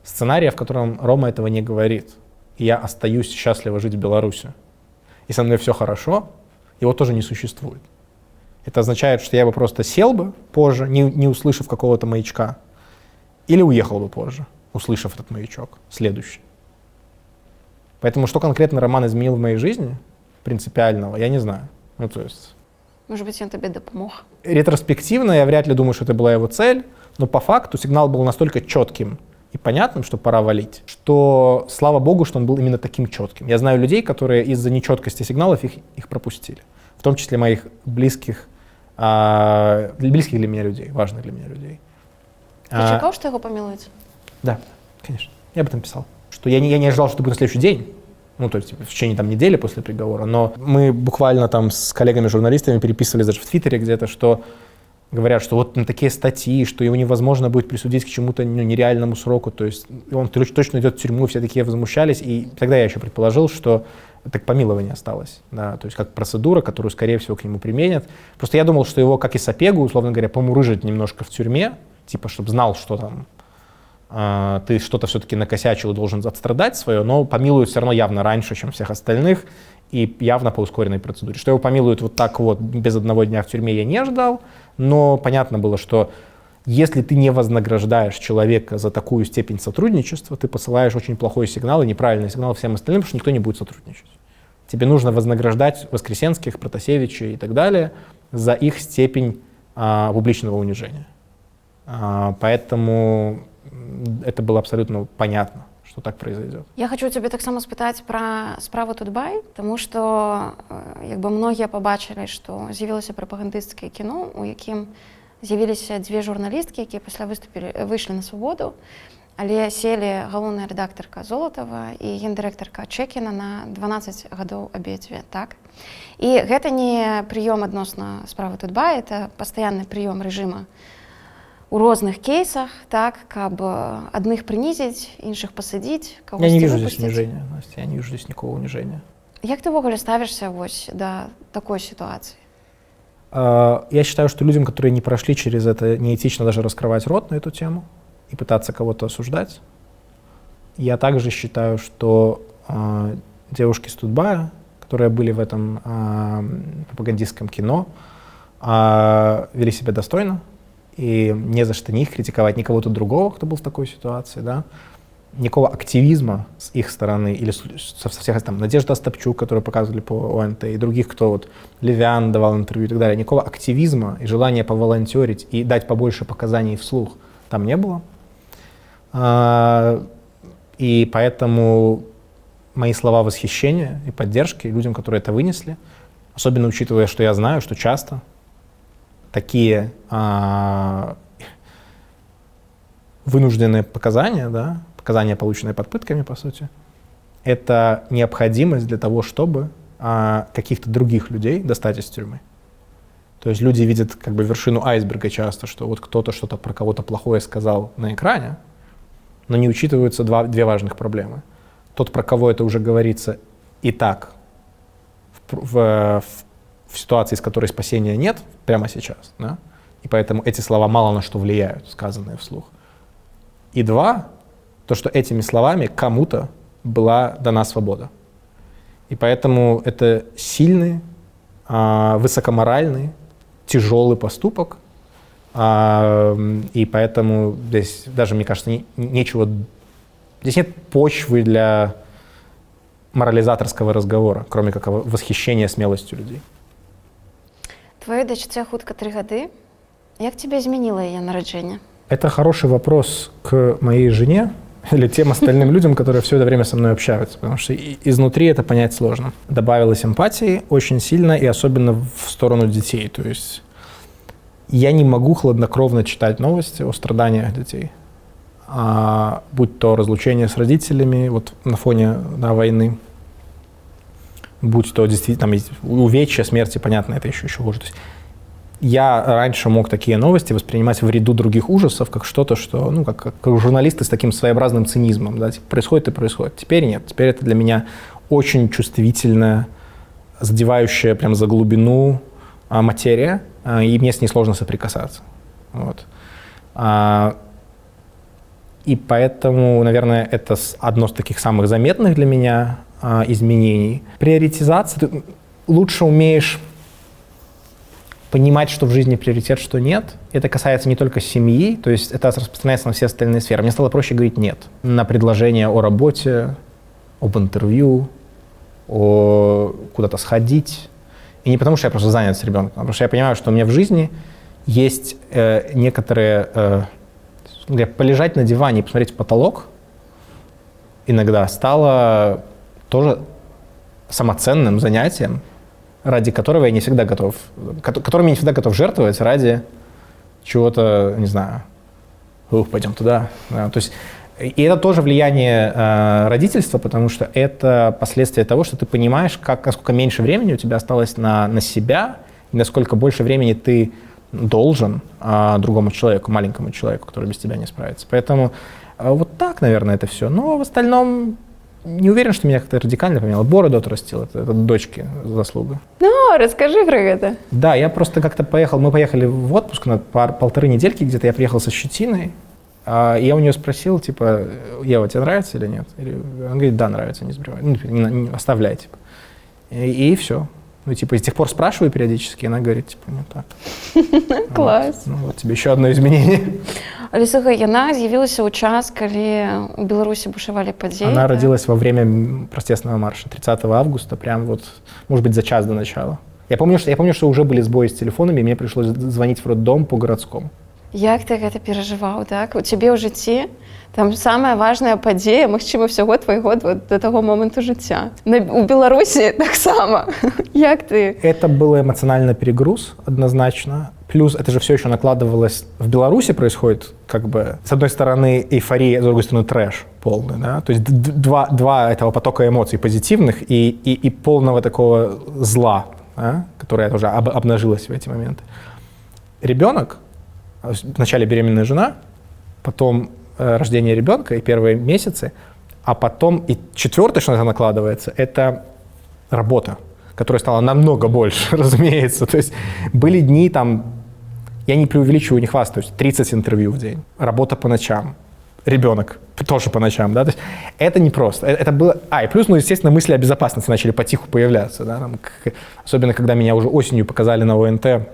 сценария, в котором Рома этого не говорит. И я остаюсь счастливо жить в Беларуси. И со мной все хорошо, его тоже не существует. Это означает, что я бы просто сел бы позже, не услышав какого-то маячка, или уехал бы позже, услышав этот маячок, следующий. Поэтому что конкретно Роман изменил в моей жизни, принципиального, я не знаю. Ну, то есть... Может быть, он тебе допомог? Ретроспективно я вряд ли думаю, что это была его цель, но по факту сигнал был настолько четким и понятным, что пора валить, что слава богу, что он был именно таким четким. Я знаю людей, которые из-за нечеткости сигналов их пропустили. В том числе моих близких для меня людей, важных для меня людей. Ты чекал, что его помилуют? Да, конечно. Я об этом писал. Что я не ожидал, что это будет на следующий день. Ну, то есть в течение там недели после приговора. Но мы буквально там с коллегами-журналистами переписывались даже в Твиттере где-то, что говорят, что вот на такие статьи, что его невозможно будет присудить к чему-то нереальному сроку. То есть он точно идет в тюрьму, все такие возмущались. И тогда я еще предположил, что так помилование осталось. Да, то есть как процедура, которую, скорее всего, к нему применят. Просто я думал, что его, как и Сапегу, условно говоря, помурыжить немножко в тюрьме, типа, чтобы знал, что там ты что-то все-таки накосячил и должен отстрадать свое, но помилуют все равно явно раньше, чем всех остальных, и явно по ускоренной процедуре. Что его помилуют вот так вот, без одного дня в тюрьме, я не ожидал, но понятно было, что если ты не вознаграждаешь человека за такую степень сотрудничества, ты посылаешь очень плохой сигнал и неправильный сигнал всем остальным, потому что никто не будет сотрудничать. Тебе нужно вознаграждать Воскресенских, Протасевичей и так далее за их степень публичного унижения. Поэтому это было абсолютно понятно, что так произойдет. Я хочу тебе таксама спытаць пра справу Тутбай, тому што многія пабачылі, што з'явілася прапагандысцкае кіно, у якім з'явіліся дзве журналісткі, якія пасля выйшлі на свабоду, але селі галоўная рэдактарка Золатава і гендырэктарка Чэкіна на 12 гадоў абедзве, так? І гэта не прыём адносна справы Тутбай, это пастаянны прыём рэжыма у розных кейсах, так, каб одних принизить, інших посадить, когось Я не вижу выпустить. здесь унижения, Настя, я не вижу здесь никакого унижения. Як ты ввогуле ставишься до такой ситуации? Я считаю, что людям, которые не прошли через это, неэтично даже раскрывать рот на эту тему и пытаться кого-то осуждать. Я также считаю, что девушки с Тутбая, которые были в этом пропагандистском кино, вели себя достойно, и не за что ни их критиковать, ни кого-то другого, кто был в такой ситуации, да. Никакого активизма с их стороны или со всех, там, Надежда Остапчук, которую показывали по ОНТ, и других, кто вот, Левиан давал интервью и так далее, никакого активизма и желания поволонтерить и дать побольше показаний вслух там не было. И поэтому мои слова восхищения и поддержки людям, которые это вынесли, особенно учитывая, что я знаю, что часто такие вынужденные показания, да, показания, полученные под пытками, по сути, это необходимость для того, чтобы каких-то других людей достать из тюрьмы. То есть люди видят как бы вершину айсберга часто, что вот кто-то что-то про кого-то плохое сказал на экране, но не учитываются две важных проблемы. Тот, про кого это уже говорится и так, в ситуации, с которой спасения нет прямо сейчас, да? И поэтому эти слова мало на что влияют, сказанные вслух. И два, то, что этими словами кому-то была дана свобода. И поэтому это сильный, высокоморальный, тяжелый поступок. И поэтому здесь даже, мне кажется, нечего... Здесь нет почвы для морализаторского разговора, кроме как восхищения смелостью людей. Твоей дочце хутка 3 года. Как тебя изменило ее народжение? Это хороший вопрос к моей жене или тем остальным людям, которые все это время со мной общаются, потому что изнутри это понять сложно. Добавилось эмпатии очень сильно и особенно в сторону детей. То есть я не могу хладнокровно читать новости о страданиях детей, будь то разлучение с родителями вот на фоне войны, будь то действительно там увечья, смерти, понятно, это еще хуже. То есть я раньше мог такие новости воспринимать в ряду других ужасов, как что-то, что, ну, как журналисты с таким своеобразным цинизмом, да, типа, происходит и происходит. Теперь нет, теперь это для меня очень чувствительная, задевающая прям за глубину материя, и мне с ней сложно соприкасаться. Вот. И поэтому, наверное, это одно из таких самых заметных для меня изменений. Приоритизация. Ты лучше умеешь понимать, что в жизни приоритет, что нет. Это касается не только семьи, то есть это распространяется на все остальные сферы. Мне стало проще говорить «нет» на предложения о работе, об интервью, о куда-то сходить. И не потому, что я просто занят с ребенком, а потому что я понимаю, что у меня в жизни есть некоторые... полежать на диване и посмотреть в потолок иногда стало тоже самоценным занятием, ради которого я не всегда готов, которым я не всегда готов жертвовать ради чего-то, не знаю, пойдем туда. Да, то есть, и это тоже влияние родительства, потому что это последствия того, что ты понимаешь, насколько меньше времени у тебя осталось на себя, и насколько больше времени ты должен другому человеку, маленькому человеку, который без тебя не справится. Поэтому вот так, наверное, это все. Но в остальном не уверен, что меня как-то радикально поменяло. Бороду отрастил, это дочки заслуга. Ну, расскажи про это. Да, я просто как-то поехал, мы поехали в отпуск на полторы недельки где-то, я приехал со щетиной, и я у нее спросил, типа, Ева, тебе нравится или нет? Она говорит, да, нравится, не сбривай, не оставляй, типа. И все. Ну, типа, с тех пор спрашиваю периодически, и она говорит, типа, ну так. Класс. Ну, вот тебе еще одно изменение. Але слухай, яна з'явілася ў час, калі у Беларусі бушавалі падзеі. Она родилась во время протестного марша 30 августа, прям вот, может быть, за час до начала. Я помню, что уже были сбои с телефонами, и мне пришлось звонить в роддом по городскому. Як ты гэта перажываў, так? У цябе ў жыцці там самая важная падзея, магчыма, ўсяго твайго до таго моманту жыцця. У Беларусі таксама. Як ты? Это был эмоциональный перегруз, однозначно. Плюс это же все еще накладывалось... В Беларуси происходит, как бы, с одной стороны, эйфория, с другой стороны, трэш полный, да? То есть два этого потока эмоций позитивных и полного такого зла, да? Которое уже обнажилось в эти моменты. Ребенок, вначале беременная жена, потом рождение ребенка и первые месяцы, а потом и четвертое, что на это накладывается, это работа, которая стала намного больше, разумеется. То есть были дни там, я не преувеличиваю, не хвастаюсь, 30 интервью в день, работа по ночам, ребенок тоже по ночам, да, то есть это непросто. Это было... и плюс, ну, естественно, мысли о безопасности начали потиху появляться, да, там, особенно когда меня уже осенью показали на ОНТ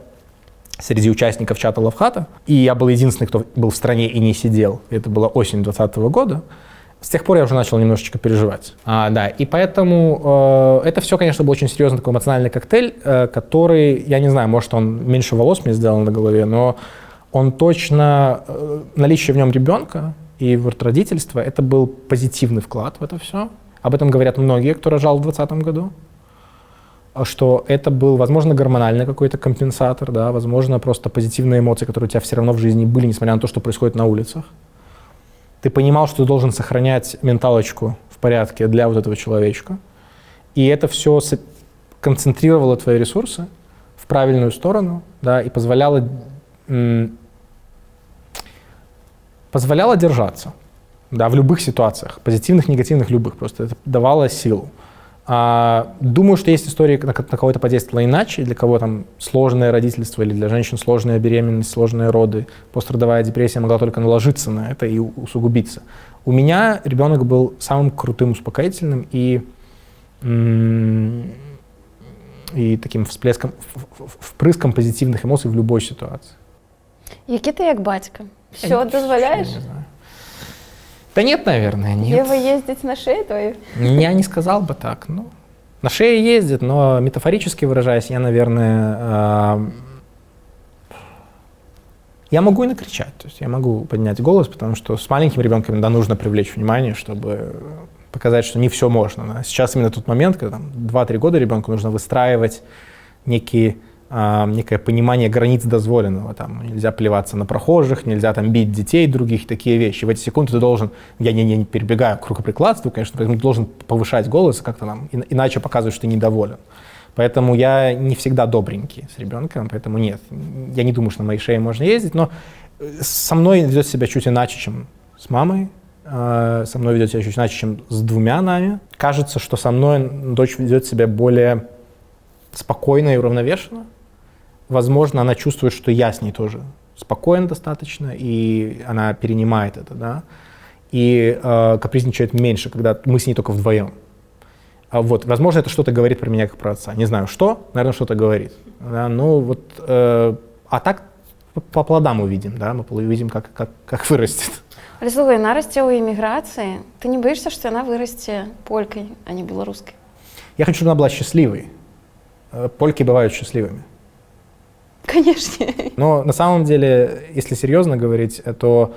среди участников чата Лавхата, и я был единственный, кто был в стране и не сидел. Это была осень 2020 года. С тех пор я уже начал немножечко переживать. Да, и поэтому это все, конечно, был очень серьезный такой эмоциональный коктейль, который, я не знаю, может, он меньше волос мне сделал на голове, но он точно, наличие в нем ребенка и вот родительство, это был позитивный вклад в это все. Об этом говорят многие, кто рожал в 2020 году. Что это был, возможно, гормональный какой-то компенсатор, да, возможно, просто позитивные эмоции, которые у тебя все равно в жизни были, несмотря на то, что происходит на улицах. ты понимал, что ты должен сохранять менталочку в порядке для вот этого человечка, и это все концентрировало твои ресурсы в правильную сторону, да, и позволяло держаться, да, в любых ситуациях, позитивных, негативных, любых, просто это давало силу. Думаю, что есть истории, на кого-то подействовало иначе, для кого там сложное родительство или для женщин сложная беременность, сложные роды, пострадовая депрессия могла только наложиться на это и усугубиться. У меня ребенок был самым крутым, успокоительным и таким впрыском позитивных эмоций в любой ситуации. Який ти як батько? Все дозволяєш? Не знаю. Да нет, наверное, нет. Ева ездить на шее твоей? Я не сказал бы так. Ну, на шее ездит, но метафорически выражаясь, я, наверное, я могу и накричать. То есть я могу поднять голос, потому что с маленьким ребенком иногда нужно привлечь внимание, чтобы показать, что не все можно. Да? Сейчас именно тот момент, когда 2-3 года ребенку нужно выстраивать некое понимание границ дозволенного. Там, нельзя плеваться на прохожих, нельзя там бить детей, других, такие вещи. В эти секунды ты должен, я не перебегаю к рукоприкладству, конечно, поэтому ты должен повышать голос, как-то там, иначе показывать, что ты недоволен. Поэтому я не всегда добренький с ребенком, поэтому нет, я не думаю, что на моей шее можно ездить, но со мной ведет себя чуть иначе, чем с мамой, со мной ведет себя чуть иначе, чем с 2 нами. Кажется, что со мной дочь ведет себя более спокойно и уравновешенно. Возможно, она чувствует, что я с ней тоже спокоен достаточно, и она перенимает это, да, и капризничает меньше, когда мы с ней только вдвоем. Вот, возможно, это что-то говорит про меня как про отца. Не знаю, что, наверное, что-то говорит. Да, ну вот, а так по плодам увидим, да, мы увидим, как вырастет. Але слухай, нарасце ў эміграцыі, ты не боишься, что она вырасце полькой, а не белорусской? Я хочу, чтобы она была счастливой. Польки бывают счастливыми. Конечно. Но на самом деле, если серьезно говорить, то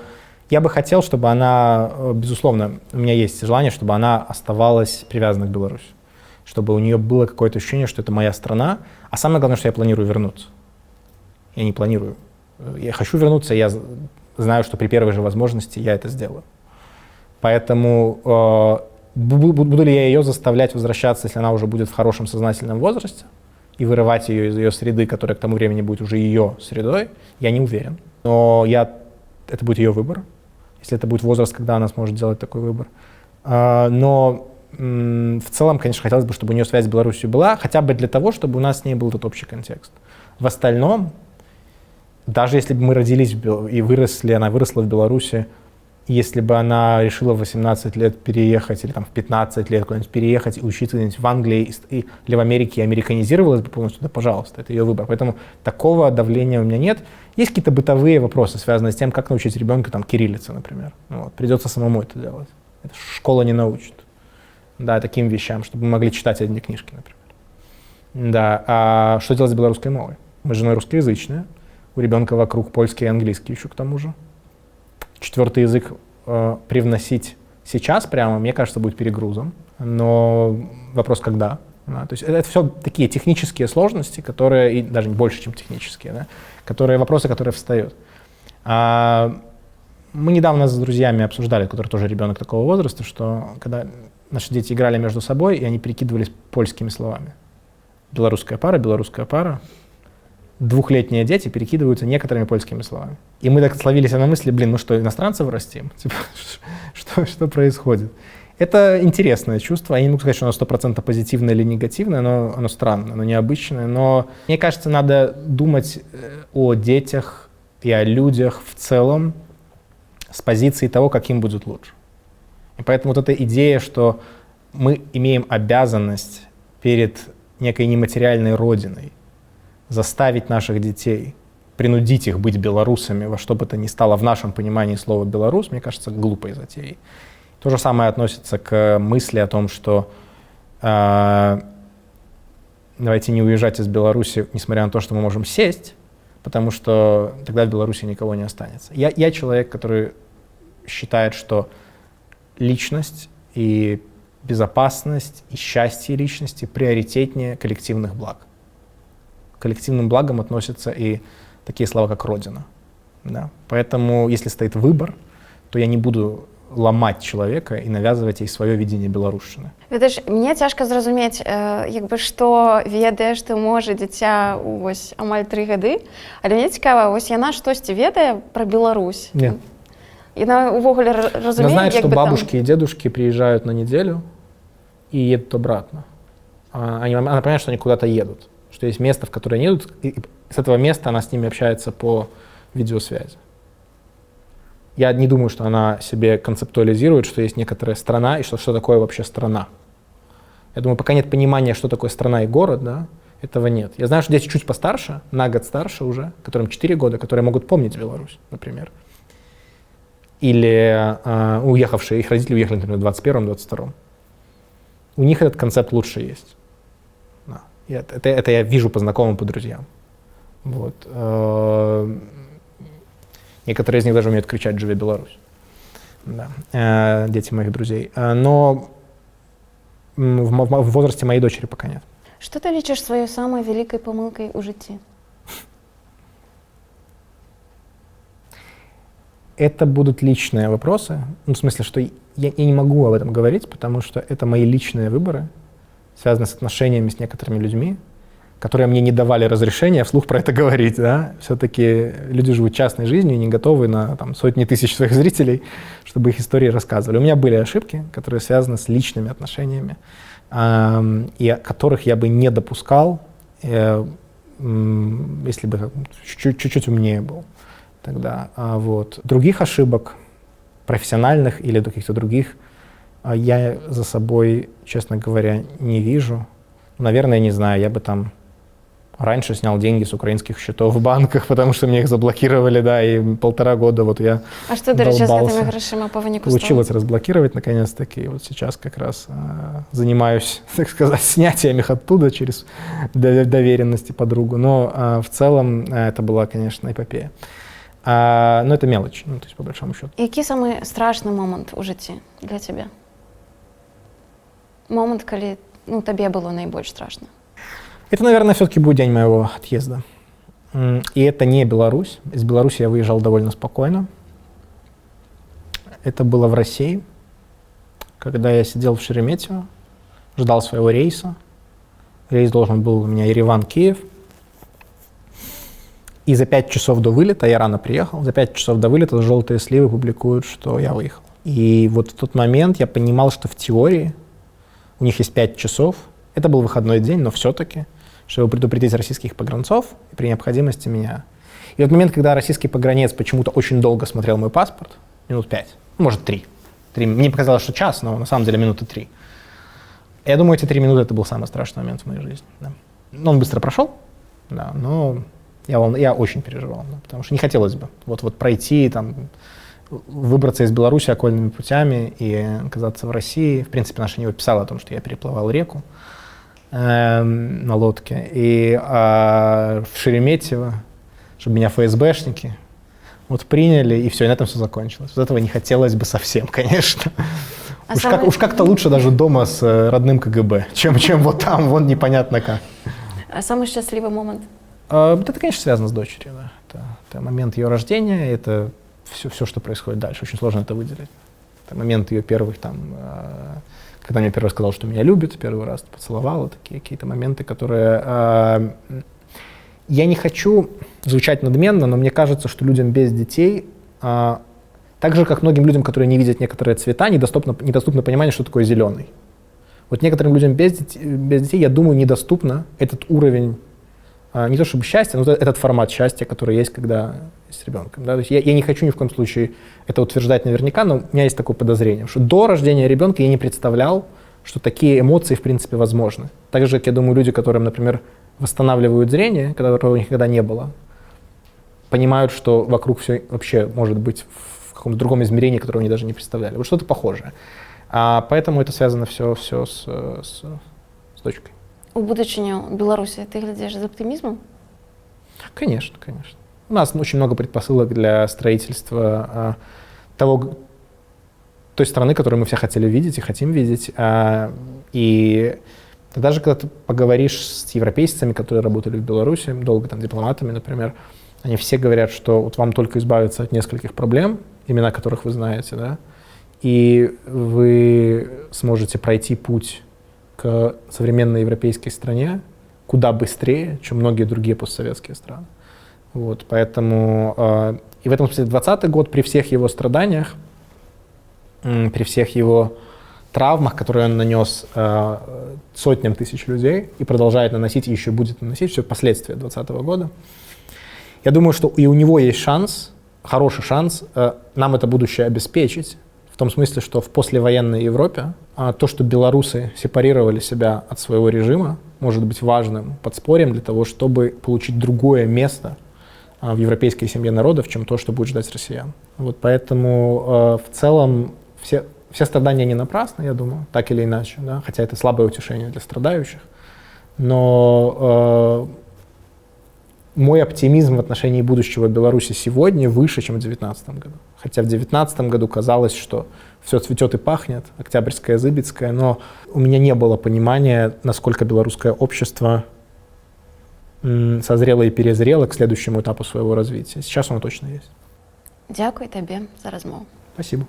я бы хотел, чтобы она, безусловно, у меня есть желание, чтобы она оставалась привязана к Беларуси. Чтобы у нее было какое-то ощущение, что это моя страна. А самое главное, что я планирую вернуться. Я не планирую. Я хочу вернуться, я знаю, что при первой же возможности я это сделаю. Поэтому буду ли я ее заставлять возвращаться, если она уже будет в хорошем сознательном возрасте, и вырывать ее из ее среды, которая к тому времени будет уже ее средой, я не уверен. Но это будет ее выбор, если это будет возраст, когда она сможет делать такой выбор. Но в целом, конечно, хотелось бы, чтобы у нее связь с Беларусью была, хотя бы для того, чтобы у нас с ней был этот общий контекст. В остальном, даже если бы мы родились и она выросла в Беларуси, если бы она решила в 18 лет переехать или там, в 15 лет куда-нибудь переехать и учиться где-нибудь в Англии или в Америке и американизировалась бы полностью, да, пожалуйста, это ее выбор. Поэтому такого давления у меня нет. Есть какие-то бытовые вопросы, связанные с тем, как научить ребенка там, кириллице, например. Вот. Придется самому это делать. Это школа не научит. Да, таким вещам, чтобы мы могли читать одни книжки, например. Да, а что делать с белорусской мовой? Мы с женой русскоязычные, у ребенка вокруг польский и английский еще к тому же. 4-й язык привносить сейчас прямо, мне кажется, будет перегрузом. Но вопрос когда. Да? То есть это все такие технические сложности, которые, и даже не больше, чем технические, да? Вопросы, которые встают. Мы недавно с друзьями обсуждали, которые тоже ребенок такого возраста, что когда наши дети играли между собой, и они перекидывались польскими словами. Белорусская пара. 2-летние дети перекидываются некоторыми польскими словами. И мы так словились на мысли, ну что, иностранцев растим? Типа, что происходит? Это интересное чувство. Я не могу сказать, что оно 100% позитивное или негативное, но оно странное, оно необычное. Но мне кажется, надо думать о детях и о людях в целом с позиции того, как им будет лучше. И поэтому вот эта идея, что мы имеем обязанность перед некой нематериальной родиной заставить наших детей, принудить их быть белорусами во что бы то ни стало в нашем понимании слова «белорус», мне кажется, глупой затеей. То же самое относится к мысли о том, что давайте не уезжать из Беларуси, несмотря на то, что мы можем сесть, потому что тогда в Беларуси никого не останется. Я человек, который считает, что личность и безопасность и счастье личности приоритетнее коллективных благ. К коллективным благам относятся и такие слова, как «родина». Да? Поэтому, если стоит выбор, то я не буду ламаць чалавека і навязваць ей сваё видение беларушчыны. Ведаеш, мне цяжка зразумець, што ведаеш ты можа дзіця вось амаль 3 гады, але мне цікава, вось яна штосьці ведае пра Беларусь. Нет. Яна увогуле разумее, она знает, что бабушки и дедушки приезжают на неделю и едут обратно. Она понимает, что они куда-то едут, что есть место, в которое они едут, и с этого места она с ними общается по видеосвязи. Я не думаю, что она себе концептуализирует, что есть некоторая страна и что такое вообще страна. Я думаю, пока нет понимания, что такое страна и город, да, этого нет. Я знаю, что дети чуть постарше, на год старше уже, которым 4 года, которые могут помнить Беларусь, например. Или уехавшие, их родители уехали, например, в 21-22. У них этот концепт лучше есть. Да. Это я вижу по знакомым, по друзьям. Вот. Некоторые из них даже умеют кричать «Живи Беларусь!» Да. Дети моих друзей. Но в возрасте моей дочери пока нет. Что ты лічыш сваёй самой великой помылкой у жыцці? Это будут личные вопросы. Ну, в смысле, что я не могу об этом говорить, потому что это мои личные выборы, связанные с отношениями с некоторыми людьми, которые мне не давали разрешения вслух про это говорить. Да? Все-таки люди живут частной жизнью и не готовы на сотни тысяч своих зрителей, чтобы их истории рассказывали. У меня были ошибки, которые связаны с личными отношениями, и которых я бы не допускал, если бы чуть-чуть умнее был. Тогда. Вот. Других ошибок, профессиональных или каких-то других, я за собой, честно говоря, не вижу. Наверное, не знаю, я бы там раньше снял деньги с украинских счетов в банках, потому что мне их заблокировали, да, и 1,5 года вот я А что, до речі, з этими грошима по вынику Получилось разблокировать, наконец-таки. И вот сейчас как раз занимаюсь, так сказать, снятием их оттуда через доверенности подругу. Но в целом это была, конечно, эпопея. Но это мелочь, то есть по большому счету. Який самый страшный момент у житті для тебя? Момент, коли тебе было наибольш страшно? Это, наверное, все-таки будет день моего отъезда. И это не Беларусь. Из Беларуси я выезжал довольно спокойно. Это было в России, когда я сидел в Шереметьево, ждал своего рейса. Рейс должен был у меня Ереван-Киев. И за 5 часов до вылета, я рано приехал, за 5 часов до вылета желтые сливы публикуют, что я выехал. И вот в тот момент я понимал, что в теории у них есть 5 часов. Это был выходной день, но все-таки, чтобы предупредить российских погранцов и при необходимости меня. И вот момент, когда российский погранец почему-то очень долго смотрел мой паспорт, минут 5, может 3. Мне показалось, что час, но на самом деле минуты 3. Я думаю, эти 3 минуты это был самый страшный момент в моей жизни. Да. Но он быстро прошел, да, но я очень переживал, да, потому что не хотелось бы вот пройти, выбраться из Беларуси окольными путями и оказаться в России. В принципе, наша Нива писала о том, что я переплывал реку на лодке. И в Шереметьево, чтобы меня ФСБшники приняли, и все, и на этом все закончилось. Вот этого не хотелось бы совсем, конечно. Уж как-то лучше даже дома с родным КГБ, чем вот там, вон непонятно как. А самый счастливый момент? Это, конечно, связано с дочерью. Да. Это момент ее рождения, это все, что происходит дальше. Очень сложно это выделить. Это момент ее первых, когда мне первый раз сказал, что меня любит, первый раз поцеловала, такие какие-то моменты, которые... Я не хочу звучать надменно, но мне кажется, что людям без детей, так же, как многим людям, которые не видят некоторые цвета, недоступно понимание, что такое зеленый. Вот некоторым людям без детей, я думаю, недоступно этот уровень, не то чтобы счастья, но этот формат счастья, который есть, когда с ребенком. Да? То есть я не хочу ни в коем случае это утверждать наверняка, но у меня есть такое подозрение, что до рождения ребенка я не представлял, что такие эмоции в принципе возможны. Так же, как я думаю, люди, которым, например, восстанавливают зрение, которого у них никогда не было, понимают, что вокруг все вообще может быть в каком-то другом измерении, которого они даже не представляли. Вот что-то похожее. Поэтому это связано все с дочкой. У будучыню Беларуси ты глядишь с оптимизмом? Конечно, конечно. У нас очень много предпосылок для строительства той страны, которую мы все хотели видеть и хотим видеть. И даже когда ты поговоришь с европейцами, которые работали в Беларуси, долго дипломатами, например, они все говорят, что вот вам только избавиться от нескольких проблем, имена которых вы знаете, да, и вы сможете пройти путь к современной европейской стране куда быстрее, чем многие другие постсоветские страны. Вот, поэтому и в этом смысле 2020 год при всех его страданиях, при всех его травмах, которые он нанес сотням тысяч людей и продолжает наносить, и еще будет наносить, все последствия 2020 года. Я думаю, что и у него есть шанс, хороший шанс нам это будущее обеспечить, в том смысле, что в послевоенной Европе то, что белорусы сепарировали себя от своего режима, может быть важным подспорьем для того, чтобы получить другое место в европейской семье народов, чем то, что будет ждать россиян. Вот поэтому в целом все страдания не напрасны, я думаю, так или иначе, да? Хотя это слабое утешение для страдающих. Но мой оптимизм в отношении будущего Беларуси сегодня выше, чем в 2019 году. Хотя в 2019 году казалось, что все цветет и пахнет, Октябрьская, Зыбицкая, но у меня не было понимания, насколько белорусское общество созрело и перезрело к следующему этапу своего развития. Сейчас оно точно есть. Дякую тебе за размову. Спасибо.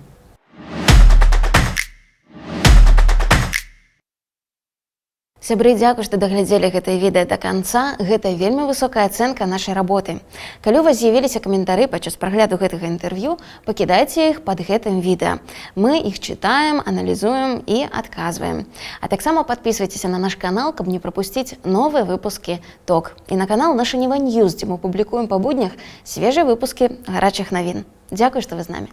Сябры, дзякуй, што даглядзелі гэтае відэа да канца. Гэта вельмі высокая ацэнка нашай работы. Калі у вас з'явіліся каментары падчас прагляду гэтага інтэрв'ю, пакідайце іх пад гэтым відэа. Мы іх чытаем, аналізуем і адказваем. А таксама падпісвайцеся на наш канал, каб не прапусціць новыя выпускі ТОК. І на канал Наша Нева Ньюз, дзе мы публікуем па буднях свежыя выпускі гарачых навін. Дзякуй, што вы з намі.